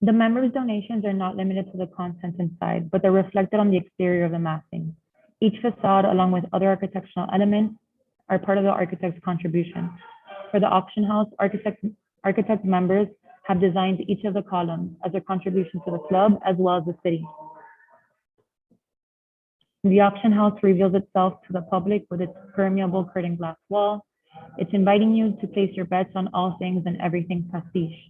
The members' donations are not limited to the content inside, but they're reflected on the exterior of the massing. Each facade, along with other architectural elements, are part of the architect's contribution. For the auction house, architect members have designed each of the columns as a contribution to the club as well as the city. The auction house reveals itself to the public with its permeable curtain glass wall. It's inviting you to place your bets on all things and everything Pastiche,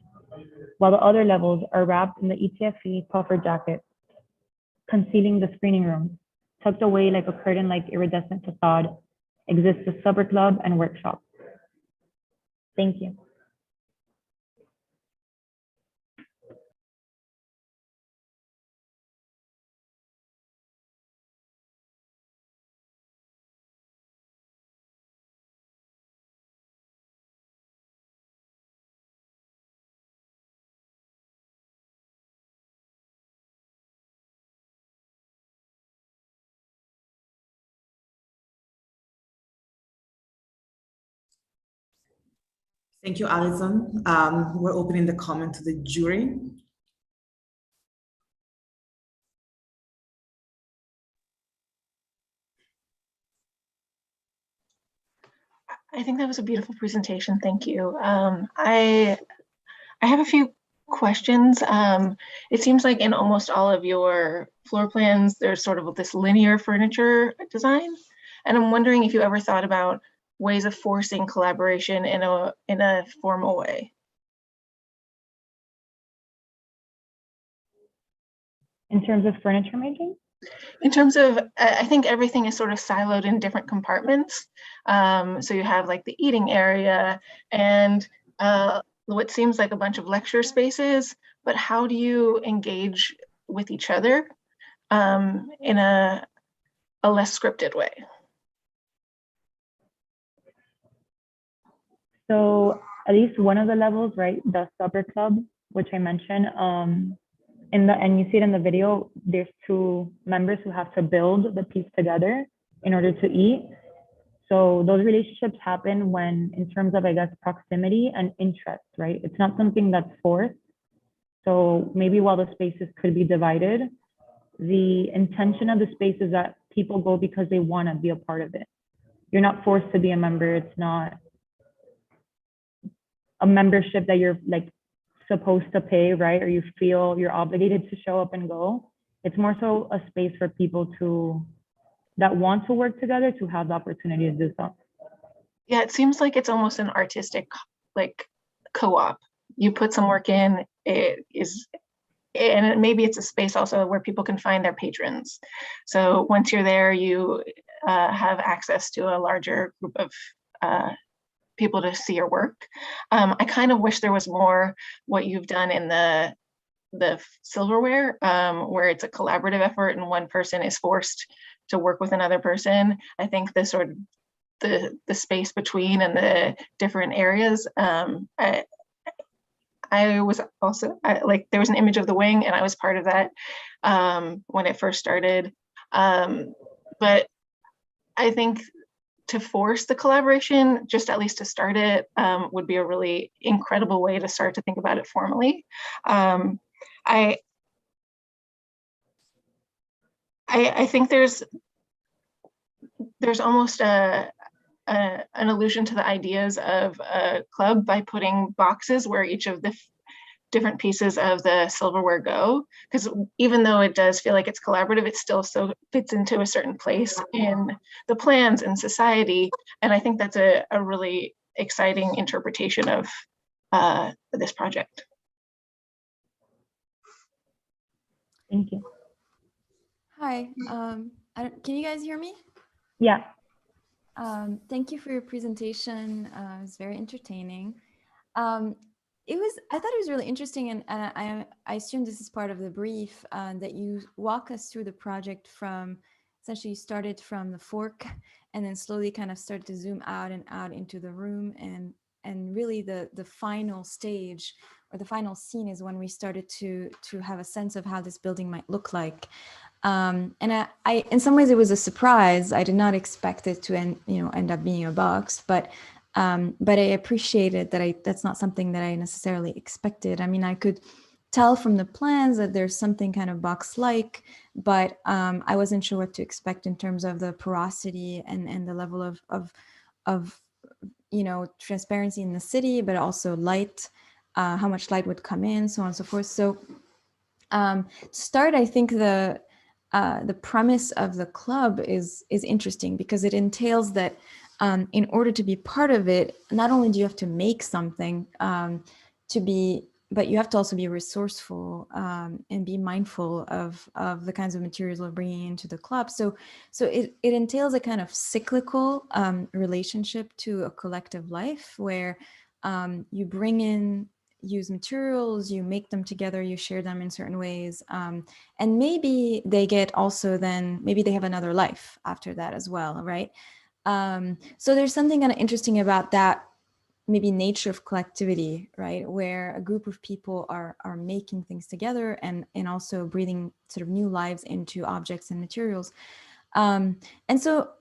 while the other levels are wrapped in the ETFE puffer jacket, concealing the screening room. Tucked away like a curtain-like iridescent facade exists the supper club and workshop. Thank you. Thank you, Alison. We're opening the comment to the jury. I think that was a beautiful presentation. Thank you. I have a few questions. It seems like in almost all of your floor plans, there's sort of this linear furniture design. And I'm wondering if you ever thought about ways of forcing collaboration in a formal way. In terms of furniture making? In terms of, I think everything is sort of siloed in different compartments. So you have like the eating area and what seems like a bunch of lecture spaces, but how do you engage with each other in a less scripted way? So at least one of the levels, right, the supper club, which I mentioned, and you see it in the video, there's two members who have to build the piece together in order to eat. So those relationships happen when, in terms of, I guess, proximity and interest, right? It's not something that's forced. So maybe while the spaces could be divided, the intention of the space is that people go because they want to be a part of it. You're not forced to be a member. It's not a membership that you're like supposed to pay, right? Or you feel you're obligated to show up and go. It's more so a space for people that want to work together to have the opportunity to do so. Yeah, it seems like it's almost an artistic like co-op. You put some work in, and maybe it's a space also where people can find their patrons. So once you're there, you have access to a larger group of people to see your work. I kind of wish there was more what you've done in the silverware, where it's a collaborative effort and one person is forced to work with another person. I think the sort of the space between and the different areas. I was also like, there was an image of the wing and I was part of that when it first started. But I think to force the collaboration, just at least to start it, would be a really incredible way to start to think about it formally. I think there's almost an allusion to the ideas of a club by putting boxes where each of the different pieces of the silverware go, because even though it does feel like it's collaborative, it still so fits into a certain place in the plans and society. And I think that's a really exciting interpretation of this project. Thank you. Hi, can you guys hear me? Yeah. Thank you for your presentation. It was very entertaining. I thought it was really interesting, and I assume this is part of the brief, that you walk us through the project from, essentially you started from the fork and then slowly kind of started to zoom out and out into the room, and really the final stage or the final scene is when we started to have a sense of how this building might look like. And I in some ways it was a surprise. I did not expect it to end up being a box, but I appreciated that that's not something that I necessarily expected. I mean, I could tell from the plans that there's something kind of box-like, but I wasn't sure what to expect in terms of the porosity and the level of transparency in the city, but also light, how much light would come in, so on and so forth. So to start, I think the premise of the club is interesting because it entails that in order to be part of it, not only do you have to make something but you have to also be resourceful and be mindful of the kinds of materials we're bringing into the club. So it entails a kind of cyclical relationship to a collective life where you bring in used materials, you make them together, you share them in certain ways, and maybe they get also then, maybe they have another life after that as well, right? So there's something kind of interesting about that, maybe nature of collectivity, right? Where a group of people are making things together and also breathing sort of new lives into objects and materials. And so,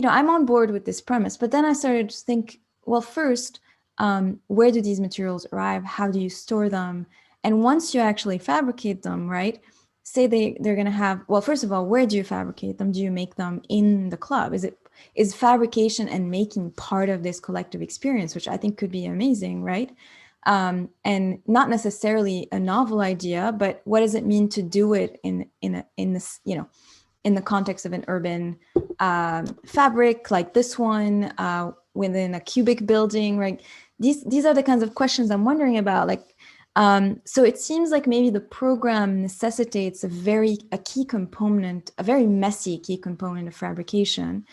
I'm on board with this premise, but then I started to think, well, first, where do these materials arrive? How do you store them? And once you actually fabricate them, right? Say they're going to have, well, first of all, where do you fabricate them? Do you make them in the club? Is fabrication and making part of this collective experience, which I think could be amazing, right? And not necessarily a novel idea, but what does it mean to do it in this, you know, in the context of an urban fabric like this one, within a cubic building, right? These are the kinds of questions I'm wondering about. Like, so it seems like maybe the program necessitates a key component, a very messy key component of fabrication.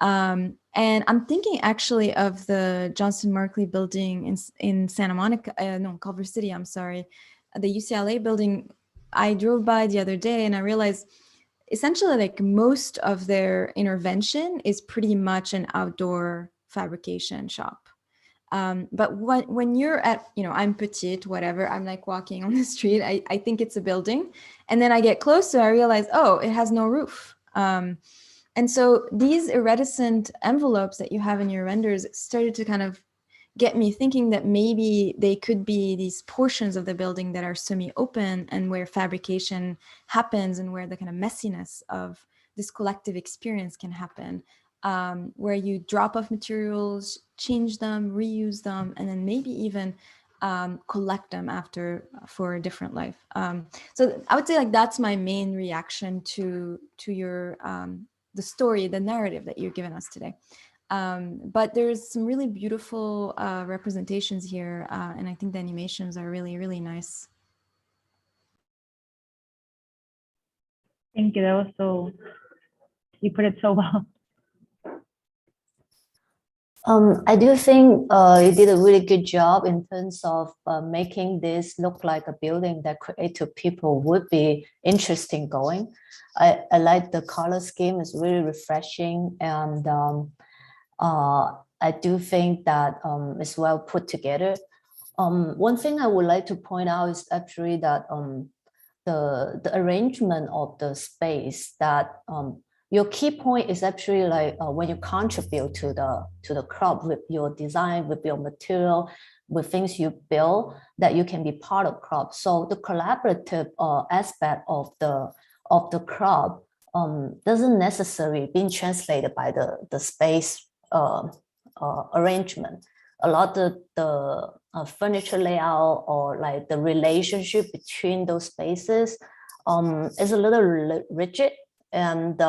And I'm thinking actually of the Johnson Markley building in Santa Monica, no, Culver City, I'm sorry, the UCLA building. I drove by the other day and I realized essentially like most of their intervention is pretty much an outdoor fabrication shop. But when you're at, you know, I'm petite, whatever, I'm like walking on the street, I think it's a building. And then I get closer, I realize, oh, it has no roof. And so these iridescent envelopes that you have in your renders started to kind of get me thinking that maybe they could be these portions of the building that are semi-open and where fabrication happens and where the kind of messiness of this collective experience can happen, where you drop off materials, change them, reuse them, and then maybe even collect them after for a different life. So I would say like that's my main reaction to your the story, the narrative that you've given us today. But there's some really beautiful representations here, and I think the animations are really, really nice. Thank you. That was you put it so well. I do think you did a really good job in terms of making this look like a building that creative people would be interested in going. I like the color scheme, it's really refreshing, and I do think that it's well put together. One thing I would like to point out is actually that the arrangement of the space, that your key point is actually like when you contribute to the club with your design, with your material, with things you build, that you can be part of club. So the collaborative aspect of the club doesn't necessarily being translated by the space arrangement. A lot of the furniture layout or like the relationship between those spaces is a little rigid. And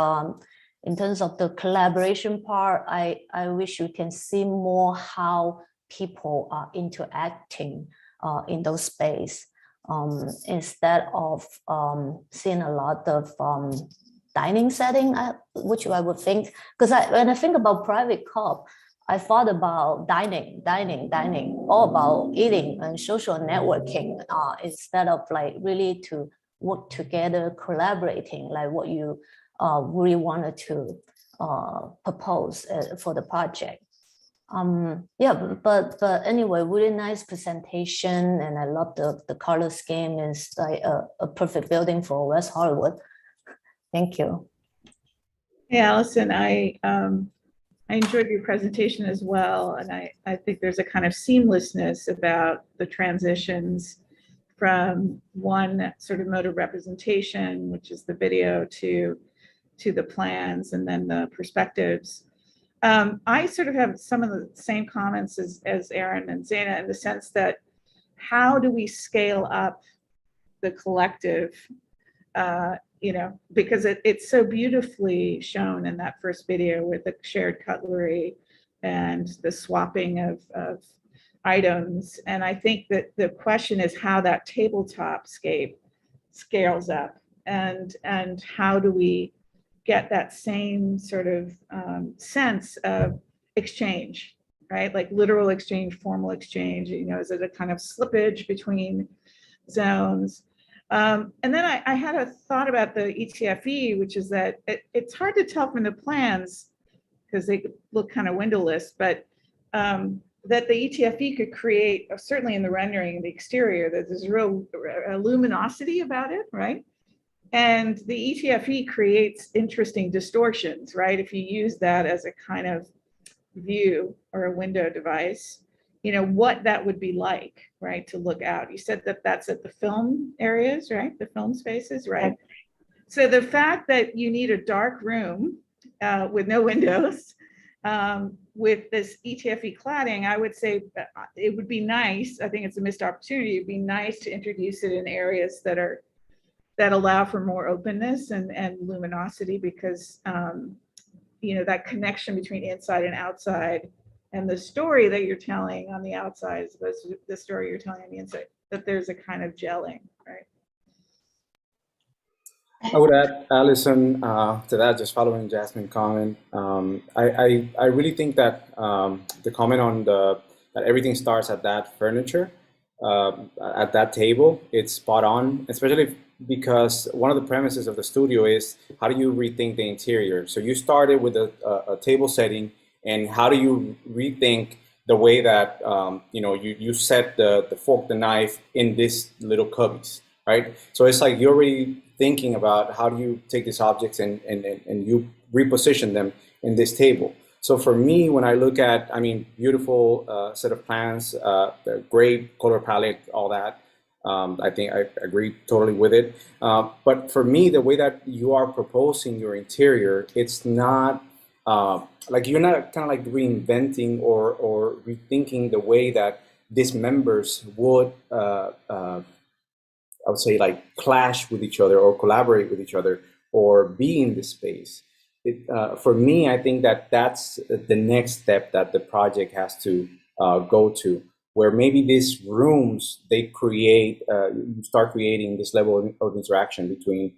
in terms of the collaboration part, I wish you can see more how people are interacting in those spaces instead of seeing a lot of dining setting, which I would think, because when I think about private club, I thought about dining, all about eating and social networking instead of like really to work together, collaborating, like what you really wanted to propose for the project. Yeah, but anyway, really nice presentation, and I love the color scheme. It's like a perfect building for West Hollywood. Thank you. Hey, Allison, I enjoyed your presentation as well, and I think there's a kind of seamlessness about the transitions from one sort of mode of representation, which is the video, to the plans and then the perspectives. I sort of have some of the same comments as Erin and Zaina, in the sense that how do we scale up the collective, you know, because it's so beautifully shown in that first video with the shared cutlery and the swapping of items. And I think that the question is how that tabletop scape scales up, and how do we get that same sort of sense of exchange, right? Like literal exchange, formal exchange, you know, is it a kind of slippage between zones? And then I had a thought about the ETFE, which is that it's hard to tell from the plans because they look kind of windowless, but that the ETFE could create, certainly in the rendering, the exterior, that there's real luminosity about it, right? And the ETFE creates interesting distortions, right? If you use that as a kind of view or a window device. what that would be like, right, to look out. You said that that's at the film areas, right? The film spaces, right? So the fact that you need a dark room with no windows, with this ETFE cladding, I would say it would be nice. I think it's a missed opportunity. It'd be nice to introduce it in areas that allow for more openness and luminosity, because that connection between inside and outside, and the story that you're telling on the outside as opposed to the story you're telling on the inside, that there's a kind of gelling, right? I would add, Alison, to that, just following Jasmine's comment. I really think that the comment on that everything starts at that furniture, at that table, it's spot on, especially because one of the premises of the studio is how do you rethink the interior? So you started with a table setting, and how do you rethink the way that you set the fork, the knife in this little cubbies, right? So it's like you're already thinking about how do you take these objects and you reposition them in this table. So for me, when I look at, beautiful set of plans, the great color palette, all that, I think I agree totally with it. But for me, the way that you are proposing your interior, it's not like you're not kind of like reinventing or rethinking the way that these members would, I would say, like clash with each other or collaborate with each other or be in this space. For me, I think that that's the next step that the project has to go to, where maybe these rooms, they create, you start creating this level of interaction between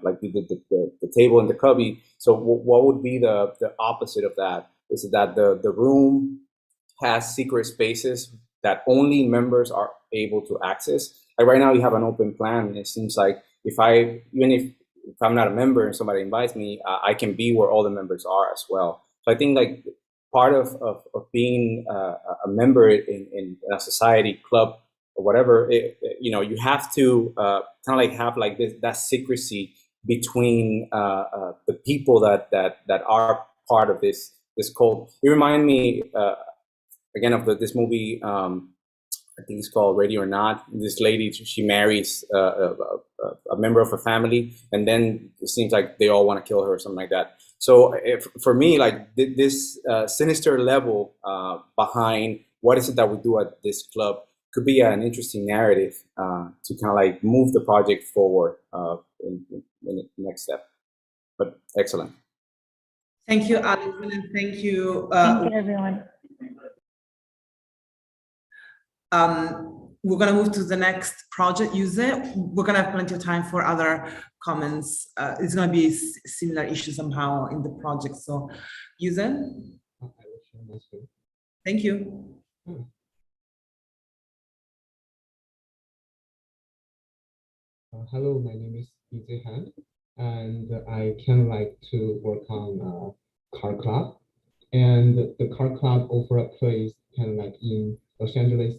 like the table and the cubby. So what would be the opposite of that? Is that the room has secret spaces that only members are able to access. Like right now you have an open plan, and it seems like if I'm not a member and somebody invites me, I can be where all the members are as well. So I think like part of being a member in a society, club, or whatever, you have to kind of like have like that secrecy between the people that are part of this cult. You remind me again of this movie. I think it's called Ready or Not. This lady, she marries a member of her family, and then it seems like they all want to kill her or something like that. So for me, like this sinister level behind what is it that we do at this club could be an interesting narrative to kind of like move the project forward in the next step. But excellent. Thank you, Alison, and thank you. Thank you, everyone. We're going to move to the next project, Yuze. We're going to have plenty of time for other comments. It's going to be similar issues somehow in the project. So, Yuze. Thank you. Hello, my name is Yuze Han, and I can like to work on car club. And the car club offer a place kind of like in Los Angeles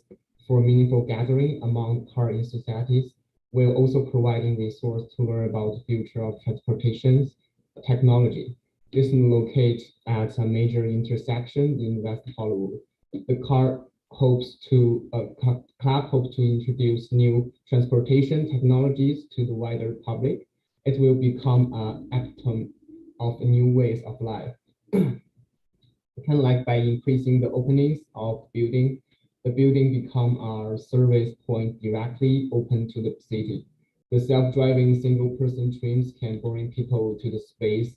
for meaningful gathering among car societies, while also providing resource to learn about the future of transportation technology. This is located at a major intersection in West Hollywood. The club hopes to introduce new transportation technologies to the wider public. It will become an epitome of new ways of life. Kind of like by increasing the openings of building, the building become our service point directly open to the city. The self-driving single-person trains can bring people to the space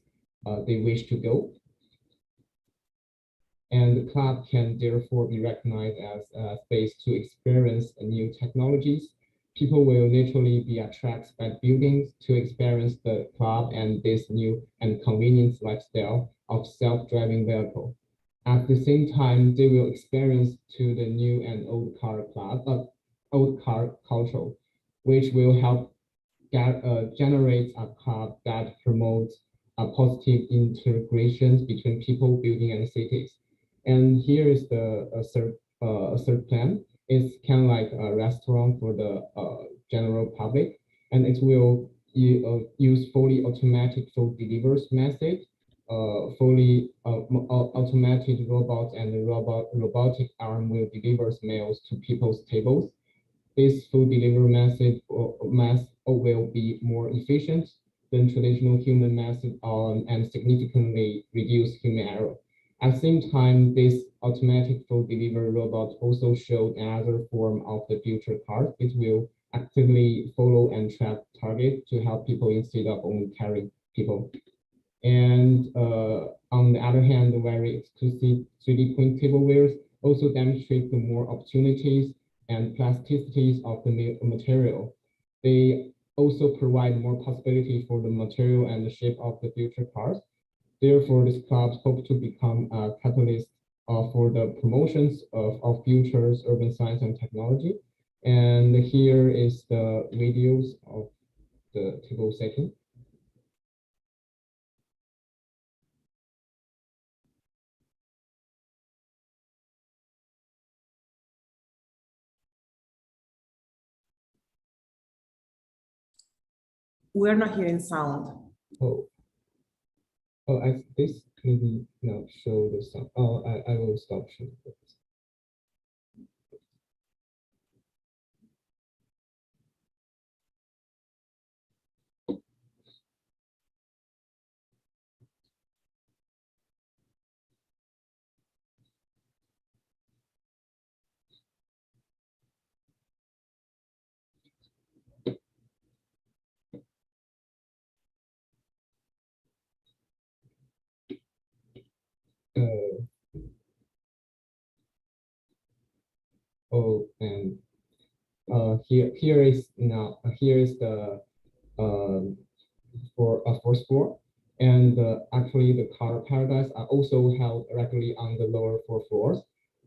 they wish to go. And the club can therefore be recognized as a space to experience new technologies. People will naturally be attracted by buildings to experience the club and this new and convenient lifestyle of self-driving vehicle. At the same time, they will experience to the new and old car culture, which will help generate a club that promotes a positive integration between people, building, and cities. And here is the third plan. It's kind of like a restaurant for the general public, and it will use fully automatic food delivery method fully automated robots and robotic arm will deliver meals to people's tables. This food delivery method will be more efficient than traditional human method and significantly reduce human error. At the same time, this automatic food delivery robot also showed another form of the future card. It will actively follow and track target to help people instead of only carrying people. And on the other hand, the very exclusive 3D print tablewares also demonstrate the more opportunities and plasticities of the material. They also provide more possibility for the material and the shape of the future cars. Therefore, these clubs hope to become a catalyst for the promotions of futures, urban science, and technology. And here is the videos of the table setting. We're not hearing sound. Oh, this maybe not show the sound. Oh, I will stop showing it. Oh, and here is the fourth floor, and actually the car paradise are also held directly on the lower four floors.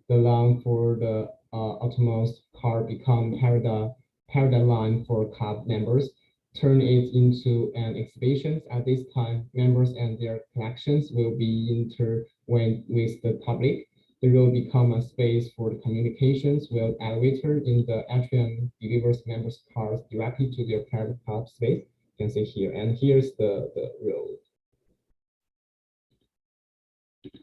The line for the autonomous car become paradigm line for club members, turn it into an exhibition. At this time, members and their collections will be intertwined with the public. The road become a space for the communications, while elevator in the atrium delivers members' cars directly to their private club space. You can see here, and here's the road.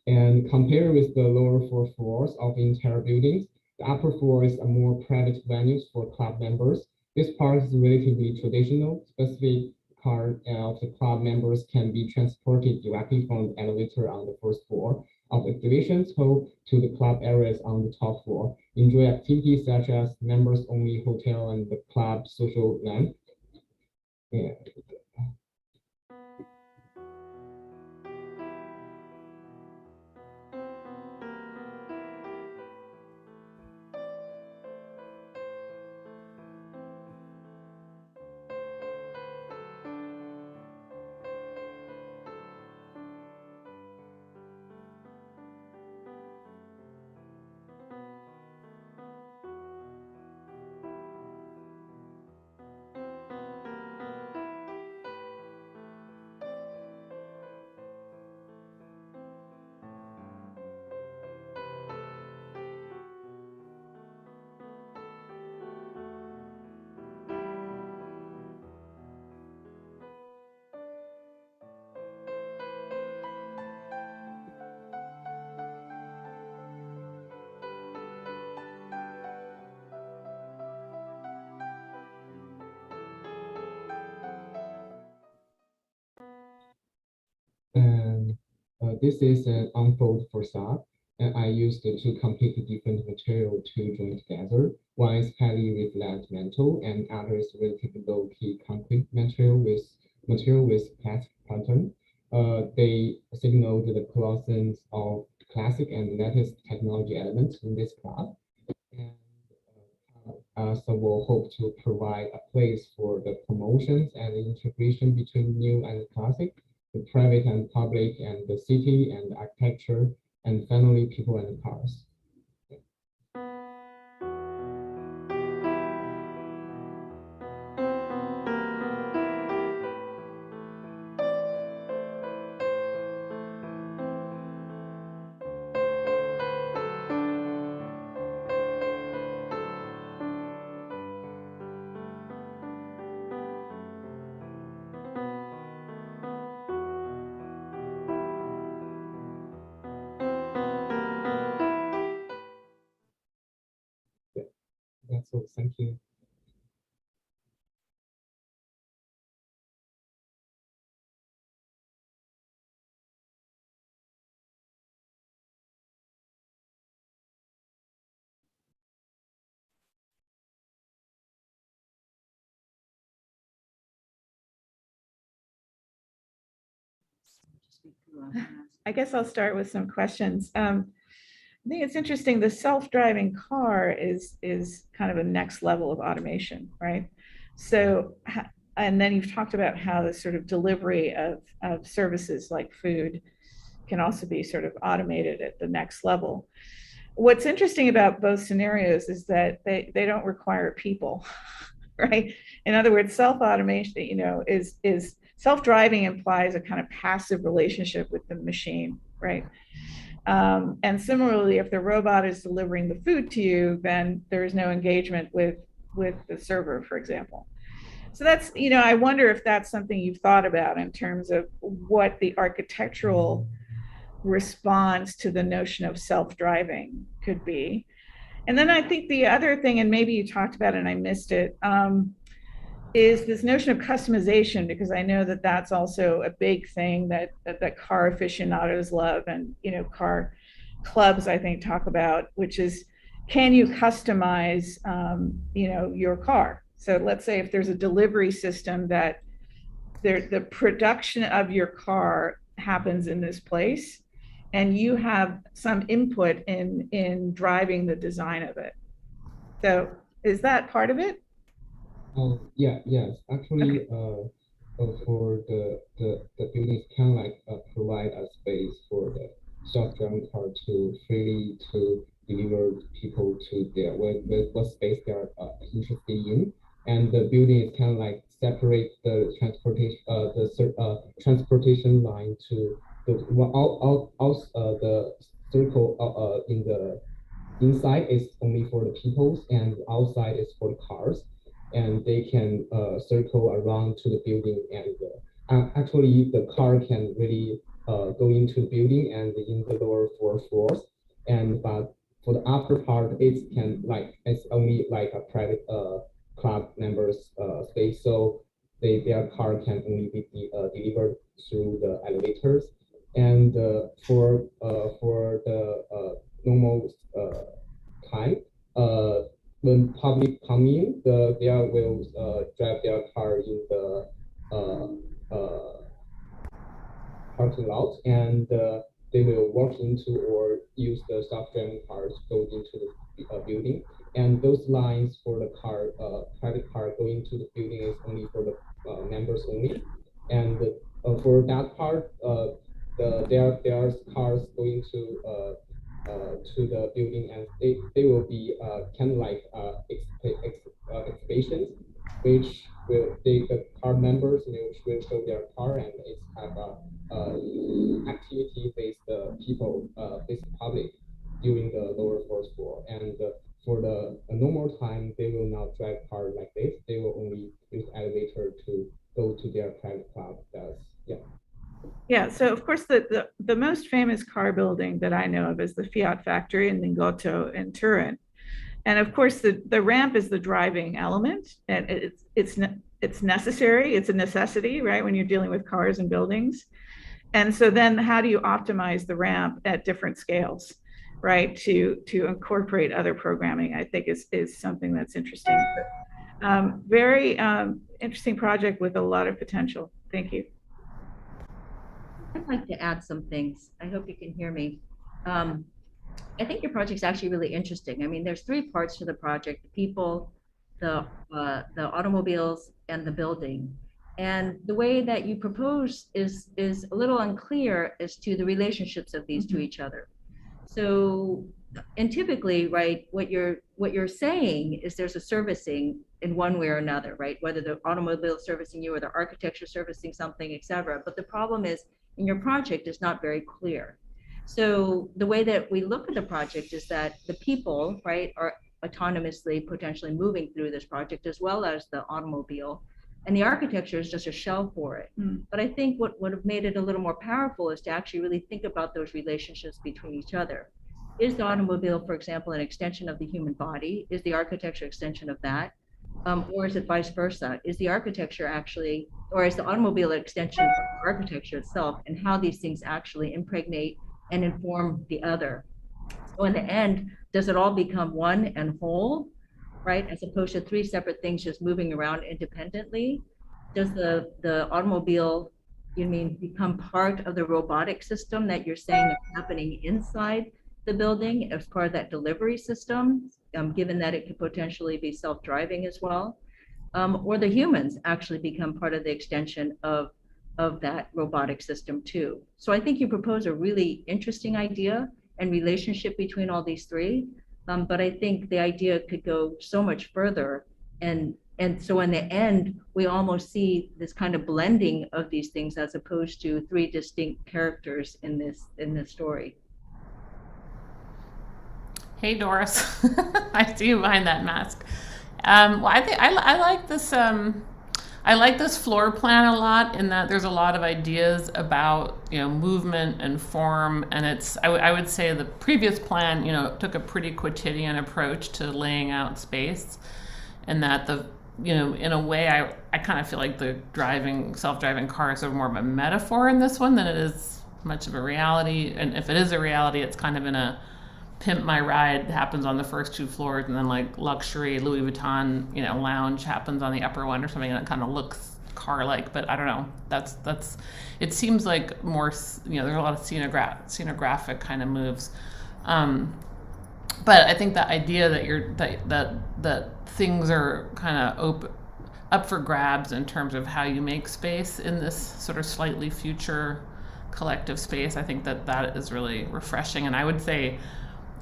And compared with the lower four floors of the entire buildings, the upper floors are more private venues for club members. This part is relatively traditional. Specific car of the club members can be transported directly from the elevator on the first floor of the exhibitions hall to the club areas on the top floor. Enjoy activities such as members-only hotel and the club social land. Yeah. And this is an unfold facade, and I used two completely different material to join together. One is highly reflect metal, and other is relatively low-key concrete material with plastic pattern. They signal the closeness of classic and latest technology elements in this club. So we'll hope to provide a place for the promotions and the integration between new and classic, the private and public, and the city and the architecture, and finally people and cars. So thank you. I guess I'll start with some questions. I think it's interesting. The self-driving car is kind of a next level of automation, right? So, and then you've talked about how the sort of delivery of services like food can also be sort of automated at the next level. What's interesting about both scenarios is that they don't require people, right? In other words, self-automation, you know, is self-driving implies a kind of passive relationship with the machine, right? And similarly, if the robot is delivering the food to you, then there is no engagement with the server, for example. So that's, you know, I wonder if that's something you've thought about in terms of what the architectural response to the notion of self-driving could be. And then I think the other thing, and maybe you talked about it and I missed it, is this notion of customization, because I know that that's also a big thing that car aficionados love, and, you know, car clubs, I think, talk about, which is, can you customize, you know, your car? So let's say if there's a delivery system that the production of your car happens in this place, and you have some input in driving the design of it. So is that part of it? Yes. Actually, for the buildings can like provide a space for the self-driving car to freely to deliver people to their what space they are interested in, and the building is kind of like separate the transportation line to the the circle in the inside is only for the peoples and outside is for the cars, and they can circle around to the building, and actually the car can really go into the building and in the lower 4 floors, and but for the upper part it can like it's only like a private club members space, so their car can only be delivered through the elevators, and for the normal time, when public come in, they will drive their car in the parking lot, and they will walk into or use the self-driving cars go into the building. And those lines for the car, private car going to the building is only for the members only. And for that part, there are cars going to the building, and they will be kind of like exhibitions, which will the car members will show their car, and it's have a activity based people based public during the lower fourth floor. And for the normal time, they will not drive car like this. They will only use elevator to go to their private club. That's Yeah, so of course the most famous car building that I know of is the Fiat factory in Lingotto in Turin. And of course the ramp is the driving element, and it's necessary, it's a necessity, right, when you're dealing with cars and buildings. And so then how do you optimize the ramp at different scales, right, to incorporate other programming, I think is something that's interesting. Very interesting project with a lot of potential. Thank you. I'd like to add some things. I hope you can hear me. I think your project's actually really interesting. I mean, there's 3 parts to the project: the people, the automobiles, and the building. And the way that you propose is a little unclear as to the relationships of these to each other. So, and typically, right, what you're saying is there's a servicing in one way or another, right? Whether the automobile is servicing you or the architecture servicing something, etc. But the problem is, in your project, is not very clear. So the way that we look at the project is that the people, right, are autonomously potentially moving through this project, as well as the automobile, and the architecture is just a shell for it. But I think what would have made it a little more powerful is to actually really think about those relationships between each other. Is the automobile, for example, an extension of the human body? Is the architecture extension of that? Or is it vice versa? Is the architecture actually, or is the automobile an extension of the architecture itself, and how these things actually impregnate and inform the other? So in the end, does it all become one and whole, right? As opposed to three separate things just moving around independently? Does the automobile, you mean, become part of the robotic system that you're saying is happening inside the building as part of that delivery system, given that it could potentially be self-driving as well? Or the humans actually become part of the extension of that robotic system too. So I think you propose a really interesting idea and relationship between all these three. But I think the idea could go so much further. And so in the end, we almost see this kind of blending of these things as opposed to three distinct characters in this story. Hey, Doris. I see you behind that mask. Well, I think I like this. I like this floor plan a lot in that there's a lot of ideas about, movement and form, and I would say the previous plan, took a pretty quotidian approach to laying out space, and that in a way, I kind of feel like the self-driving cars are more of a metaphor in this one than it is much of a reality. And if it is a reality, it's kind of in a Pimp My Ride happens on the first two floors, and then like luxury Louis Vuitton, lounge happens on the upper one or something, and it kind of looks car-like. But I don't know. That's. It seems like more. There's a lot of scenographic kind of moves. But I think the idea that things are kind of up for grabs in terms of how you make space in this sort of slightly future collective space, I think that is really refreshing. And I would say,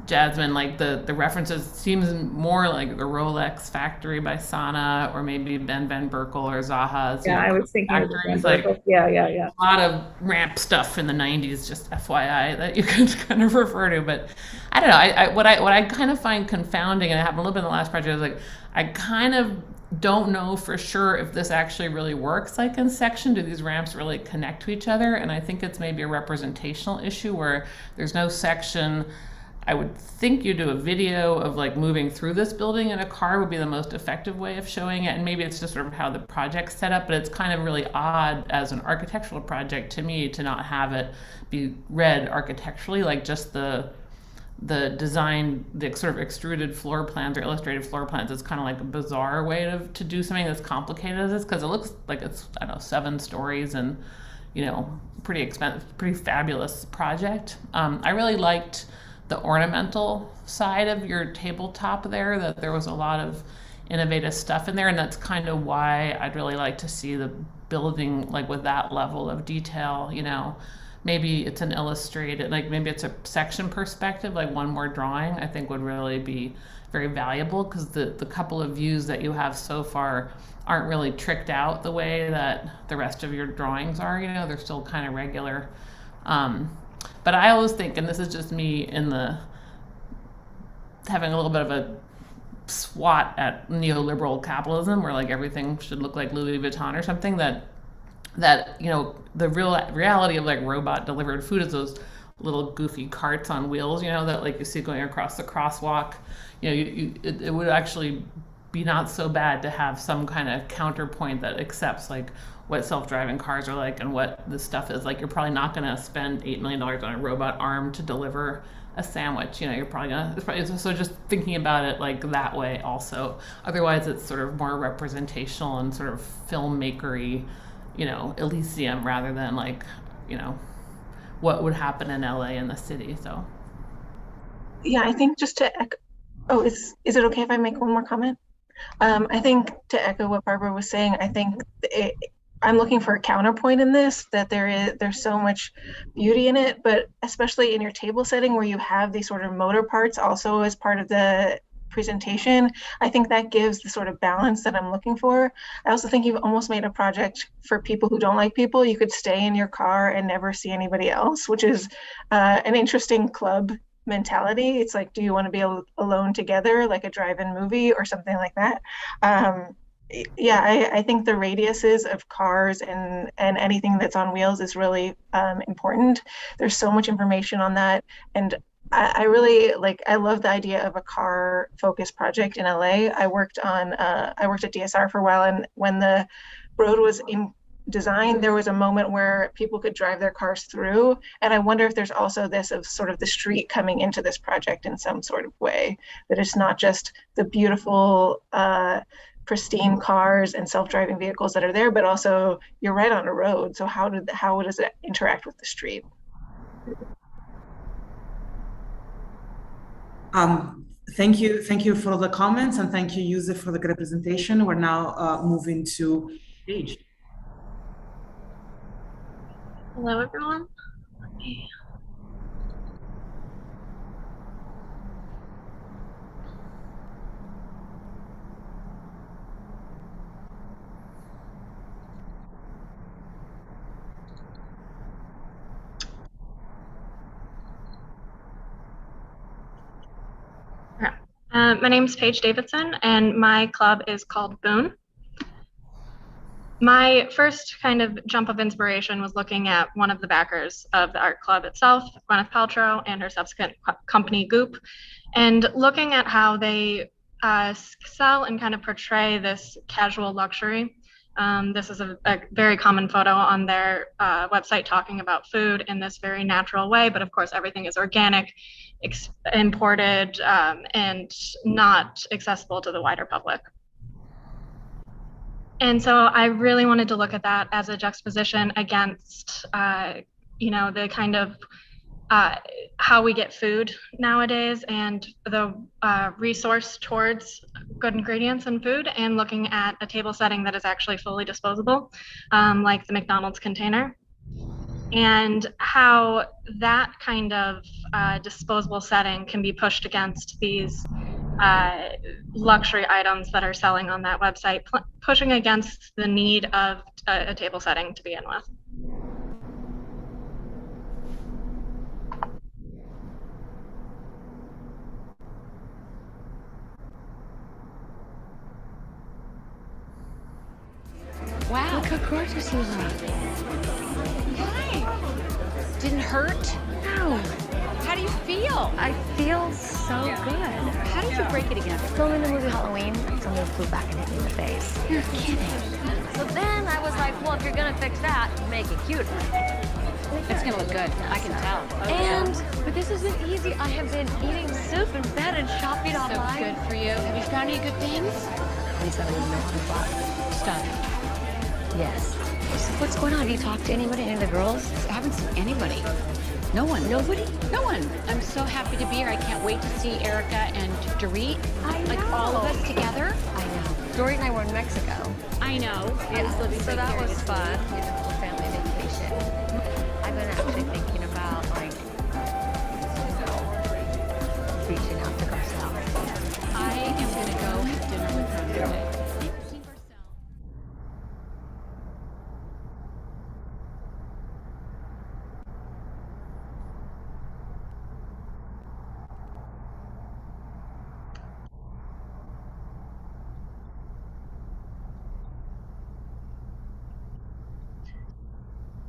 Jasmine, like the references seems more like the Rolex factory by Sana, or maybe Ben Berkel or Zaha's. Yeah, I was thinking of Ben Berkel. Yeah. A lot of ramp stuff in the 90s, just FYI, that you can kind of refer to. But I don't know. What I kind of find confounding, and it happened a little bit in the last project, is like I kind of don't know for sure if this actually really works like in section. Do these ramps really connect to each other? And I think it's maybe a representational issue where there's no section. I would think you do a video of like moving through this building in a car would be the most effective way of showing it. And maybe it's just sort of how the project's set up, but it's kind of really odd as an architectural project to me to not have it be read architecturally, like just the design, the sort of extruded floor plans or illustrated floor plans is kind of like a bizarre way to do something that's complicated as this, because it looks like it's, 7 stories and, pretty expensive, pretty fabulous project. I really liked the ornamental side of your tabletop there, that there was a lot of innovative stuff in there, and that's kind of why I'd really like to see the building like with that level of detail. Maybe it's an illustrated, like maybe it's a section perspective, like one more drawing I think would really be very valuable, because the couple of views that you have so far aren't really tricked out the way that the rest of your drawings are. They're still kind of regular. But I always think, and this is just me having a little bit of a swat at neoliberal capitalism, where like everything should look like Louis Vuitton or something, that the reality of like robot delivered food is those little goofy carts on wheels, that like you see going across the crosswalk. It would actually be not so bad to have some kind of counterpoint that accepts like what self-driving cars are like and what this stuff is like. You're probably not going to spend $8 million on a robot arm to deliver a sandwich. You're probably gonna. So just thinking about it like that way also. Otherwise, it's sort of more representational and sort of filmmakery, Elysium, rather than like, what would happen in LA in the city. So. Yeah, I think just to echo. Oh, is it okay if I make one more comment? I think to echo what Barbara was saying, I think I'm looking for a counterpoint in this, that there's so much beauty in it, but especially in your table setting where you have these sort of motor parts also as part of the presentation, I think that gives the sort of balance that I'm looking for. I also think you've almost made a project for people who don't like people. You could stay in your car and never see anybody else, which is an interesting club mentality. It's like, do you want to be alone together, like a drive-in movie or something like that? I think the radiuses of cars and anything that's on wheels is really important. There's so much information on that, and I really I love the idea of a car focused project in LA. I worked at DSR for a while, and when the road was in design, there was a moment where people could drive their cars through. And I wonder if there's also this of sort of the street coming into this project in some sort of way, that it's not just the beautiful, pristine cars and self-driving vehicles that are there, but also you're right on a road. So how does it interact with the street? Thank you for the comments, and thank you, Yusuf, for the great presentation. We're now moving to Paige. Hello, everyone. My name is Paige Davidson, and my club is called Boon. My first kind of jump of inspiration was looking at one of the backers of the art club itself, Gwyneth Paltrow, and her subsequent company Goop, and looking at how they sell and kind of portray this casual luxury. This is a very common photo on their website talking about food in this very natural way, but of course everything is organic, imported, and not accessible to the wider public. And so I really wanted to look at that as a juxtaposition against, the kind of how we get food nowadays and the resource towards good ingredients in food, and looking at a table setting that is actually fully disposable, like the McDonald's container, and how that kind of disposable setting can be pushed against these luxury items that are selling on that website, pushing against the need of a table setting to begin with. Wow. Look how gorgeous you look. Hi. Didn't hurt? No. How do you feel? I feel so good. How did you break it again? Filming the movie Halloween, someone flew back and hit me in the face. You're kidding. So then I was like, well, if you're gonna fix that, make it cuter. It's gonna look good. I can tell. But this isn't easy. I have been eating soup in bed and shopping online. So good for you. Have you found any good things? At least I don't even know what to buy. Stop. Yes. So what's going on? Have you talked to anybody? Any of the girls? I haven't seen anybody. No one. Nobody? No one. I'm so happy to be here. I can't wait to see Erica and Dorit. Like all of us together. I know. Dorit and I were in Mexico. I know. Yeah. So that was fun. We did a whole family vacation. I've been actually thinking about reaching out to Garcelle. I am gonna go have dinner with her today.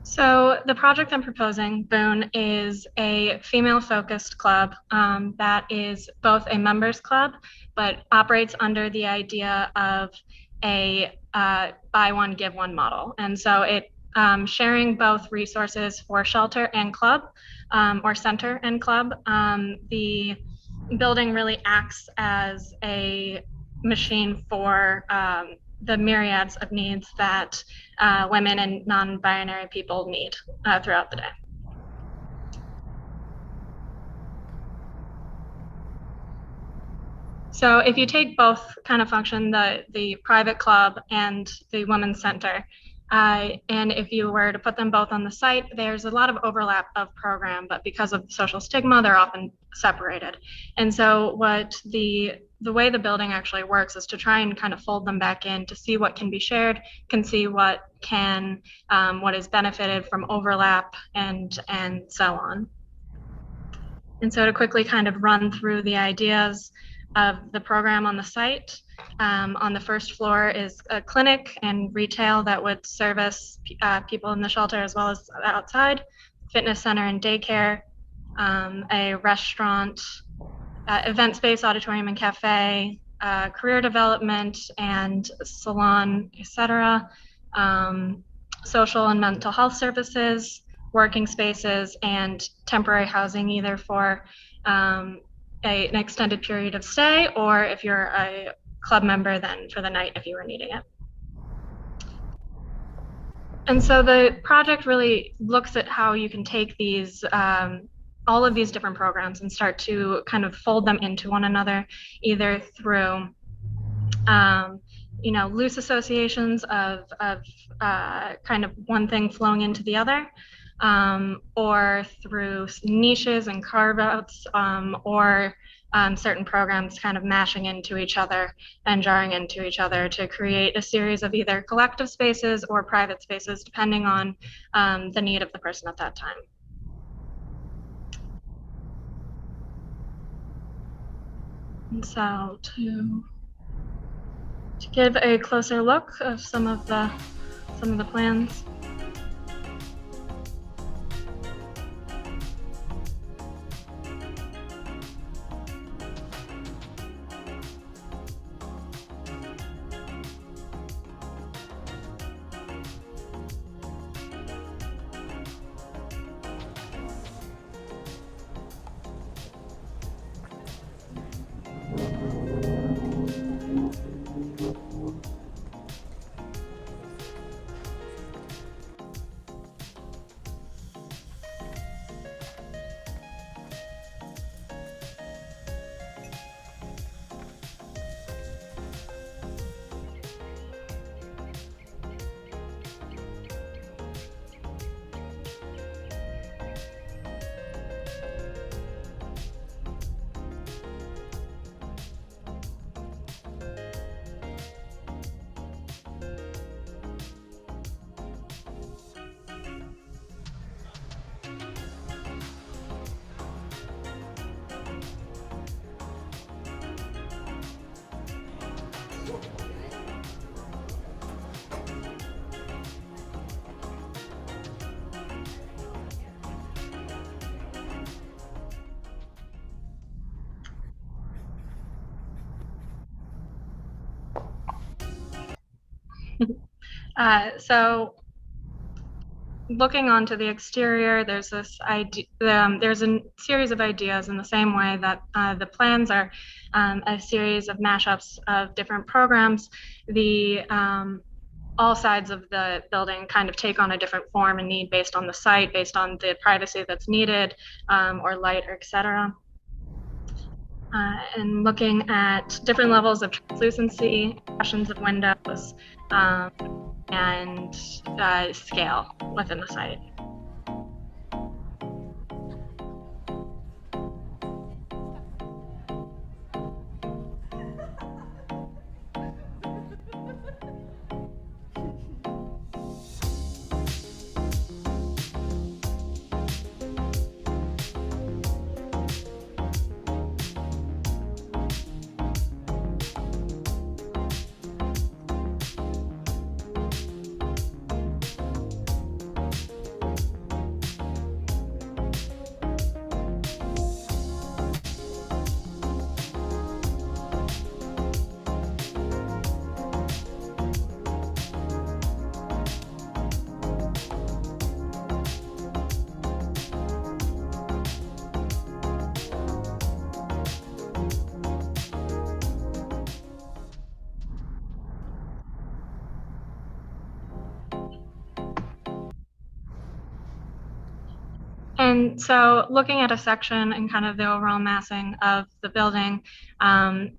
So the project I'm proposing, Boon, is a female-focused club that is both a members club, but operates under the idea of a buy one, give one model. And so it sharing both resources for shelter and club, or center and club. The building really acts as a machine for the myriads of needs that women and non-binary people need throughout the day. So if you take both kind of function, the private club and the women's center, and if you were to put them both on the site, there's a lot of overlap of program, but because of social stigma, they're often separated. And so what the way the building actually works is to try and kind of fold them back in to see what can be shared, can see what is benefited from overlap, and so on. And so to quickly kind of run through the ideas of the program on the site, on the first floor is a clinic and retail that would service people in the shelter as well as outside, fitness center and daycare, a restaurant, event space, auditorium and cafe, career development and salon, etc., social and mental health services, working spaces, and temporary housing, either for an extended period of stay, or if you're a club member, then for the night if you were needing it. And so the project really looks at how you can take these, all of these different programs and start to kind of fold them into one another, either through, you know, loose associations of kind of one thing flowing into the other, or through niches and carve-outs, or certain programs kind of mashing into each other and jarring into each other to create a series of either collective spaces or private spaces, depending on the need of the person at that time. And so to give a closer look of some of the plans. So looking onto the exterior, there's this idea, there's a series of ideas in the same way that the plans are a series of mashups of different programs. The all sides of the building kind of take on a different form and need based on the site, based on the privacy that's needed, or light, or etc. And looking at different levels of translucency, impressions of windows, and scale within the site. And so looking at a section and kind of the overall massing of the building,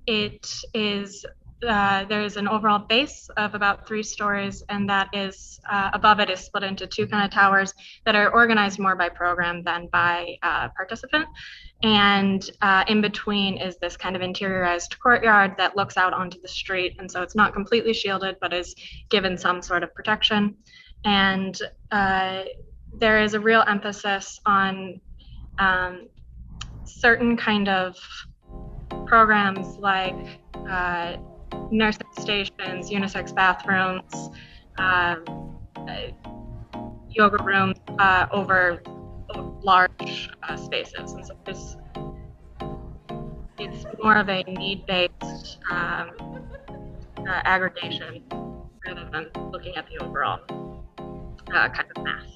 it is, there's an overall base of about 3 stories, and that is, above it is split into 2 kind of towers that are organized more by program than by participant. And in between is this kind of interiorized courtyard that looks out onto the street. And so it's not completely shielded, but is given some sort of protection. And there is a real emphasis on certain kind of programs like nursing stations, unisex bathrooms, yoga rooms over large spaces. And so it's more of a need-based aggregation rather than looking at the overall kind of mass.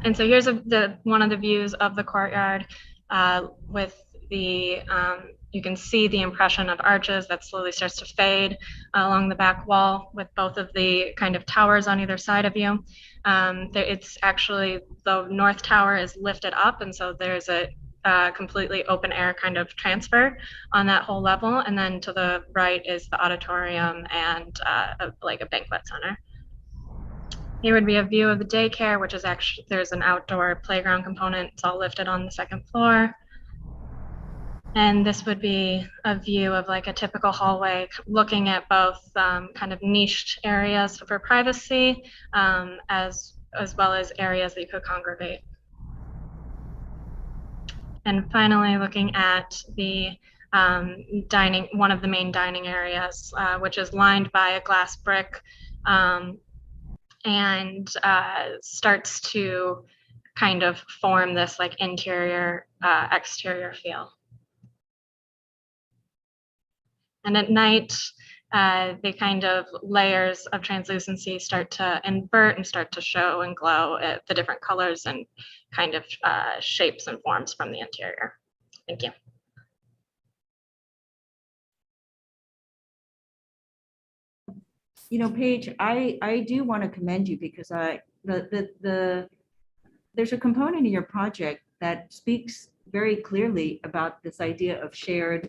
And so here's one of the views of the courtyard with the, you can see the impression of arches that slowly starts to fade along the back wall with both of the kind of towers on either side of you. It's actually, the north tower is lifted up, and so there's a completely open air kind of transfer on that whole level. And then to the right is the auditorium and like a banquet center. Here would be a view of the daycare, which is actually, there's an outdoor playground component. It's all lifted on the second floor. And this would be a view of like a typical hallway, looking at both kind of niched areas for privacy, as well as areas that you could congregate. And finally, looking at the dining, one of the main dining areas, which is lined by a glass brick, and starts to kind of form this like interior exterior feel. And at night, the kind of layers of translucency start to invert and start to show and glow at the different colors and kind of shapes and forms from the interior. Thank you. You know, Paige, I do want to commend you because there's a component in your project that speaks very clearly about this idea of shared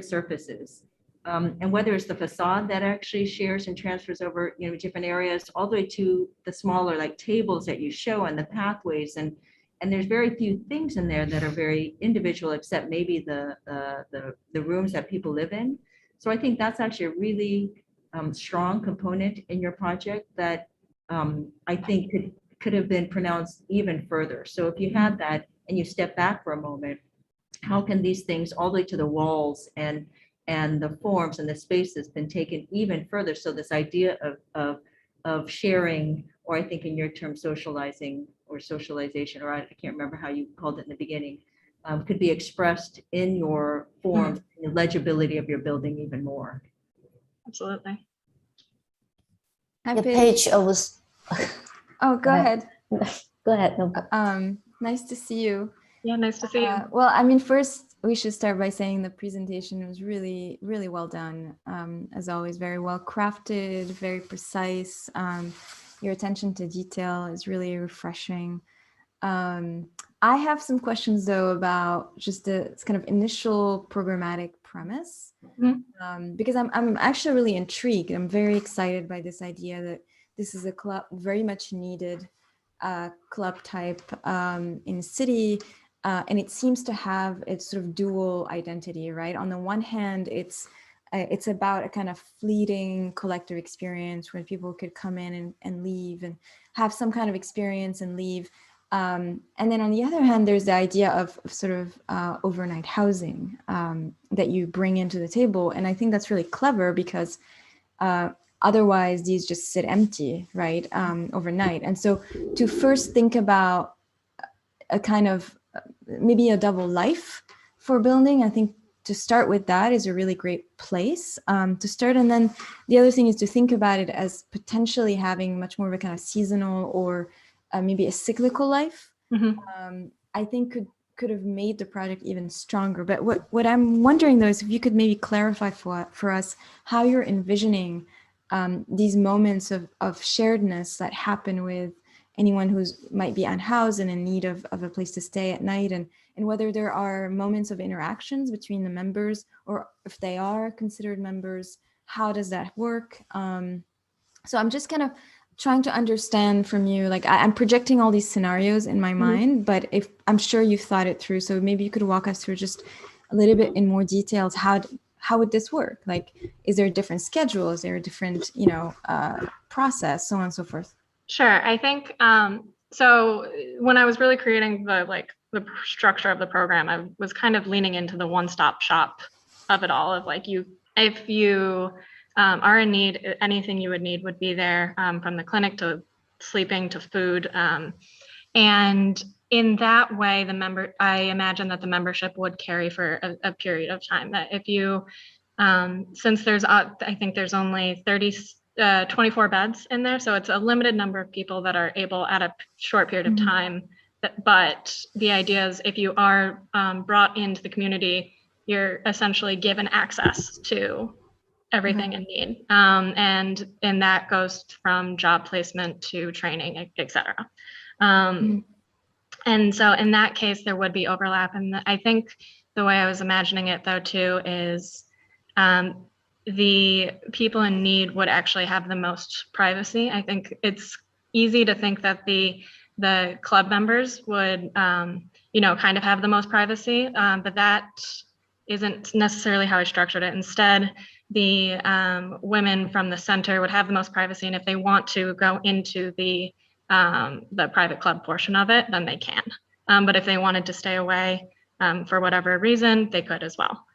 surfaces. And whether it's the facade that actually shares and transfers over, you know, different areas, all the way to the smaller like tables that you show and the pathways, and there's very few things in there that are very individual, except maybe the rooms that people live in. So I think that's actually a really strong component in your project that I think could have been pronounced even further. So if you had that and you step back for a moment, how can these things all the way to the walls and the forms and the spaces been taken even further? So this idea of sharing, or I think in your term socializing or socialization, or I can't remember how you called it in the beginning, could be expressed in your forms, the legibility of your building even more. Absolutely. Yeah, Paige, I was. Oh, go ahead. Go ahead. No. Nice to see you. Yeah, nice to see you. Well, I mean, first we should start by saying the presentation was really, really well done. As always, very well crafted, very precise. Your attention to detail is really refreshing. I have some questions though about just the kind of initial programmatic premise, because I'm actually really intrigued. I'm very excited by this idea that this is a club, very much needed club type in the city, and it seems to have its sort of dual identity, right? On the one hand, it's about a kind of fleeting collective experience where people could come in and leave and have some kind of experience and leave. And then on the other hand, there's the idea of sort of overnight housing that you bring into the table. And I think that's really clever because otherwise these just sit empty, right, overnight. And so to first think about a kind of maybe a double life for building, I think to start with that is a really great place to start. And then the other thing is to think about it as potentially having much more of a kind of seasonal or maybe a cyclical life. I think could have made the project even stronger. But what I'm wondering though is if you could maybe clarify for us how you're envisioning these moments of sharedness that happen with anyone who's might be unhoused and in need of a place to stay at night, and whether there are moments of interactions between the members, or if they are considered members, how does that work? So I'm just kind of trying to understand from you, like I'm projecting all these scenarios in my mind, but if I'm sure you've thought it through, so maybe you could walk us through just a little bit in more details. How would this work? Like, is there a different schedule? Is there a different, process, so on and so forth? Sure. I think so. When I was really creating the structure of the program, I was kind of leaning into the one-stop shop of it all. Of like, if you are in need, anything you would need would be there, from the clinic to sleeping to food, and in that way, I imagine that the membership would carry for a period of time. That if you, since there's, I think there's only 24 beds in there, so it's a limited number of people that are able at a short period of time. But the idea is, if you are brought into the community, you're essentially given access to everything in need, and that goes from job placement to training, et cetera. And so in that case, there would be overlap. And I think the way I was imagining it, though, too, is the people in need would actually have the most privacy. I think it's easy to think that the club members would, kind of have the most privacy, but that isn't necessarily how I structured it. Instead, the women from the center would have the most privacy, and if they want to go into the private club portion of it, then they can. But if they wanted to stay away for whatever reason, they could as well.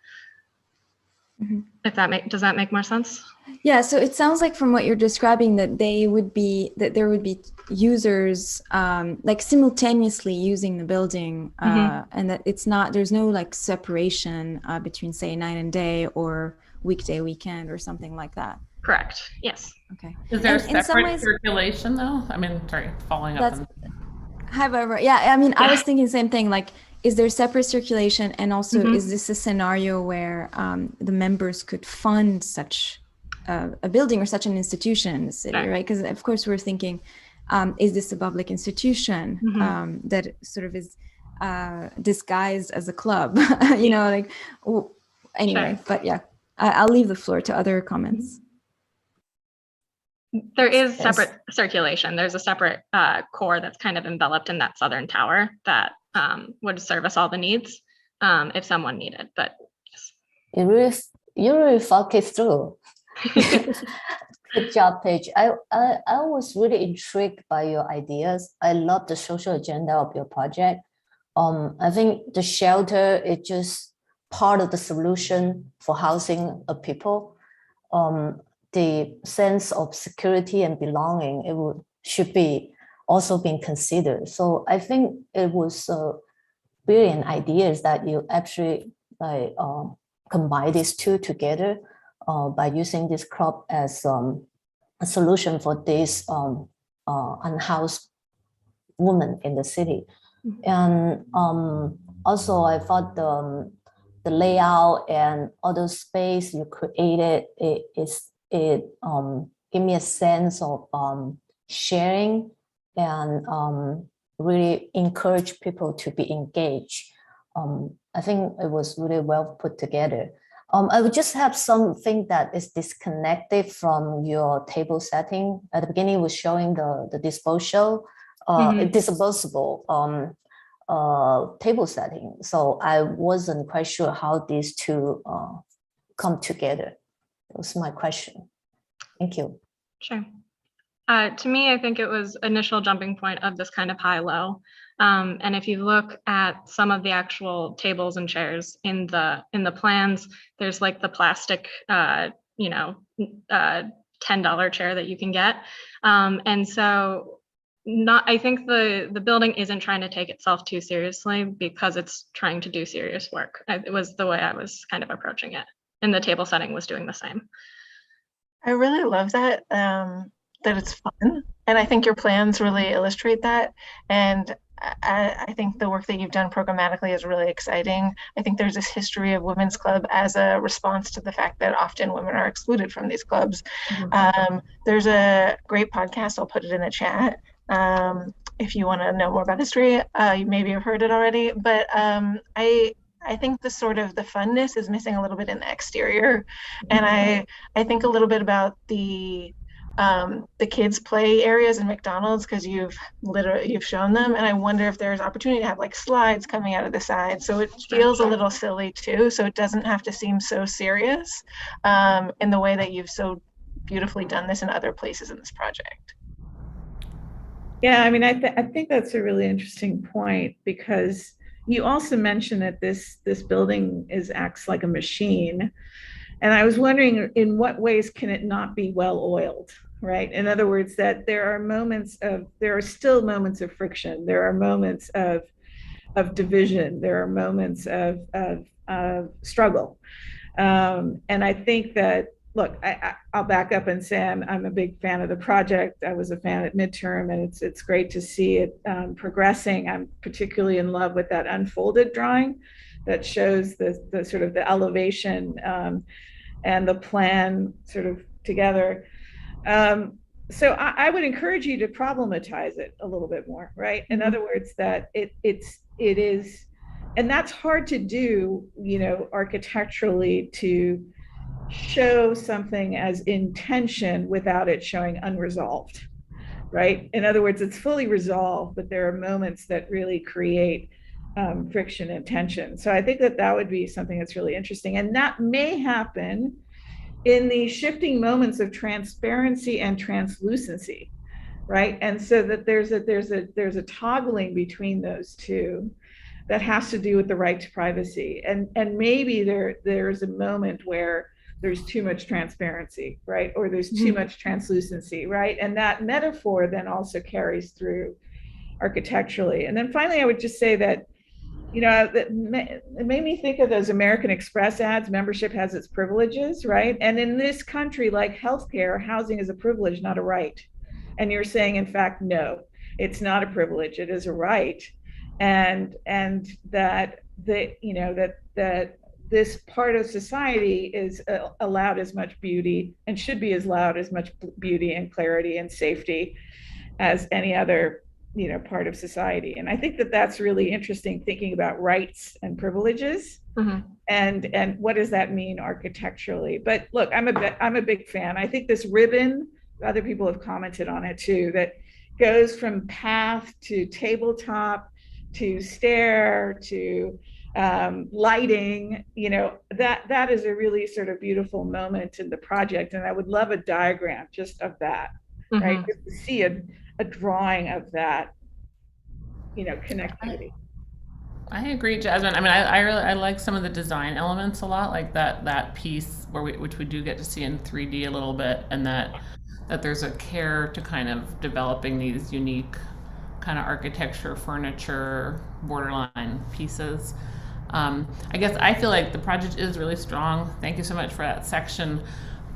If does that make more sense? Yeah, so it sounds like from what you're describing that there would be users like simultaneously using the building, and that there's no like separation between, say, night and day or weekday, weekend, or something like that. Correct. Yes. Okay. Is there separate circulation though? I mean, sorry, following up. However, yeah, I mean, I was thinking the same thing. Like, is there separate circulation, and also is this a scenario where the members could fund such a building or such an institution in the city, right? Because of course we're thinking, is this a public institution that sort of is disguised as a club? Anyway. But yeah, I'll leave the floor to other comments. There is separate circulation. There's a separate core that's kind of enveloped in that southern tower that would service all the needs if someone needed. But yes. You really thought it through. Good job, Paige. I was really intrigued by your ideas. I love the social agenda of your project. I think the shelter is just part of the solution for housing of people. The sense of security and belonging, should be also being considered. So I think it was brilliant ideas that you actually combine these two together by using this club as a solution for these unhoused women in the city. And also I thought the layout and other space you created, it gave me a sense of sharing and really encourage people to be engaged. I think it was really well put together. I would just have something that is disconnected from your table setting. At the beginning, was showing the disposable table setting. So I wasn't quite sure how these two come together. That was my question. Thank you. Sure. To me, I think it was initial jumping point of this kind of high-low. And if you look at some of the actual tables and chairs in the plans, there's like the plastic, $10 chair that you can get. And so I think the building isn't trying to take itself too seriously because it's trying to do serious work. It was the way I was kind of approaching it. And the table setting was doing the same. I really love that, that it's fun. And I think your plans really illustrate that. And I think the work that you've done programmatically is really exciting. I think there's this history of women's club as a response to the fact that often women are excluded from these clubs. There's a great podcast, I'll put it in the chat, if you want to know more about history, you maybe have heard it already, but I think the sort of the funness is missing a little bit in the exterior. And I think a little bit about the kids play areas in McDonald's, because you've shown them, and I wonder if there's opportunity to have like slides coming out of the side, so it feels a little silly too, so it doesn't have to seem so serious in the way that you've so beautifully done this in other places in this project. Yeah, I mean, I think that's a really interesting point, because you also mentioned that this building acts like a machine. And I was wondering, in what ways can it not be well oiled, right? In other words, that there are still moments of friction. There are moments of division. There are moments of struggle. And I think that, look, I'll back up and say I'm a big fan of the project. I was a fan at midterm, and it's great to see it progressing. I'm particularly in love with that unfolded drawing that shows the sort of the elevation and the plan sort of together. So I would encourage you to problematize it a little bit more, right? In other words, that it is, and that's hard to do, architecturally, to show something as intention without it showing unresolved, right? In other words, it's fully resolved, but there are moments that really create friction and tension. So I think that would be something that's really interesting, and that may happen in the shifting moments of transparency and translucency, right? And so that there's a toggling between those two that has to do with the right to privacy, and maybe there's a moment where there's too much transparency, right? Or there's too much translucency, right? And that metaphor then also carries through architecturally. And then finally, I would just say that, it made me think of those American Express ads, membership has its privileges, right? And in this country, like healthcare, housing is a privilege, not a right. And you're saying, in fact, no, it's not a privilege, it is a right. And that this part of society is allowed as much beauty, and should be as loud as much beauty and clarity and safety as any other part of society. And I think that that's really interesting, thinking about rights and privileges, and what does that mean architecturally. But look, I'm a big fan. I think this ribbon, other people have commented on it too, that goes from path to tabletop to stair to lighting, that is a really sort of beautiful moment in the project. And I would love a diagram just of that, right? Just to see a drawing of that, connectivity. I agree, Jasmine. I mean, I like some of the design elements a lot, like that piece which we do get to see in 3D a little bit, and that there's a care to kind of developing these unique kind of architecture, furniture, borderline pieces. I guess I feel like the project is really strong. Thank you so much for that section.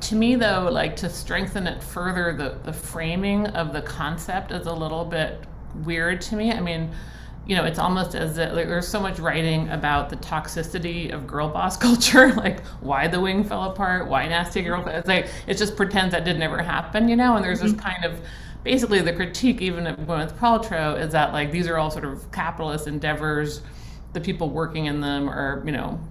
To me, though, like, to strengthen it further, the framing of the concept is a little bit weird to me. I mean, it's almost as if there's so much writing about the toxicity of girl boss culture, like why the wing fell apart, why nasty girl. It's like, it just pretends that didn't ever happen, and there's this kind of, basically the critique, even with Paltrow, is that like these are all sort of capitalist endeavors. The people working in them are,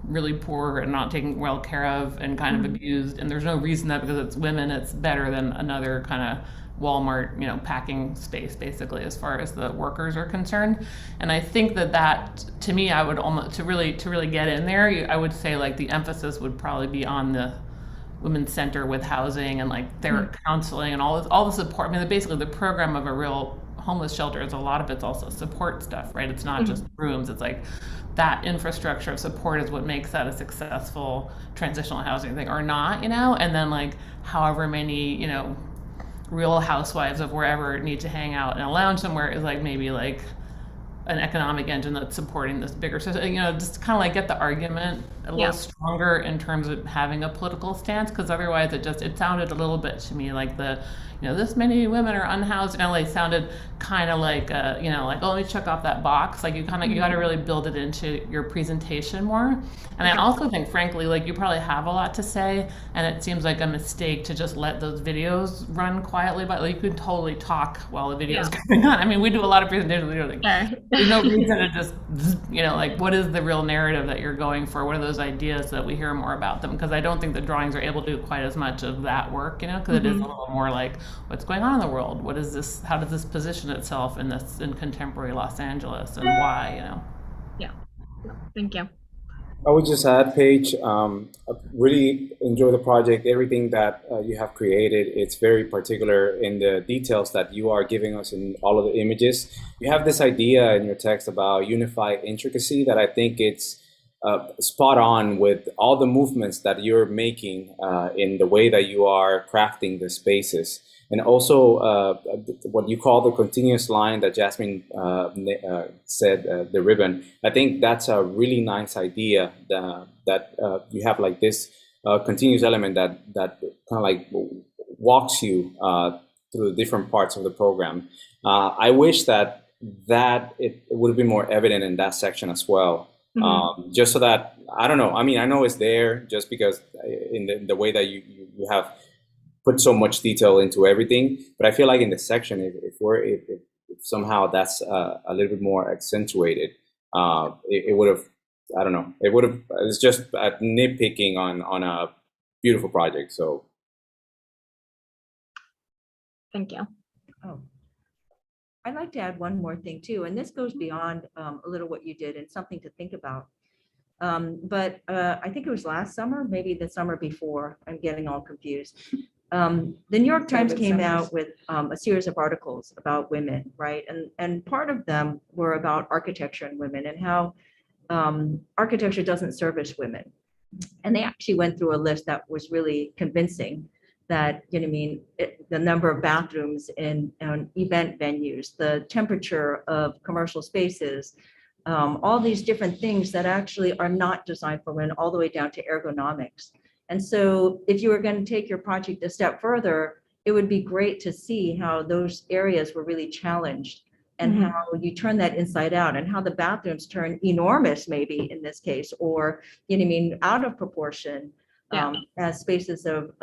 really poor and not taken well care of and kind of abused. And there's no reason that because it's women, it's better than another kind of Walmart, packing space, basically, as far as the workers are concerned. And I think that to me, I would almost, to really get in there, I would say like the emphasis would probably be on the women's center with housing and like their counseling and all the support. I mean, basically the program of a real homeless shelter is a lot of it's also support stuff, right? It's not just rooms. It's like that infrastructure of support is what makes that a successful transitional housing thing or not, and then like however many, real housewives of wherever need to hang out in a lounge somewhere is like maybe like an economic engine that's supporting this bigger system, just kind of like get the argument a little stronger in terms of having a political stance, because otherwise it sounded a little bit to me like this many women are unhoused in LA sounded kind of like like, oh, let me check off that box. Like you got to really build it into your presentation more. And I also think, frankly, like you probably have a lot to say, and it seems like a mistake to just let those videos run quietly. But like, you could totally talk while the video is going on. I mean, we do a lot of presentations. There's no reason to just like, what is the real narrative that you're going for? What are those ideas so that we hear more about them? Because I don't think the drawings are able to do quite as much of that work, because it is a little more like, what's going on in the world? What is this? How does this position itself in contemporary Los Angeles, and why? Yeah. Thank you. I would just add, Paige, I really enjoy the project, everything that you have created. It's very particular in the details that you are giving us in all of the images. You have this idea in your text about unified intricacy that I think it's spot on with all the movements that you're making in the way that you are crafting the spaces. And also what you call the continuous line that Jasmine said, the ribbon. I think that's a really nice idea that you have like this continuous element that kind of like walks you through the different parts of the program. I wish that it would be more evident in that section as well. Just so that, I don't know, I mean, I know it's there just because in the way that you have put so much detail into everything, but I feel like in the section, if somehow that's a little bit more accentuated, it would have, I don't know, it's just nitpicking on a beautiful project. So thank you. Oh, I'd like to add one more thing too, and this goes beyond a little what you did and something to think about. But I think it was last summer, maybe the summer before, I'm getting all confused. The New York Times came out with a series of articles about women, right? And part of them were about architecture and women and how architecture doesn't service women. And they actually went through a list that was really convincing that, the number of bathrooms in event venues, the temperature of commercial spaces, all these different things that actually are not designed for women, all the way down to ergonomics. And so if you were going to take your project a step further, it would be great to see how those areas were really challenged and how you turn that inside out and how the bathrooms turn enormous, maybe in this case, or, out of proportion as spaces of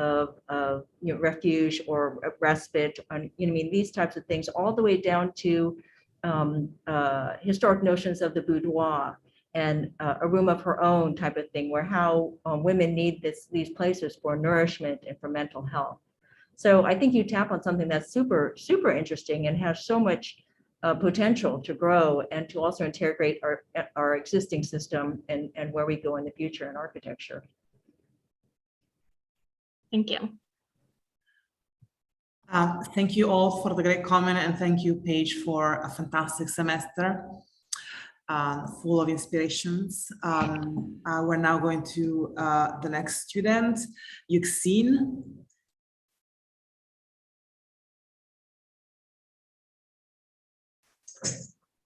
refuge or respite, these types of things, all the way down to historic notions of the boudoir and a room of her own type of thing, where how women need these places for nourishment and for mental health. So I think you tap on something that's super, super interesting and has so much potential to grow and to also integrate our existing system and where we go in the future in architecture. Thank you. Thank you all for the great comment, and thank you, Paige, for a fantastic semester full of inspirations. We're now going to the next student, Yuxin.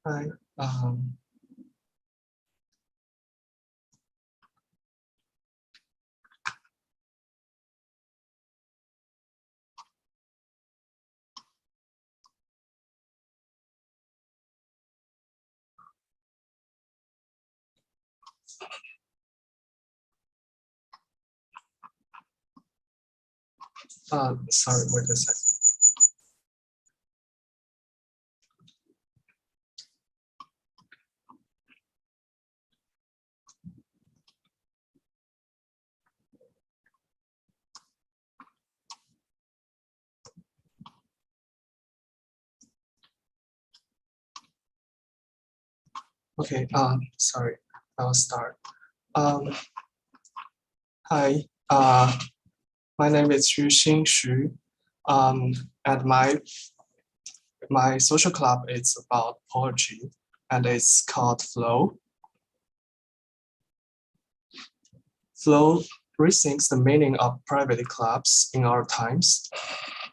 Hi. Sorry, wait a second. Okay, sorry, I'll start. Hi, my name is Yuxin Xu, and my social club is about poetry, and it's called Flow. Flow rethinks the meaning of private clubs in our times.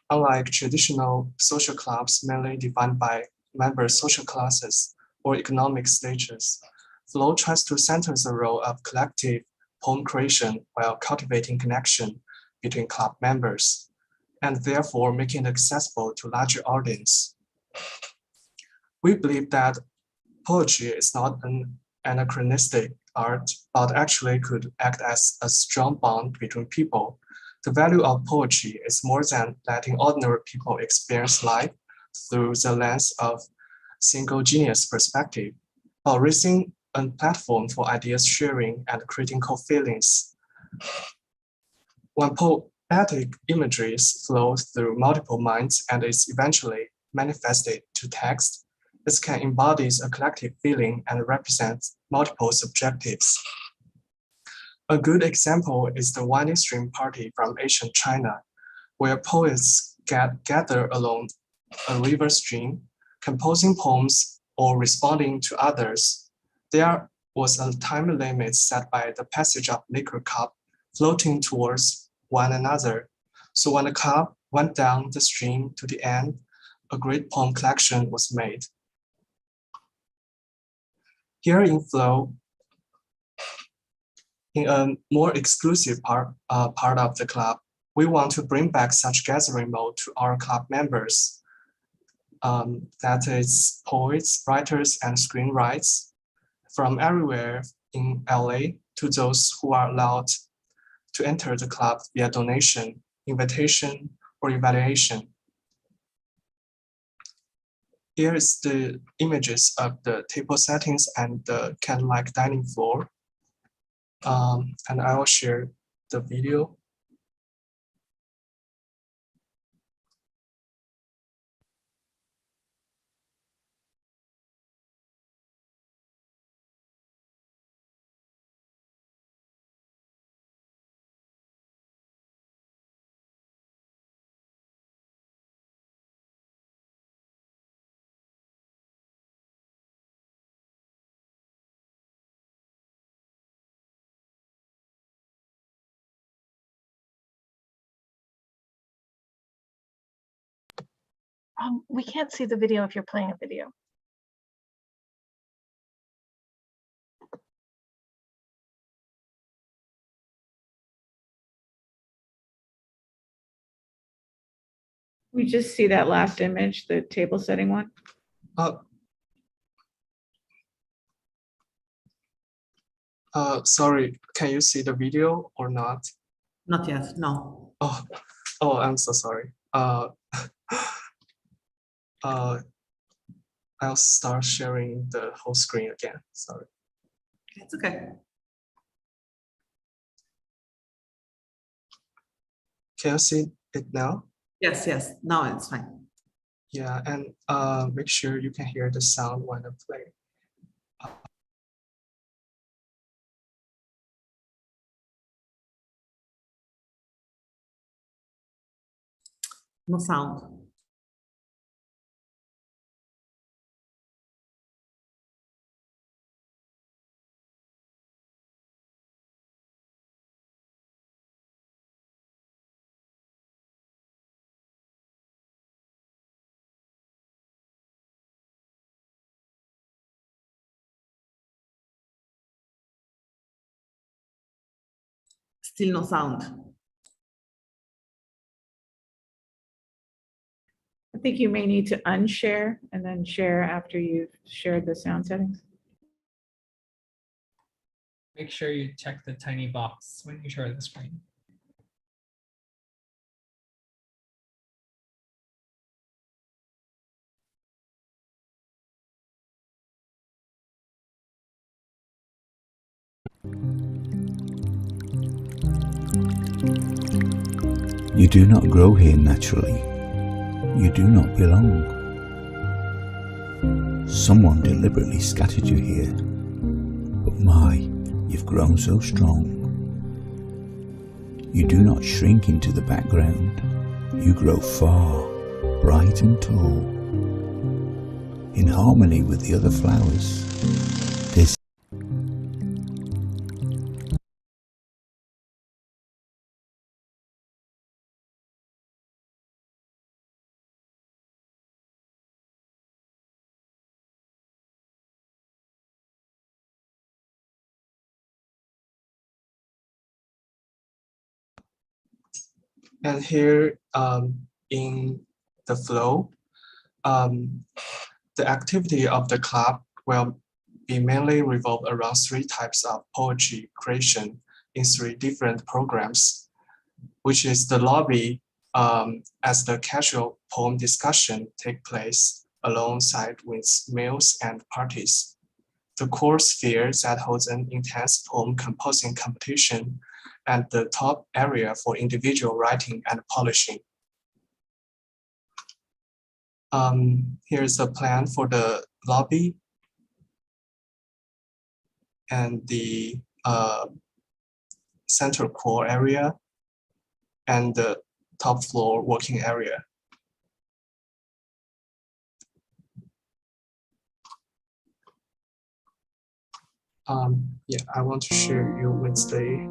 Unlike traditional social clubs mainly defined by member social classes or economic status, Flow tries to center the role of collective poem creation while cultivating connection between club members, and therefore making it accessible to larger audience. We believe that poetry is not an anachronistic art, but actually could act as a strong bond between people. The value of poetry is more than letting ordinary people experience life through the lens of single genius perspective, but raising a platform for ideas sharing and creating co-feelings. When poetic imageries flow through multiple minds and is eventually manifested to text, it can embody a collective feeling and represent multiple subjectives. A good example is the winding stream party from ancient China, where poets gather along a river stream, composing poems or responding to others. There was a time limit set by the passage of liquor cup floating towards one another. So when the cup went down the stream to the end, a great poem collection was made. Here in Flow, in a more exclusive part of the club, we want to bring back such gathering mode to our club members. That is poets, writers, and screenwriters from everywhere in LA to those who are allowed to enter the club via donation, invitation, or evaluation. Here is the images of the table settings and the candlelight dining floor. And I will share the video. We can't see the video if you're playing a video. We just see that last image, the table setting one. Sorry, can you see the video or not? Not yet, no. Oh, I'm so sorry. I'll start sharing the whole screen again. Sorry. It's okay. Can you see it now? Yes, yes. Now it's fine. Yeah, and make sure you can hear the sound when I play. No sound. Still no sound. I think you may need to unshare and then share after you've shared the sound settings. Make sure you check the tiny box when you share the screen. You do not grow here naturally. You do not belong. Someone deliberately scattered you here. But my, you've grown so strong. You do not shrink into the background. You grow far, bright and tall. In harmony with the other flowers. This And here in the flow, the activity of the club will be mainly revolved around 3 types of poetry creation in 3 different programs, which is the lobby, as the casual poem discussion take place alongside with meals and parties. The core sphere that holds an intense poem composing competition, and the top area for individual writing and polishing. Here's a plan for the lobby and the central core area and the top floor working area. Yeah, I want to share you Wednesday.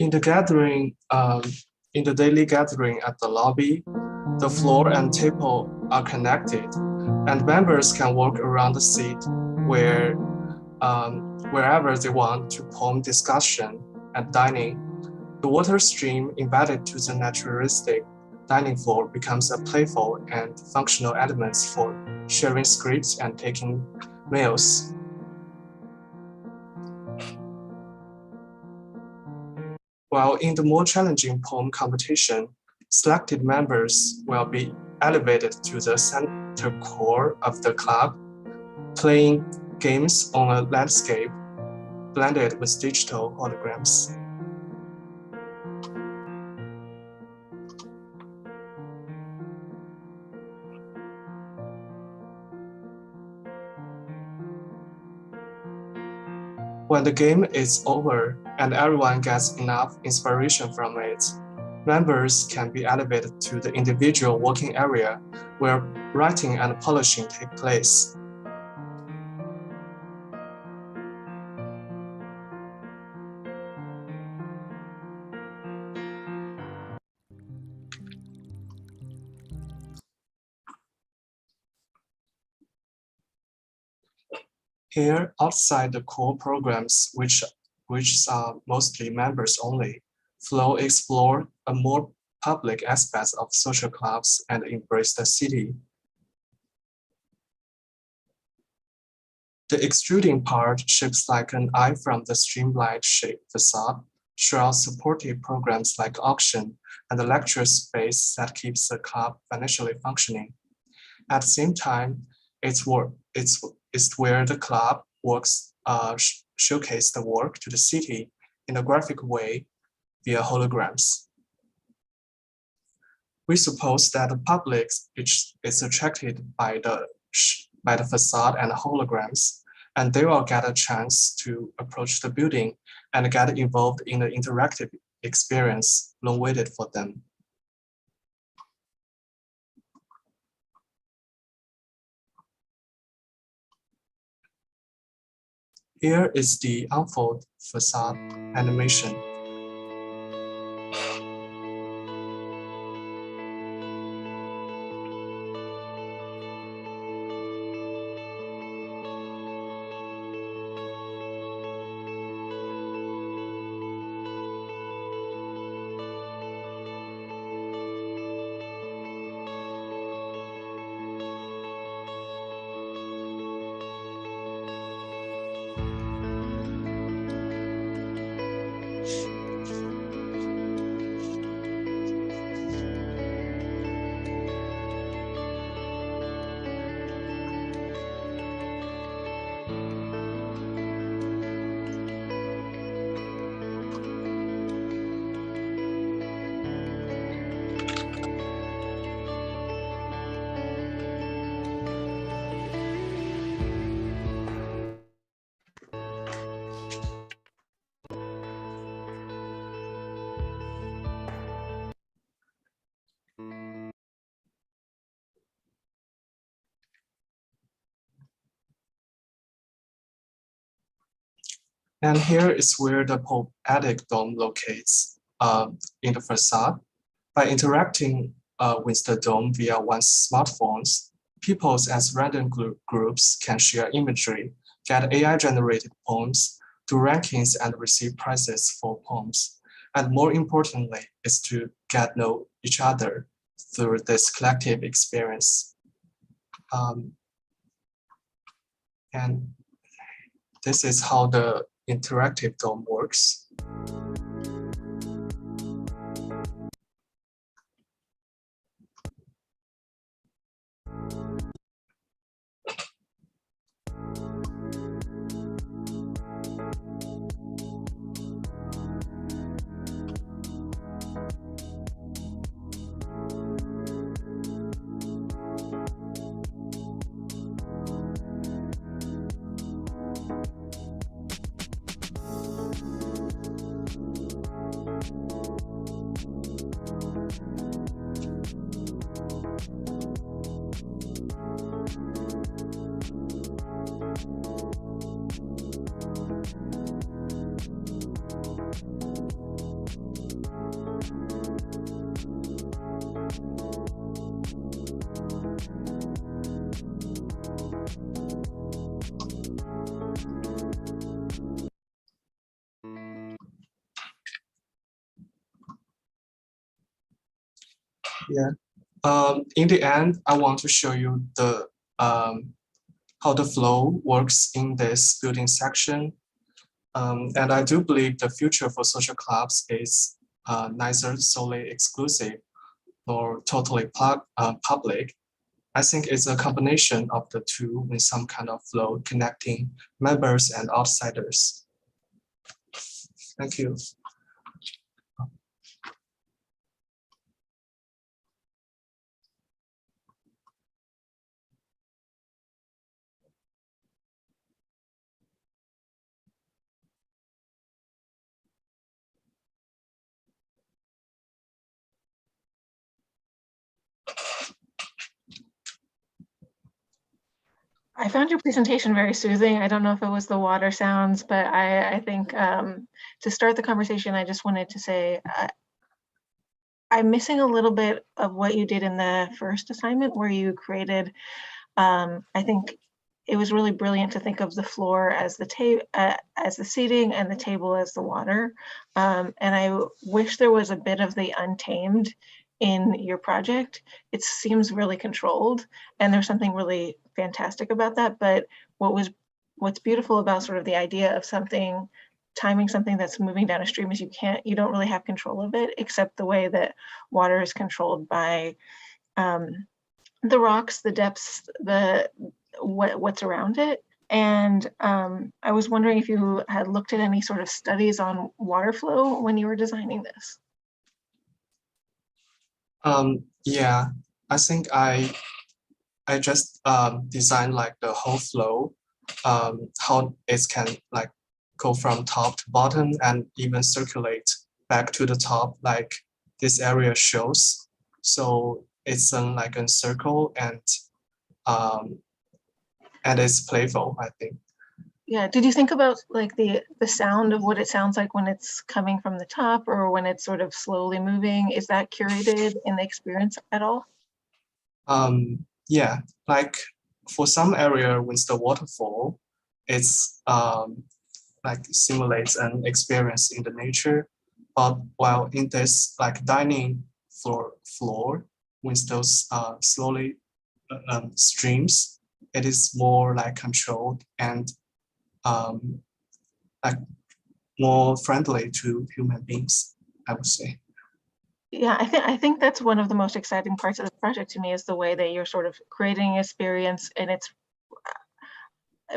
In the gathering, in the daily gathering at the lobby, the floor and table are connected, and members can walk around the seat wherever they want to poem discussion and dining. The water stream embedded to the naturalistic dining floor becomes a playful and functional element for sharing scripts and taking meals. While in the more challenging poem competition, selected members will be elevated to the center core of the club, playing games on a landscape blended with digital holograms. When the game is over and everyone gets enough inspiration from it, members can be elevated to the individual working area where writing and polishing take place. Here, outside the core programs, which are mostly members only, Flow explore a more public aspects of social clubs and embrace the city. The extruding part shapes like an eye from the streamlined shaped facade, shrouds supportive programs like auction and the lecture space that keeps the club financially functioning. At the same time, it's where the club works showcase the work to the city in a graphic way via holograms. We suppose that the public is attracted by the facade and holograms, and they will get a chance to approach the building and get involved in the interactive experience long waited for them. Here is the unfold facade animation. And here is where the poetic dome locates in the facade. By interacting with the dome via one's smartphones, peoples as random groups can share imagery, get AI-generated poems, do rankings, and receive prizes for poems. And more importantly, is to get know each other through this collective experience. And this is how the interactive dome works. Yeah. In the end, I want to show you the how the flow works in this building section. And I do believe the future for social clubs is neither solely exclusive nor totally public. I think it's a combination of the two with some kind of flow connecting members and outsiders. Thank you. I found your presentation very soothing. I don't know if it was the water sounds, but I think to start the conversation, I just wanted to say I'm missing a little bit of what you did in the first assignment where you created, I think it was really brilliant to think of the floor as the seating and the table as the water. And I wish there was a bit of the untamed in your project. It seems really controlled, and there's something really fantastic about that. But what's beautiful about sort of the idea of timing something that's moving down a stream is you don't really have control of it, except the way that water is controlled by the rocks, the depths, what's around it. And I was wondering if you had looked at any sort of studies on water flow when you were designing this. Yeah, I think I just designed like the whole flow, how it can like go from top to bottom and even circulate back to the top, like this area shows. So it's like a circle, and it's playful, I think. Yeah, did you think about like the sound of what it sounds like when it's coming from the top or when it's sort of slowly moving? Is that curated in the experience at all? Yeah, like for some area with the waterfall, it's like simulates an experience in the nature. But while in this like dining floor with those slowly streams, it is more like controlled and like more friendly to human beings, I would say. Yeah, I think that's one of the most exciting parts of the project to me is the way that you're sort of creating an experience, and it's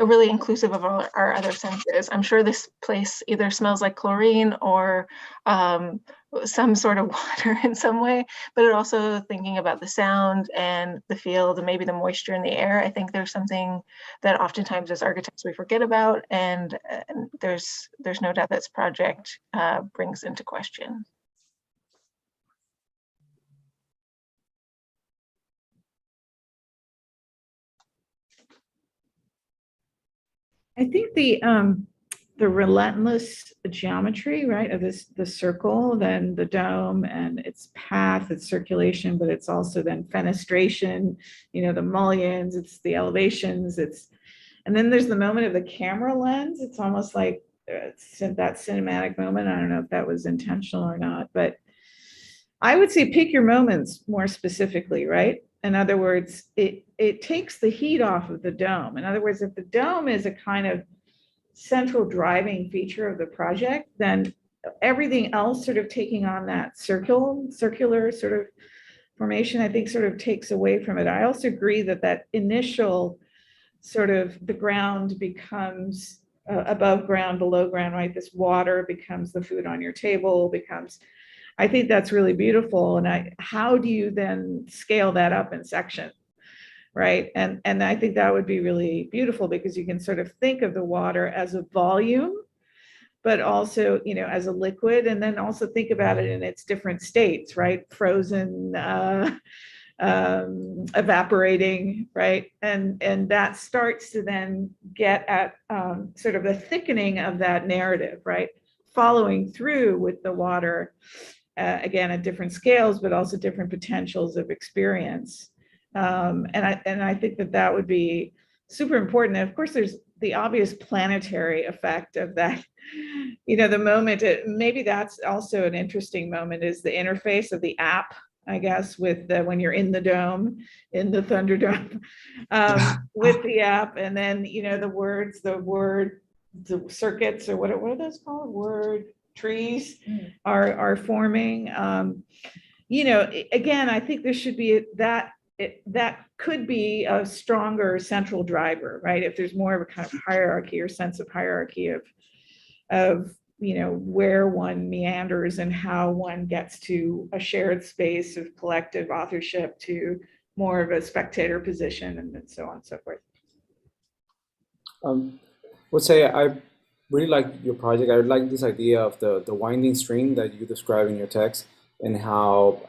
really inclusive of our other senses. I'm sure this place either smells like chlorine or some sort of water in some way, but it also thinking about the sound and the field and maybe the moisture in the air. I think there's something that oftentimes as architects we forget about, and there's no doubt that this project brings into question. I think the the relentless geometry, right, of the circle, then the dome and its path, its circulation, but it's also then fenestration, the mullions, it's the elevations, and then there's the moment of the camera lens. It's almost like that cinematic moment. I don't know if that was intentional or not, but I would say pick your moments more specifically, right? In other words, it takes the heat off of the dome. In other words, if the dome is a kind of central driving feature of the project, then everything else sort of taking on that circular sort of formation, I think sort of takes away from it. I also agree that initial sort of the ground becomes above ground, below ground, right? This water becomes the food on your table, I think that's really beautiful. And how do you then scale that up in section? Right. And I think that would be really beautiful because you can sort of think of the water as a volume, but also, as a liquid, and then also think about it in its different states, right? Frozen, evaporating, right? And that starts to then get at sort of the thickening of that narrative, right? Following through with the water, again, at different scales, but also different potentials of experience. And I think that would be super important. And of course, there's the obvious planetary effect of that. The moment, maybe that's also an interesting moment, is the interface of the app, I guess, with when you're in the dome, in the Thunderdome, with the app, and then the circuits, or what are those called? Word trees are forming. Again, I think there should be that could be a stronger central driver, right? If there's more of a kind of hierarchy or sense of hierarchy of where one meanders and how one gets to a shared space of collective authorship to more of a spectator position, and so on and so forth. I would say I really like your project. I like this idea of the winding stream that you describe in your text, and how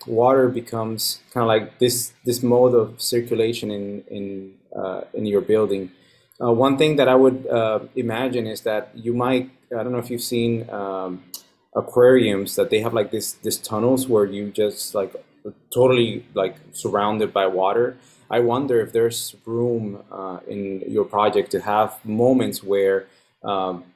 water becomes kind of like this mode of circulation in your building. One thing that I would imagine is that you might, I don't know if you've seen aquariums, that they have like this tunnels where you just like totally like surrounded by water. I wonder if there's room in your project to have moments where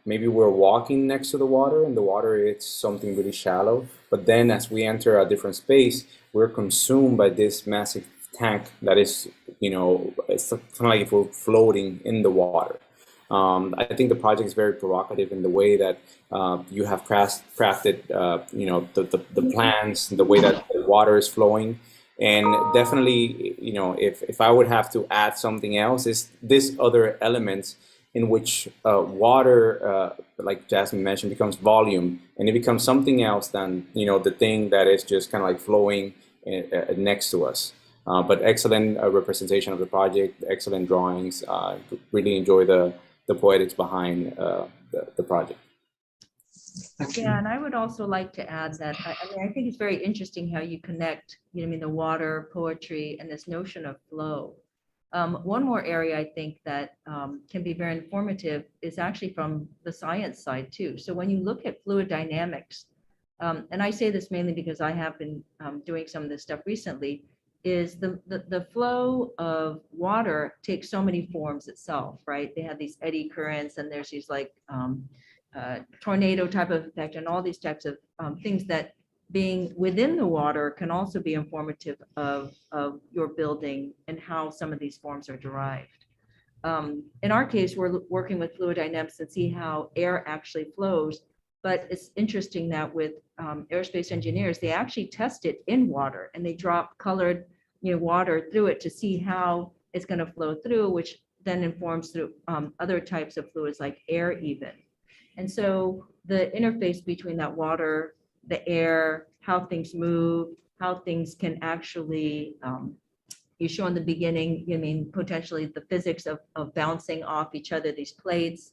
maybe we're walking next to the water, and the water is something really shallow, but then as we enter a different space, we're consumed by this massive tank that is, it's kind of like if we're floating in the water. I think the project is very provocative in the way that you have crafted, the plans, the way that the water is flowing. And definitely, if I would have to add something else, is this other elements in which water, like Jasmine mentioned, becomes volume, and it becomes something else than, the thing that is just kind of like flowing next to us. But excellent representation of the project, excellent drawings. Really enjoy the poetics behind the project. Yeah, and I would also like to add that I think it's very interesting how you connect, the water, poetry, and this notion of flow. One more area I think that can be very informative is actually from the science side too. So when you look at fluid dynamics, and I say this mainly because I have been doing some of this stuff recently, is the flow of water takes so many forms itself, right? They have these eddy currents, and there's these like tornado type of effect, and all these types of things that being within the water can also be informative of your building and how some of these forms are derived. In our case, we're working with fluid dynamics and see how air actually flows. But it's interesting that with aerospace engineers, they actually test it in water, and they drop colored water through it to see how it's going to flow through, which then informs through other types of fluids like air even. And so the interface between that water, the air, how things move, how things can actually, you show in the beginning, potentially the physics of bouncing off each other, these plates,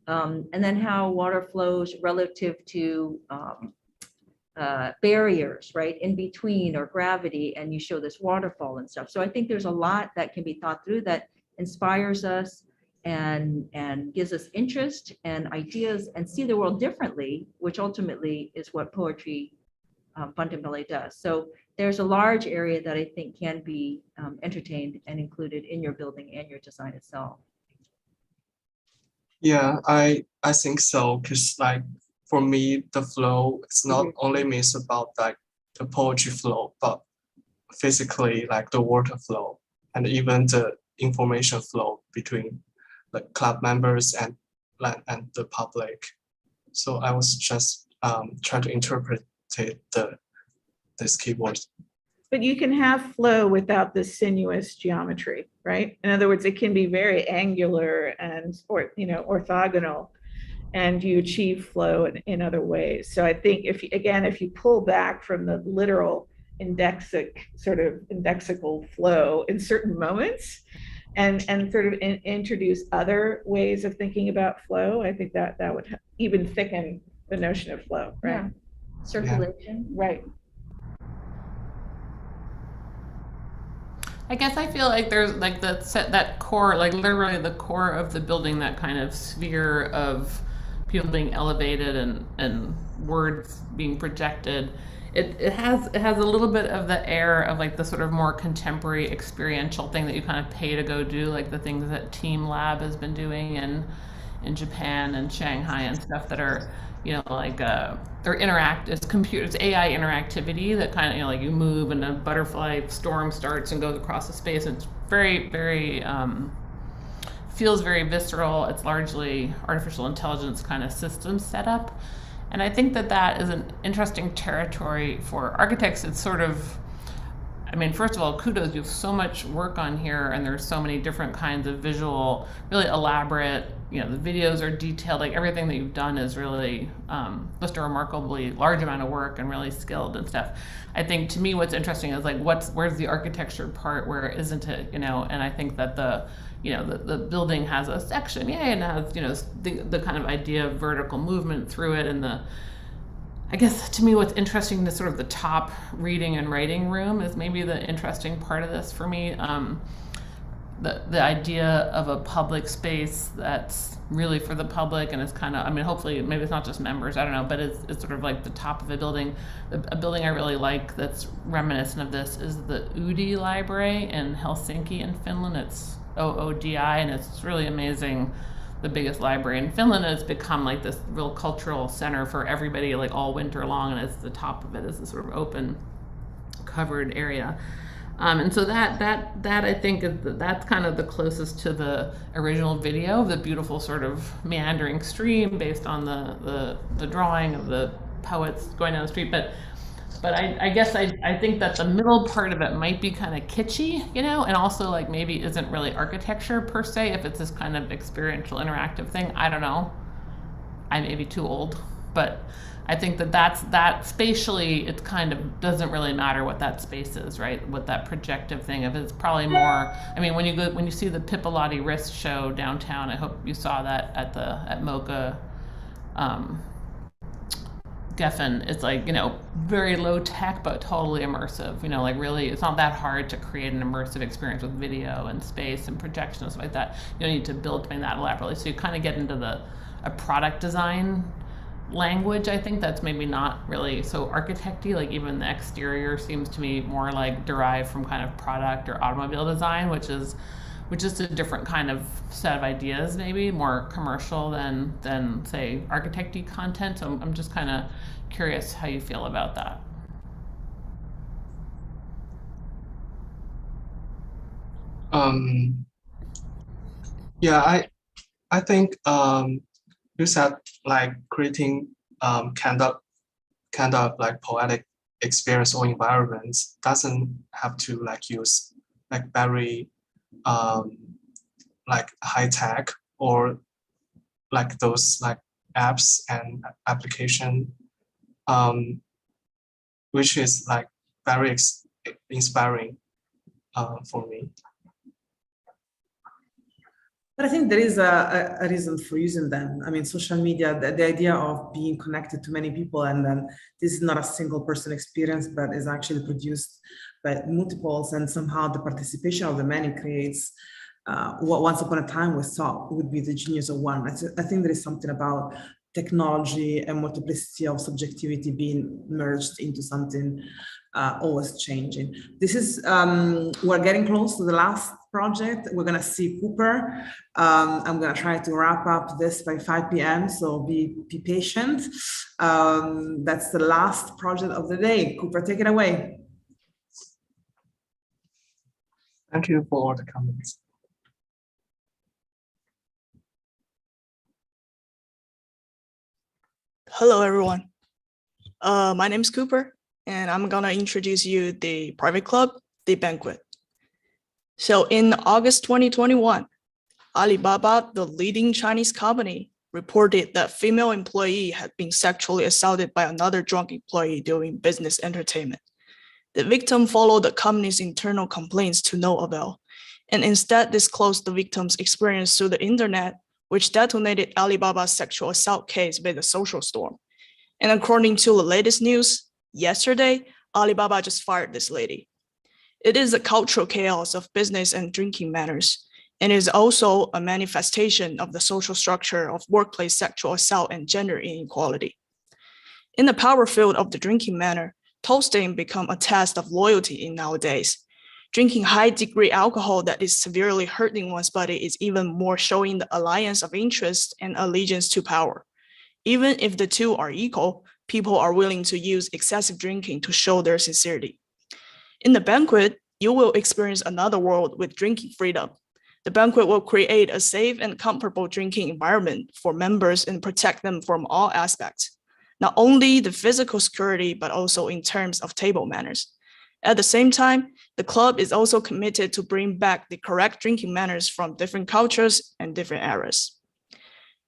and then how water flows relative to barriers, right, in between, or gravity, and you show this waterfall and stuff. So I think there's a lot that can be thought through that inspires us and gives us interest and ideas and see the world differently, which ultimately is what poetry fundamentally does. So there's a large area that I think can be entertained and included in your building and your design itself. Yeah, I think so, because like for me, the flow, it's not only means about like the poetry flow, but physically like the water flow and even the information flow between the club members and the public. So I was just trying to interpret this keyboard. But you can have flow without the sinuous geometry, right? In other words, it can be very angular and orthogonal, and you achieve flow in other ways. So I think if you pull back from the literal indexical flow in certain moments, and sort of introduce other ways of thinking about flow, I think that would even thicken the notion of flow, right? Yeah. Circulation. Yeah. Right. I guess I feel like there's like that core, like literally the core of the building, that kind of sphere of people being elevated and words being projected. It has a little bit of the air of like the sort of more contemporary experiential thing that you kind of pay to go do, like the things that Team Lab has been doing in Japan and Shanghai and stuff that are, like they're it's AI interactivity that kind of, like you move and a butterfly storm starts and goes across the space. It's very, very, feels very visceral. It's largely artificial intelligence kind of system setup. And I think that is an interesting territory for architects. It's sort of, first of all, kudos, you have so much work on here and there's so many different kinds of visual, really elaborate, the videos are detailed, like everything that you've done is really just a remarkably large amount of work and really skilled and stuff. I think to me what's interesting is like, where's the architecture part, where isn't it, and I think that the building has a section, and has, the kind of idea of vertical movement through it, and I guess to me what's interesting, the sort of the top reading and writing room is maybe the interesting part of this for me. The idea of a public space that's really for the public and it's kind of, hopefully maybe it's not just members, I don't know, but it's sort of like the top of a building. A building I really like that's reminiscent of this is the Oodi Library in Helsinki in Finland. It's OODI, and it's really amazing. The biggest library in Finland, and it's become like this real cultural center for everybody, like all winter long, and it's the top of it is this sort of open covered area. And so that I think that's kind of the closest to the original video, the beautiful sort of meandering stream based on the drawing of the poets going down the street. But I guess I think that the middle part of it might be kind of kitschy, and also like maybe isn't really architecture per se, if it's this kind of experiential interactive thing. I don't know. I may be too old, but I think that spatially, it kind of doesn't really matter what that space is, right? What that projective thing of, it's probably more, when you see the Pipilotti wrist show downtown, I hope you saw that at Mocha, Geffen, it's like, very low tech, but totally immersive, like really, it's not that hard to create an immersive experience with video and space and projection and stuff like that. You don't need to build something that elaborately. So you kind of get into a product design language, I think, that's maybe not really so architecty. Like even the exterior seems to me more like derived from kind of product or automobile design, which is a different kind of set of ideas, maybe more commercial than say architecty content. So I'm just kind of curious how you feel about that. Yeah, I think you said like creating kind of like poetic experience or environments doesn't have to like use like very like high tech or like those like apps and application, which is like very inspiring for me. But I think there is a reason for using them. Social media, the idea of being connected to many people, and then this is not a single person experience, but is actually produced by multiples, and somehow the participation of the many creates what once upon a time we thought would be the genius of one. I think there is something about technology and multiplicity of subjectivity being merged into something always changing. This is, we're getting close to the last project. We're gonna see Cooper. I'm gonna try to wrap up this by 5 p.m. So be patient. That's the last project of the day. Cooper, take it away. Thank you for all the comments. Hello, everyone. My name is Cooper, and I'm gonna introduce you the private club, The Banquet. So in August 2021, Alibaba, the leading Chinese company, reported that female employee had been sexually assaulted by another drunk employee during business entertainment. The victim followed the company's internal complaints to no avail, and instead disclosed the victim's experience through the internet, which detonated Alibaba's sexual assault case with a social storm. And according to the latest news, yesterday, Alibaba just fired this lady. It is a cultural chaos of business and drinking matters, and is also a manifestation of the social structure of workplace sexual assault and gender inequality. In the power field of the drinking matter, toasting become a test of loyalty in nowadays. Drinking high-degree alcohol that is severely hurting one's body is even more showing the alliance of interest and allegiance to power. Even if the two are equal, people are willing to use excessive drinking to show their sincerity. In the banquet, you will experience another world with drinking freedom. The banquet will create a safe and comfortable drinking environment for members and protect them from all aspects, not only the physical security, but also in terms of table manners. At the same time, the club is also committed to bring back the correct drinking manners from different cultures and different eras.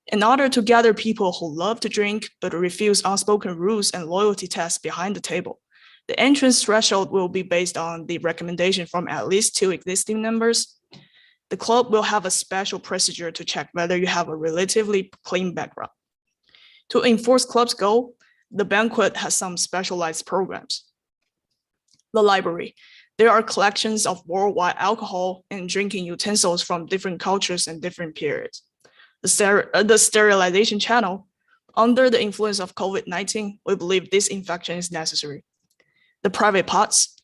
In order to gather people who love to drink but refuse unspoken rules and loyalty tests behind the table, the entrance threshold will be based on the recommendation from at least 2 existing members. The club will have a special procedure to check whether you have a relatively clean background. To enforce club's goal, the banquet has some specialized programs. The library. There are collections of worldwide alcohol and drinking utensils from different cultures and different periods. The sterilization channel. Under the influence of COVID-19, we believe disinfection is necessary. The private pots.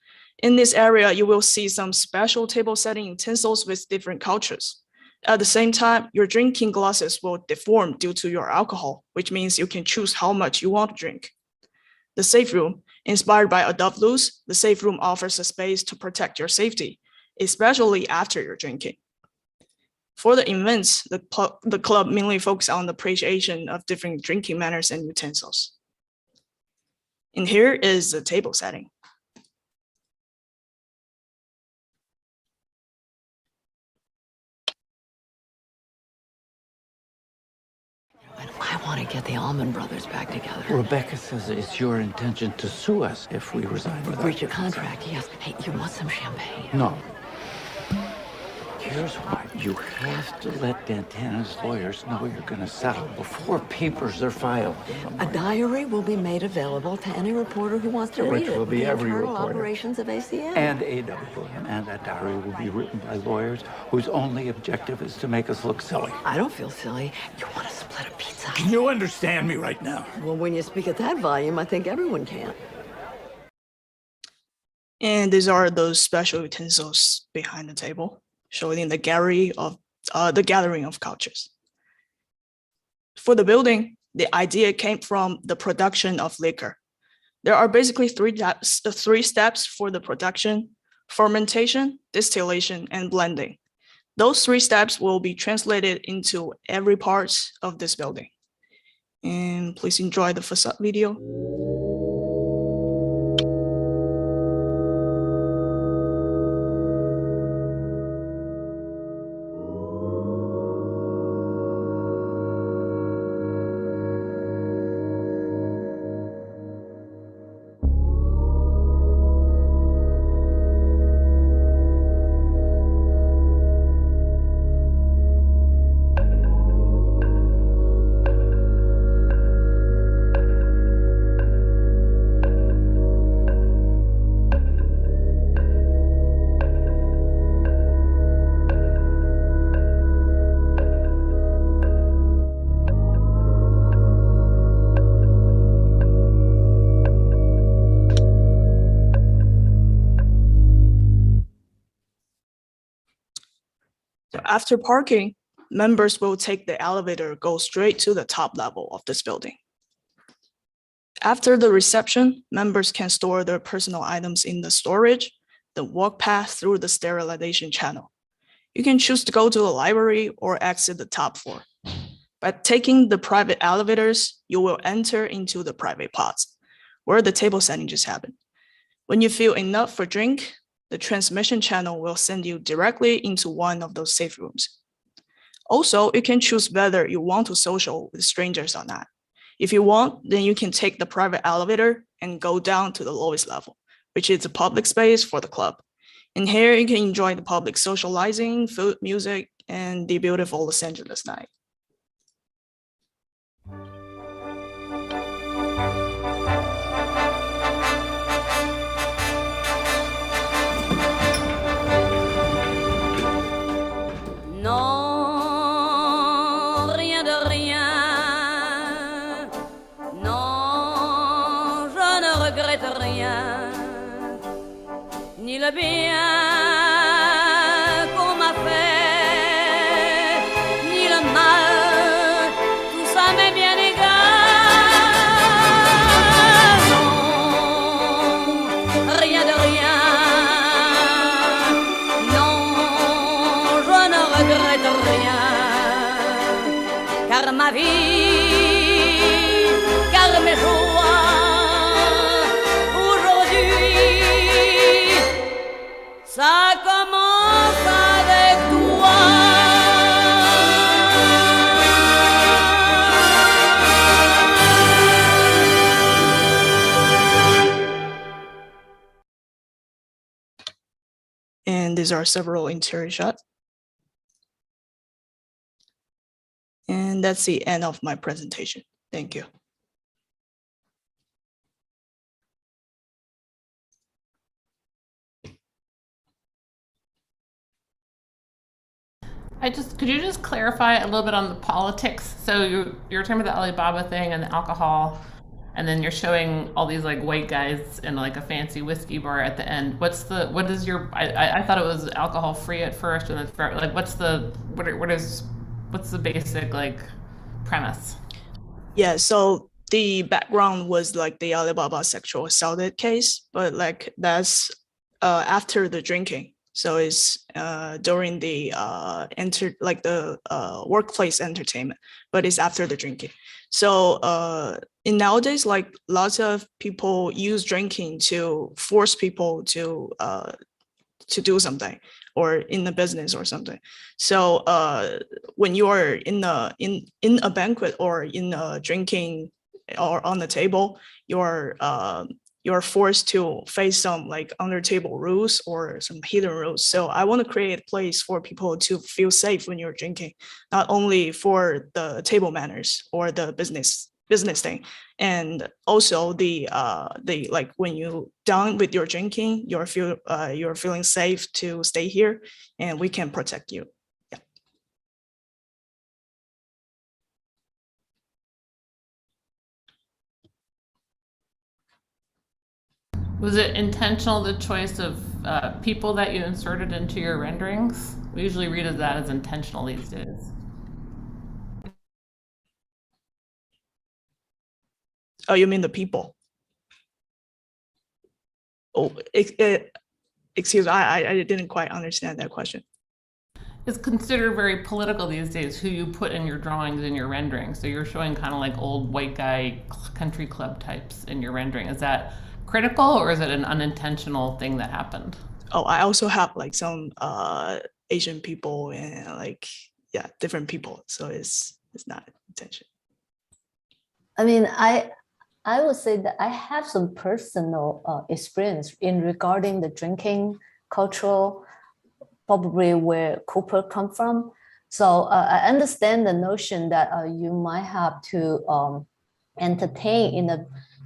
In this area, you will see some special table setting utensils with different cultures. At the same time, your drinking glasses will deform due to your alcohol, which means you can choose how much you want to drink. The safe room. Inspired by Adult Luz, the safe room offers a space to protect your safety, especially after your drinking. For the events, the club mainly focuses on the appreciation of different drinking manners and utensils. And here is the table setting. I want to get the Allman Brothers back together. Rebecca says it's your intention to sue us if we resign without Breach of contract, yes. Hey, you want some champagne? No. Here's why. You have to let Dantana's lawyers know you're going to settle before papers are filed. A diary will be made available to any reporter who wants to read it. Which will be the every internal reporter. Operations of ACM. And AWM. And that diary will be written by lawyers whose only objective is to make us look silly. I don't feel silly. You want to split a pizza? Can you understand me right now? Well, when you speak at that volume, I think everyone can. And these are those special utensils behind the table, showing the gathering of cultures. For the building, the idea came from the production of liquor. There are basically three steps for the production: fermentation, distillation, and blending. Those 3 steps will be translated into every part of this building. And please enjoy the facade video. So after parking, members will take the elevator, go straight to the top level of this building. After the reception, members can store their personal items in the storage, then walk past through the sterilization channel. You can choose to go to the library or exit the top floor. By taking the private elevators, you will enter into the private pods, where the table settings happen. When you feel enough for drink, the transmission channel will send you directly into one of those safe rooms. Also, you can choose whether you want to social with strangers or not. If you want, then you can take the private elevator and go down to the lowest level, which is the public space for the club. And here you can enjoy the public socializing, food, music, and the beautiful Los Angeles night. Non, rien de rien. Non, je ne regrette rien. Ni le bien qu'on m'a fait, ni le mal, tout ça m'est bien égal. Non, rien de rien. Non, je ne regrette rien. Car ma vie, car mes joies, aujourd'hui, ça commence avec toi. And these are several interior shots. And that's the end of my presentation. Thank you. Could you just clarify a little bit on the politics? So you're talking about the Alibaba thing and the alcohol, and then you're showing all these like white guys in like a fancy whiskey bar at the end. I thought it was alcohol free at first, and then like what's the basic like premise? Yeah, so the background was like the Alibaba sexual assault case, but like that's after the drinking. So it's during the workplace entertainment, but it's after the drinking. So in nowadays, like lots of people use drinking to force people to do something, or in the business or something. So when you are in a banquet or in a drinking or on the table, you're forced to face some like under table rules or some hidden rules. So I want to create a place for people to feel safe when you're drinking, not only for the table manners or the business thing, and also the like when you done with your drinking, you're feeling safe to stay here, and we can protect you. Was it intentional, the choice of people that you inserted into your renderings? We usually read that as intentional these days. Oh, you mean the people? Oh, excuse me, I didn't quite understand that question. It's considered very political these days who you put in your drawings and your rendering. So you're showing kind of like old white guy country club types in your rendering. Is that critical, or is it an unintentional thing that happened? Oh, I also have like some Asian people and like, yeah, different people. So it's not intention. I mean, I would say that I have some personal experience in regarding the drinking cultural, probably where Cooper come from. So I understand the notion that you might have to entertain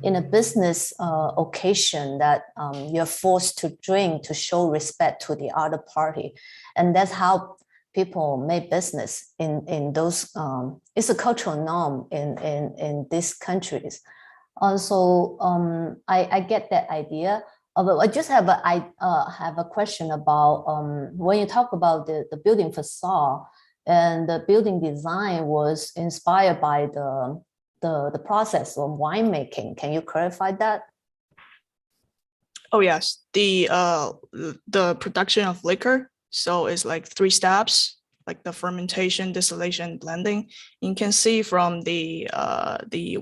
in a business occasion that you're forced to drink to show respect to the other party, and that's how people make business in those. It's a cultural norm in these countries. Also, I get that idea, But I just have a question about when you talk about the building facade and the building design was inspired by the process of winemaking. Can you clarify that? Oh yes, the production of liquor. So it's like 3 steps, like the fermentation, distillation, blending. You can see from the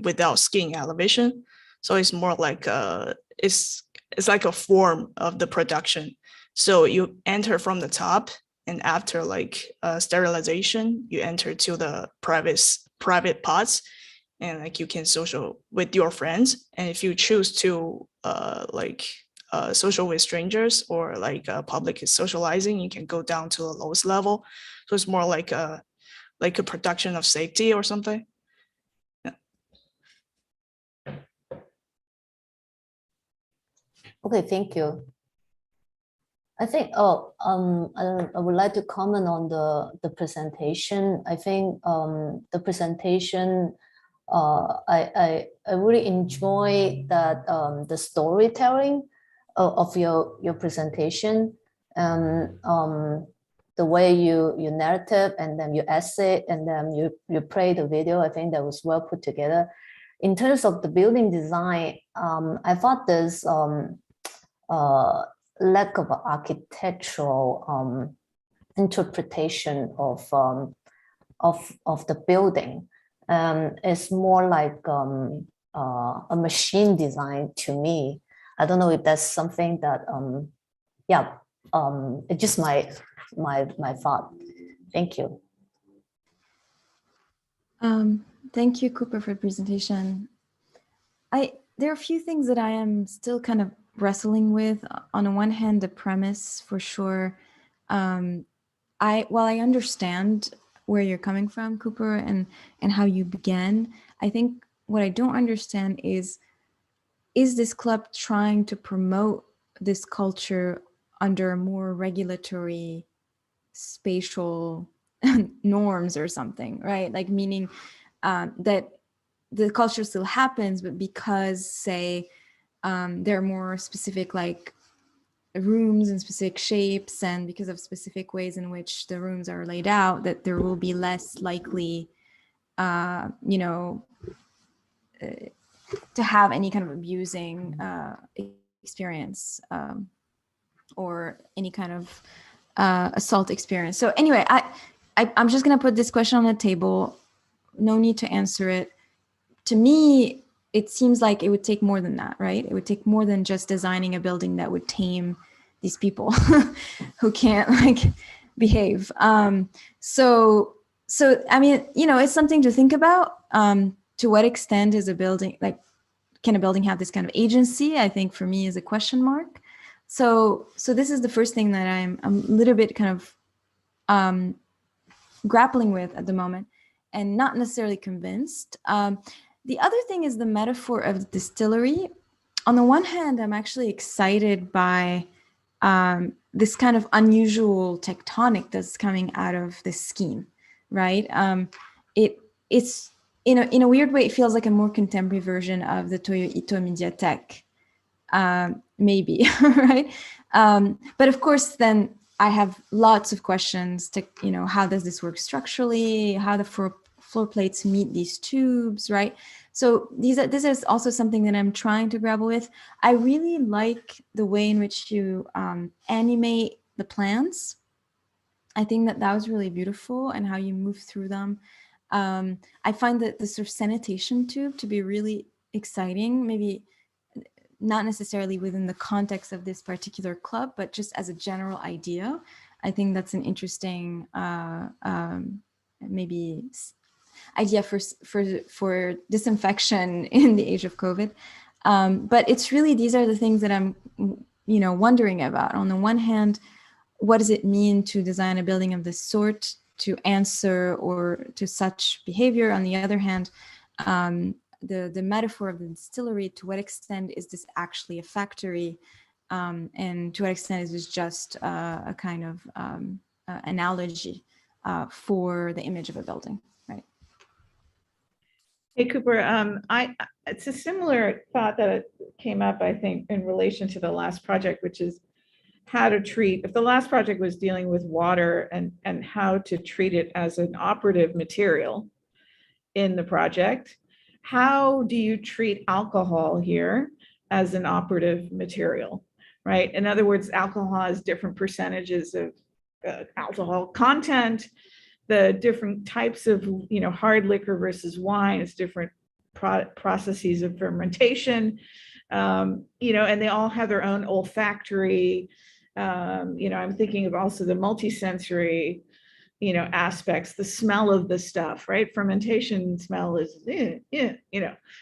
without skiing elevation. So it's more like it's like a form of the production. So you enter from the top, and after like sterilization, you enter to the private pots, and like you can social with your friends. And if you choose to social with strangers or like public is socializing, you can go down to the lowest level. So it's more like a production of safety or something. Okay, thank you. I think, I would like to comment on the presentation. I think the presentation, I really enjoy that the storytelling of your presentation, and the way you narrative, and then you essay, and then you play the video. I think that was well put together. In terms of the building design, I thought there's lack of architectural interpretation of the building. It's more like a machine design to me. I don't know if that's something that it's just my thought. Thank you. Thank you, Cooper, for the presentation. There are a few things that I am still kind of wrestling with. On the one hand, the premise for sure. While I understand where you're coming from, Cooper, and how you began, I think what I don't understand is this club trying to promote this culture under more regulatory spatial norms or something, right? Like meaning that the culture still happens, but because, say, there are more specific like rooms and specific shapes, and because of specific ways in which the rooms are laid out, that there will be less likely, to have any kind of abusing experience or any kind of assault experience. So anyway, I'm just gonna put this question on the table. No need to answer it. To me, it seems like it would take more than that, right? It would take more than just designing a building that would tame these people who can't like behave. So I mean, it's something to think about. To what extent is a building, like, can a building have this kind of agency? I think for me is a question mark. So this is the first thing that I'm a little bit kind of grappling with at the moment, and not necessarily convinced. The other thing is the metaphor of the distillery. On the one hand, I'm actually excited by this kind of unusual tectonic that's coming out of this scheme, right? It's in a weird way, it feels like a more contemporary version of the Toyo Ito Mediatek, maybe, right? But of course, then I have lots of questions to, how does this work structurally? How the floor plates meet these tubes, right? So this is also something that I'm trying to grapple with. I really like the way in which you animate the plans. I think that was really beautiful, and how you move through them. I find that the sort of sanitation tube to be really exciting, maybe not necessarily within the context of this particular club, but just as a general idea. I think that's an interesting maybe idea for disinfection in the age of COVID. But it's really, these are the things that I'm, wondering about. On the one hand, what does it mean to design a building of this sort to answer or to such behavior? On the other hand, the metaphor of the distillery, to what extent is this actually a factory? And to what extent is this just a kind of analogy for the image of a building, right? Hey, Cooper, it's a similar thought that came up, I think, in relation to the last project, which is how to treat, if the last project was dealing with water and how to treat it as an operative material in the project, how do you treat alcohol here as an operative material, right? In other words, alcohol has different percentages of alcohol content, the different types of, hard liquor versus wine is different processes of fermentation, and they all have their own olfactory, I'm thinking of also the multisensory, aspects, the smell of the stuff, right? Fermentation smell is,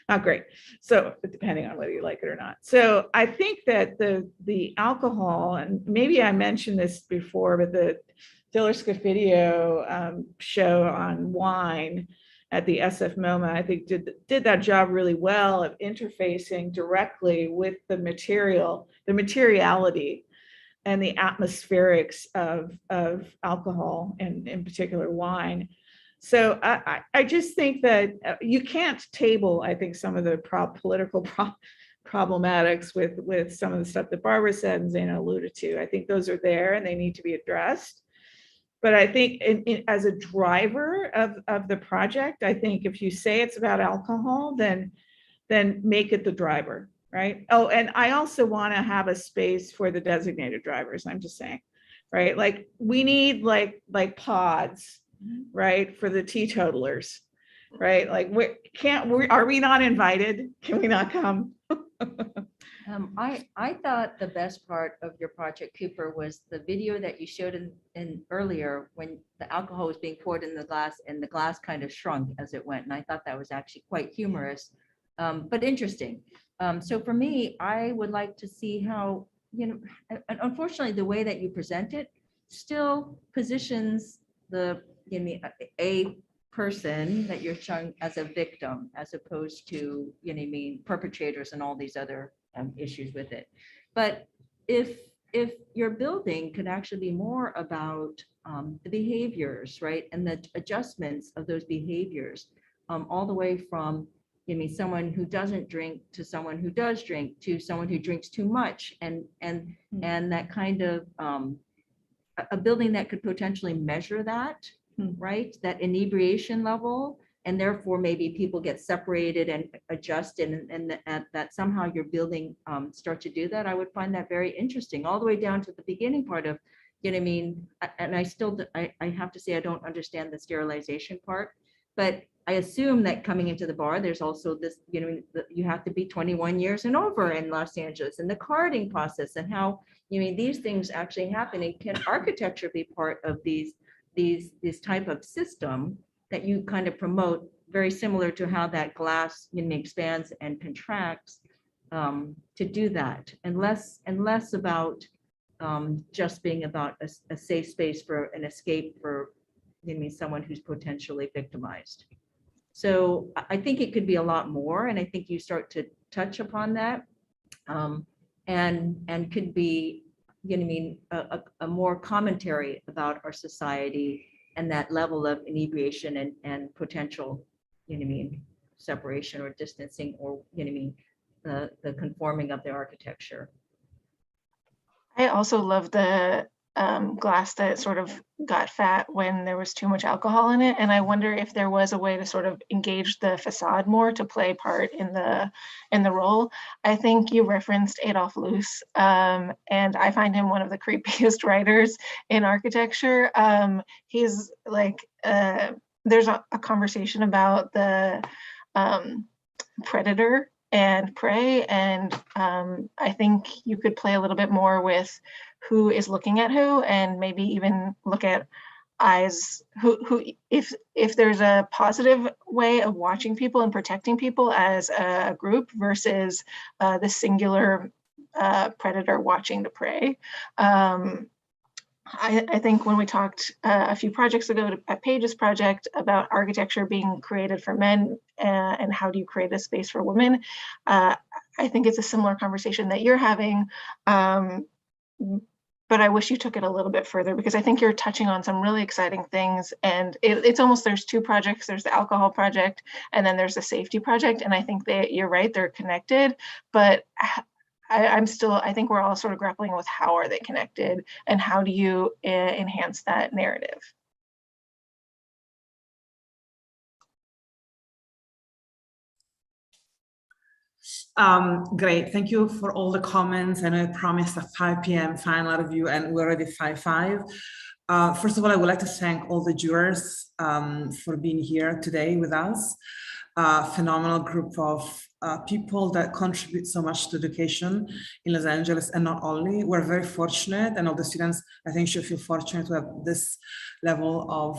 not great. So depending on whether you like it or not. So I think that the alcohol, and maybe I mentioned this before, but the Diller Scofidio show on wine at the SF MoMA, I think did that job really well of interfacing directly with the material, the materiality and the atmospherics of alcohol, and in particular wine. So I just think that you can't table, I think, some of the political problematics with some of the stuff that Barbara said and Zaina alluded to. I think those are there and they need to be addressed. But I think as a driver of the project, I think if you say it's about alcohol, then make it the driver, right? Oh, and I also want to have a space for the designated drivers. I'm just saying, right? Like we need like pods, right, for the teetotalers, right? Like are we not invited? Can we not come? I thought the best part of your project, Cooper, was the video that you showed in earlier when the alcohol was being poured in the glass and the glass kind of shrunk as it went. And I thought that was actually quite humorous, but interesting. So for me, I would like to see how, unfortunately, the way that you present it still positions a person that you're showing as a victim, as opposed to, perpetrators and all these other issues with it. But if your building could actually be more about the behaviors, right, and the adjustments of those behaviors, all the way from someone who doesn't drink to someone who does drink to someone who drinks too much, and that kind of a building that could potentially measure that, right, that inebriation level, and therefore maybe people get separated and adjusted, and that somehow your building start to do that. I would find that very interesting, all the way down to the beginning part of, and I have to say, I don't understand the sterilization part, but I assume that coming into the bar, there's also this, you have to be 21 years and over in Los Angeles, and the carding process, and how, these things actually happen. And can architecture be part of this type of system that you kind of promote, very similar to how that glass expands and contracts, to do that, and less about just being about a safe space for an escape for someone who's potentially victimized. So I think it could be a lot more, and I think you start to touch upon that, and could be, a more commentary about our society and that level of inebriation and potential, separation or distancing, or the conforming of the architecture. I also love the glass that sort of got fat when there was too much alcohol in it. And I wonder if there was a way to sort of engage the facade more to play part in the role. I think you referenced Adolf Loos, and I find him one of the creepiest writers in architecture. He's like, there's a conversation about the predator and prey, and I think you could play a little bit more with who is looking at who, and maybe even look at eyes, who if there's a positive way of watching people and protecting people as a group versus the singular predator watching the prey. I think when we talked a few projects ago at Paige's project about architecture being created for men, and how do you create a space for women, I think it's a similar conversation that you're having. but I wish you took it a little bit further, because I think you're touching on some really exciting things. And it's almost, there's two projects. There's the alcohol project, and then there's the safety project. And I think you're right, they're connected, but I think we're all sort of grappling with how are they connected and how do you enhance that narrative? Great, thank you for all the comments. And I promised a 5 p.m. final review, and we're already 5:05. First of all, I would like to thank all the jurors for being here today with us. Phenomenal group of people that contribute so much to education in Los Angeles, and not only. We're very fortunate, and all the students, I think, should feel fortunate to have this level of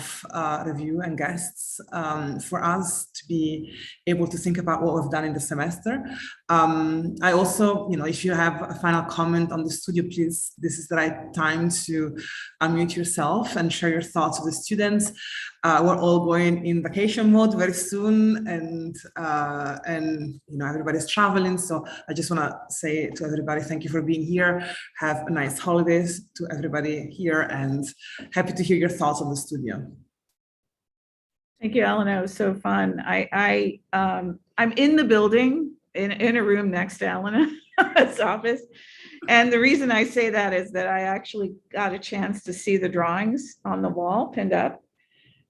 review and guests for us to be able to think about what we've done in the semester. I also, if you have a final comment on the studio, please, this is the right time to unmute yourself and share your thoughts with the students. We're all going in vacation mode very soon, and everybody's traveling. So I just want to say to everybody, thank you for being here. Have a nice holidays to everybody here, and happy to hear your thoughts on the studio. Thank you, Elena. It was so fun. I'm in the building in a room next to Elena's office. And the reason I say that is that I actually got a chance to see the drawings on the wall pinned up.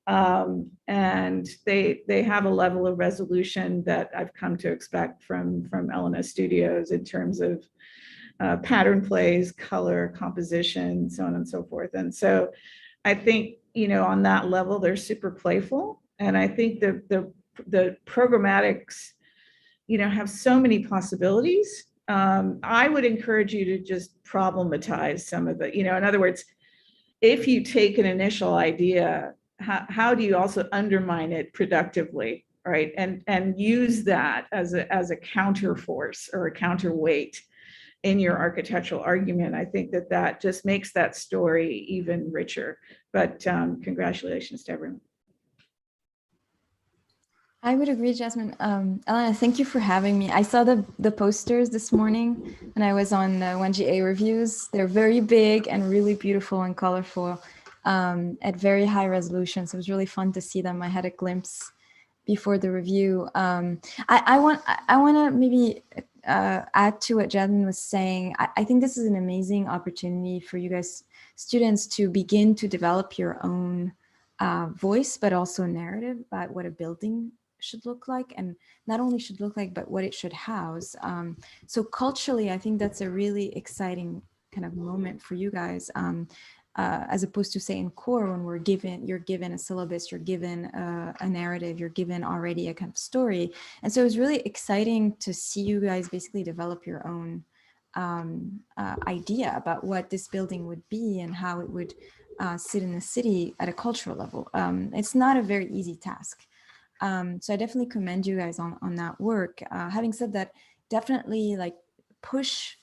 And they have a level of resolution that I've come to expect from Elena Studios in terms of pattern plays, color, composition, so on and so forth. And so I think, on that level, they're super playful. And I think the programmatics, have so many possibilities. I would encourage you to just problematize some of it. In other words, if you take an initial idea, how do you also undermine it productively, right? And use that as a counter force or a counterweight in your architectural argument. I think that just makes that story even richer. But congratulations to everyone. I would agree, Jasmine. Elena, thank you for having me. I saw the posters this morning when I was on 1GA reviews. They're very big and really beautiful and colorful at very high resolution. So it was really fun to see them. I had a glimpse before the review. I want to maybe add to what Jasmine was saying. I think this is an amazing opportunity for you guys, students, to begin to develop your own voice, but also narrative about what a building should look like, and not only should look like, but what it should house. So culturally, I think that's a really exciting kind of moment for you guys, as opposed to, say, in core, when you're given a syllabus, you're given a narrative, you're given already a kind of story. And so it was really exciting to see you guys basically develop your own idea about what this building would be and how it would sit in the city at a cultural level. It's not a very easy task. So I definitely commend you guys on that work. Having said that, definitely push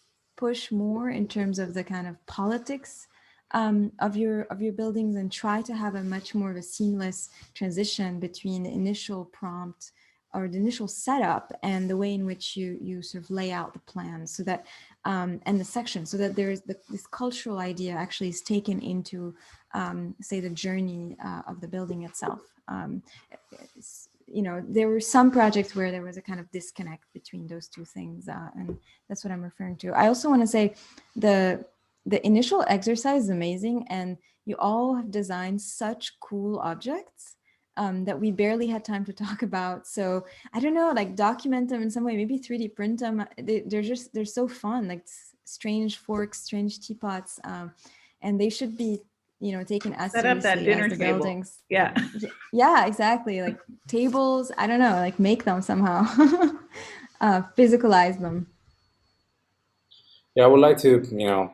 more in terms of the kind of politics of your buildings, and try to have a much more of a seamless transition between the initial prompt or the initial setup and the way in which you sort of lay out the plan, so that and the section, so that there's this cultural idea actually is taken into say the journey of the building itself. There were some projects where there was a kind of disconnect between those two things, and that's what I'm referring to. I also want to say the initial exercise is amazing, and you all have designed such cool objects that we barely had time to talk about. So I don't know, document them in some way, maybe 3D print them. They're so fun, like strange forks, strange teapots, and they should be taken as Set up that seriously dinner as the table. buildings. Yeah, exactly. Like tables, I don't know, make them somehow, physicalize them. Yeah, I would like to,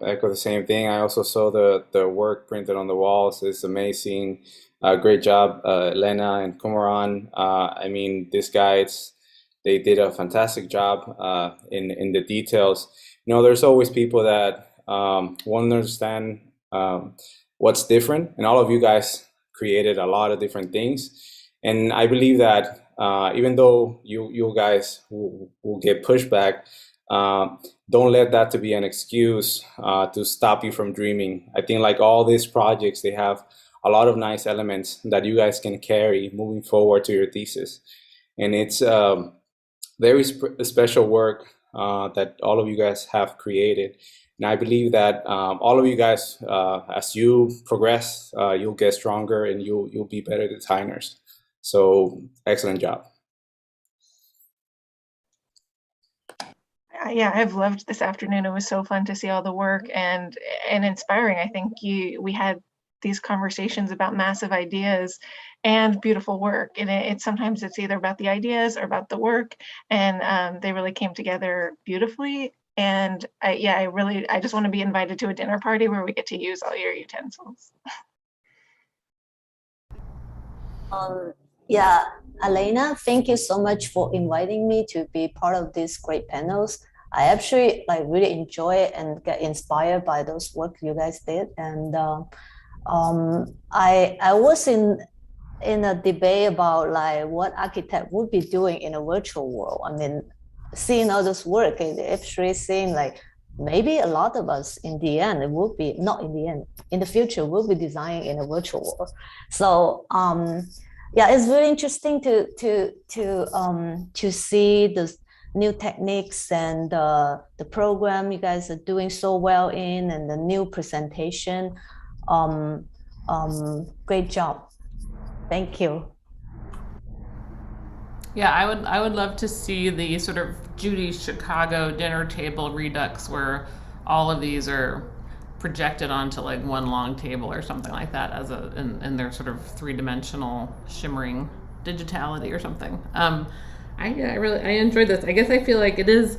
echo the same thing. I also saw the work printed on the walls. It's amazing. Great job, Elena and Kumaran. I mean, these guys, they did a fantastic job in the details. There's always people that won't understand what's different, and all of you guys created a lot of different things. And I believe that even though you guys will get pushback, don't let that to be an excuse to stop you from dreaming. I think like all these projects, they have a lot of nice elements that you guys can carry moving forward to your thesis. And it's very special work that all of you guys have created. And I believe that all of you guys, as you progress, you'll get stronger and you'll be better designers. So excellent job. Yeah, I've loved this afternoon. It was so fun to see all the work and inspiring. I think we had these conversations about massive ideas and beautiful work. And it sometimes it's either about the ideas or about the work. And they really came together beautifully. And I just want to be invited to a dinner party where we get to use all your utensils. Yeah, Elena, thank you so much for inviting me to be part of these great panels. I actually like really enjoy it and get inspired by those work you guys did. And I was in a debate about like what architect would be doing in a virtual world. I mean, seeing all this work, it actually seeing like maybe a lot of us in the end, it will be not in the end, in the future, we'll be designing in a virtual world. So yeah, it's really interesting to see the new techniques and the program you guys are doing so well in, and the new presentation. Great job. Thank you. Yeah, I would love to see the sort of Judy's Chicago dinner table redux where all of these are projected onto like one long table or something like that as in their sort of three-dimensional shimmering digitality or something. I enjoyed this. I guess I feel like it is,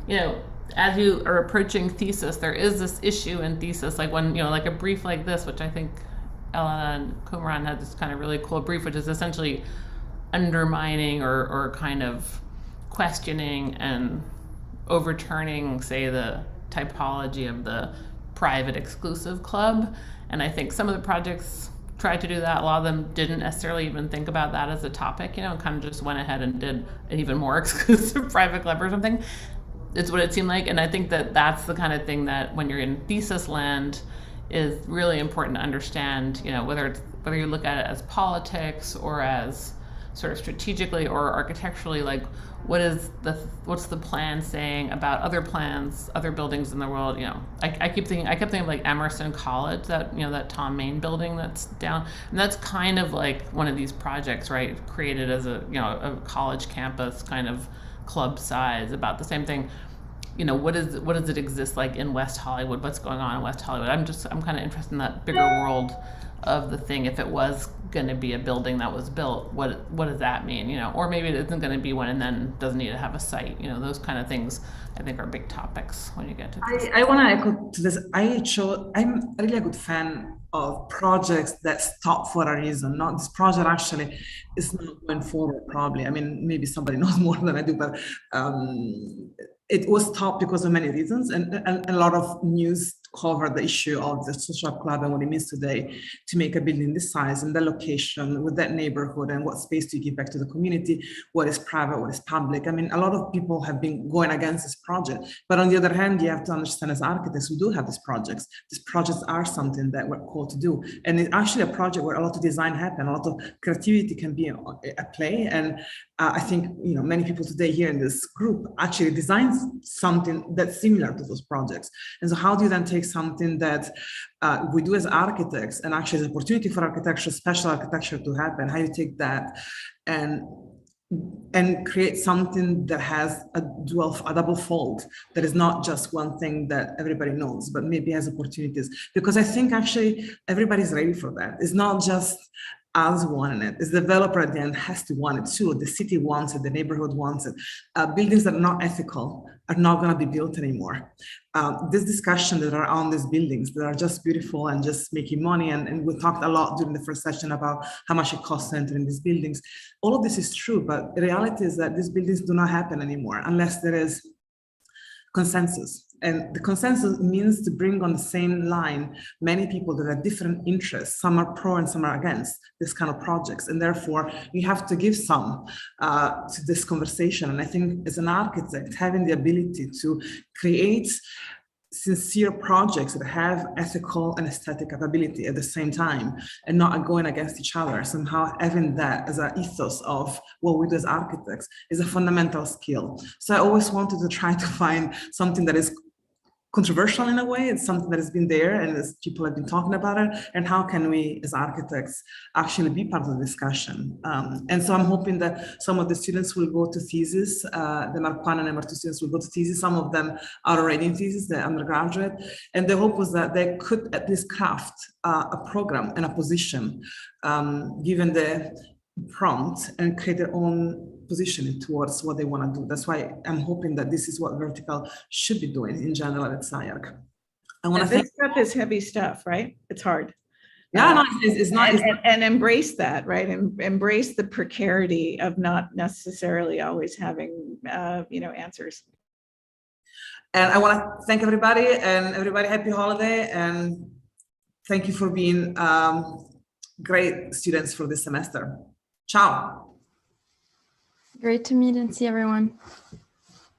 you know, as you are approaching thesis, there is this issue in thesis, like when, you know, like a brief like this, which I think Elena and Kumaran had this kind of really cool brief, which is essentially undermining or kind of questioning and overturning, say, the typology of the private exclusive club. And I think some of the projects tried to do that. A lot of them didn't necessarily even think about that as a topic, you know, and kind of just went ahead and did an even more exclusive private club or something. It's what it seemed like. And I think that that's the kind of thing that when you're in thesis land is really important to understand, you know, whether you look at it as politics or as sort of strategically or architecturally, like what's the plan saying about other plans, other buildings in the world. You know, I kept thinking of like Emerson College, that, you know, that Tom Main building that's down, and that's kind of like one of these projects, right, created as a, you know, a college campus kind of club size, about the same thing. You know, what does it exist like in West Hollywood? What's going on in West Hollywood? I'm kind of interested in that bigger world of the thing. If it was going to be a building that was built, what does that mean? You know, or maybe it isn't going to be one and then doesn't need to have a site. You know, those kind of things I think are big topics when you get to this. I want to echo to this. I'm really a good fan of projects that stop for a reason. Not this project actually is not going forward probably. I mean, maybe somebody knows more than I do, but it was stopped because of many reasons, and a lot of news covered the issue of the social club and what it means today to make a building this size and that location with that neighborhood, and what space do you give back to the community, what is private, what is public. I mean, a lot of people have been going against this project, but on the other hand, you have to understand, as architects, we do have these projects. These projects are something that we're called to do, and it's actually a project where a lot of design happen, a lot of creativity can be at play. And I think, you know, many people today here in this group actually designs something that's similar to those projects. And so how do you then take something that we do as architects, and actually as an opportunity for architecture, special architecture to happen, how you take that and create something that has a double fold, that is not just one thing that everybody knows, but maybe has opportunities. Because I think actually everybody's ready for that. It's not just us wanting it. The developer at the end has to want it too. The city wants it, the neighborhood wants it. Buildings that are not ethical are not going to be built anymore. This discussion that are on these buildings that are just beautiful and just making money, and we talked a lot during the first session about how much it costs to enter in these buildings. All of this is true, but the reality is that these buildings do not happen anymore unless there is consensus. And the consensus means to bring on the same line many people that have different interests. Some are pro and some are against this kind of projects. And therefore, we have to give some to this conversation. And I think as an architect, having the ability to create sincere projects that have ethical and aesthetic capability at the same time and not going against each other, somehow having that as an ethos of what we do as architects is a fundamental skill. So I always wanted to try to find something that is controversial in a way. It's something that has been there and as people have been talking about it, and how can we as architects actually be part of the discussion. And so I'm hoping that some of the students will go to thesis, the Mark 1 and Mark 2 students will go to thesis. Some of them are already in thesis, the undergraduate, and the hope was that they could at least craft a program and a position given the prompt and create their own positioning towards what they want to do. That's why I'm hoping that this is what Vertical should be doing in general at SCI-Arc. I want to this stuff is heavy stuff, right? It's hard. Yeah, no, it's not. And embrace that, right? And embrace the precarity of not necessarily always having, answers. And I want to thank everybody, and everybody happy holiday, and thank you for being great students for this semester. Ciao. Great to meet and see everyone.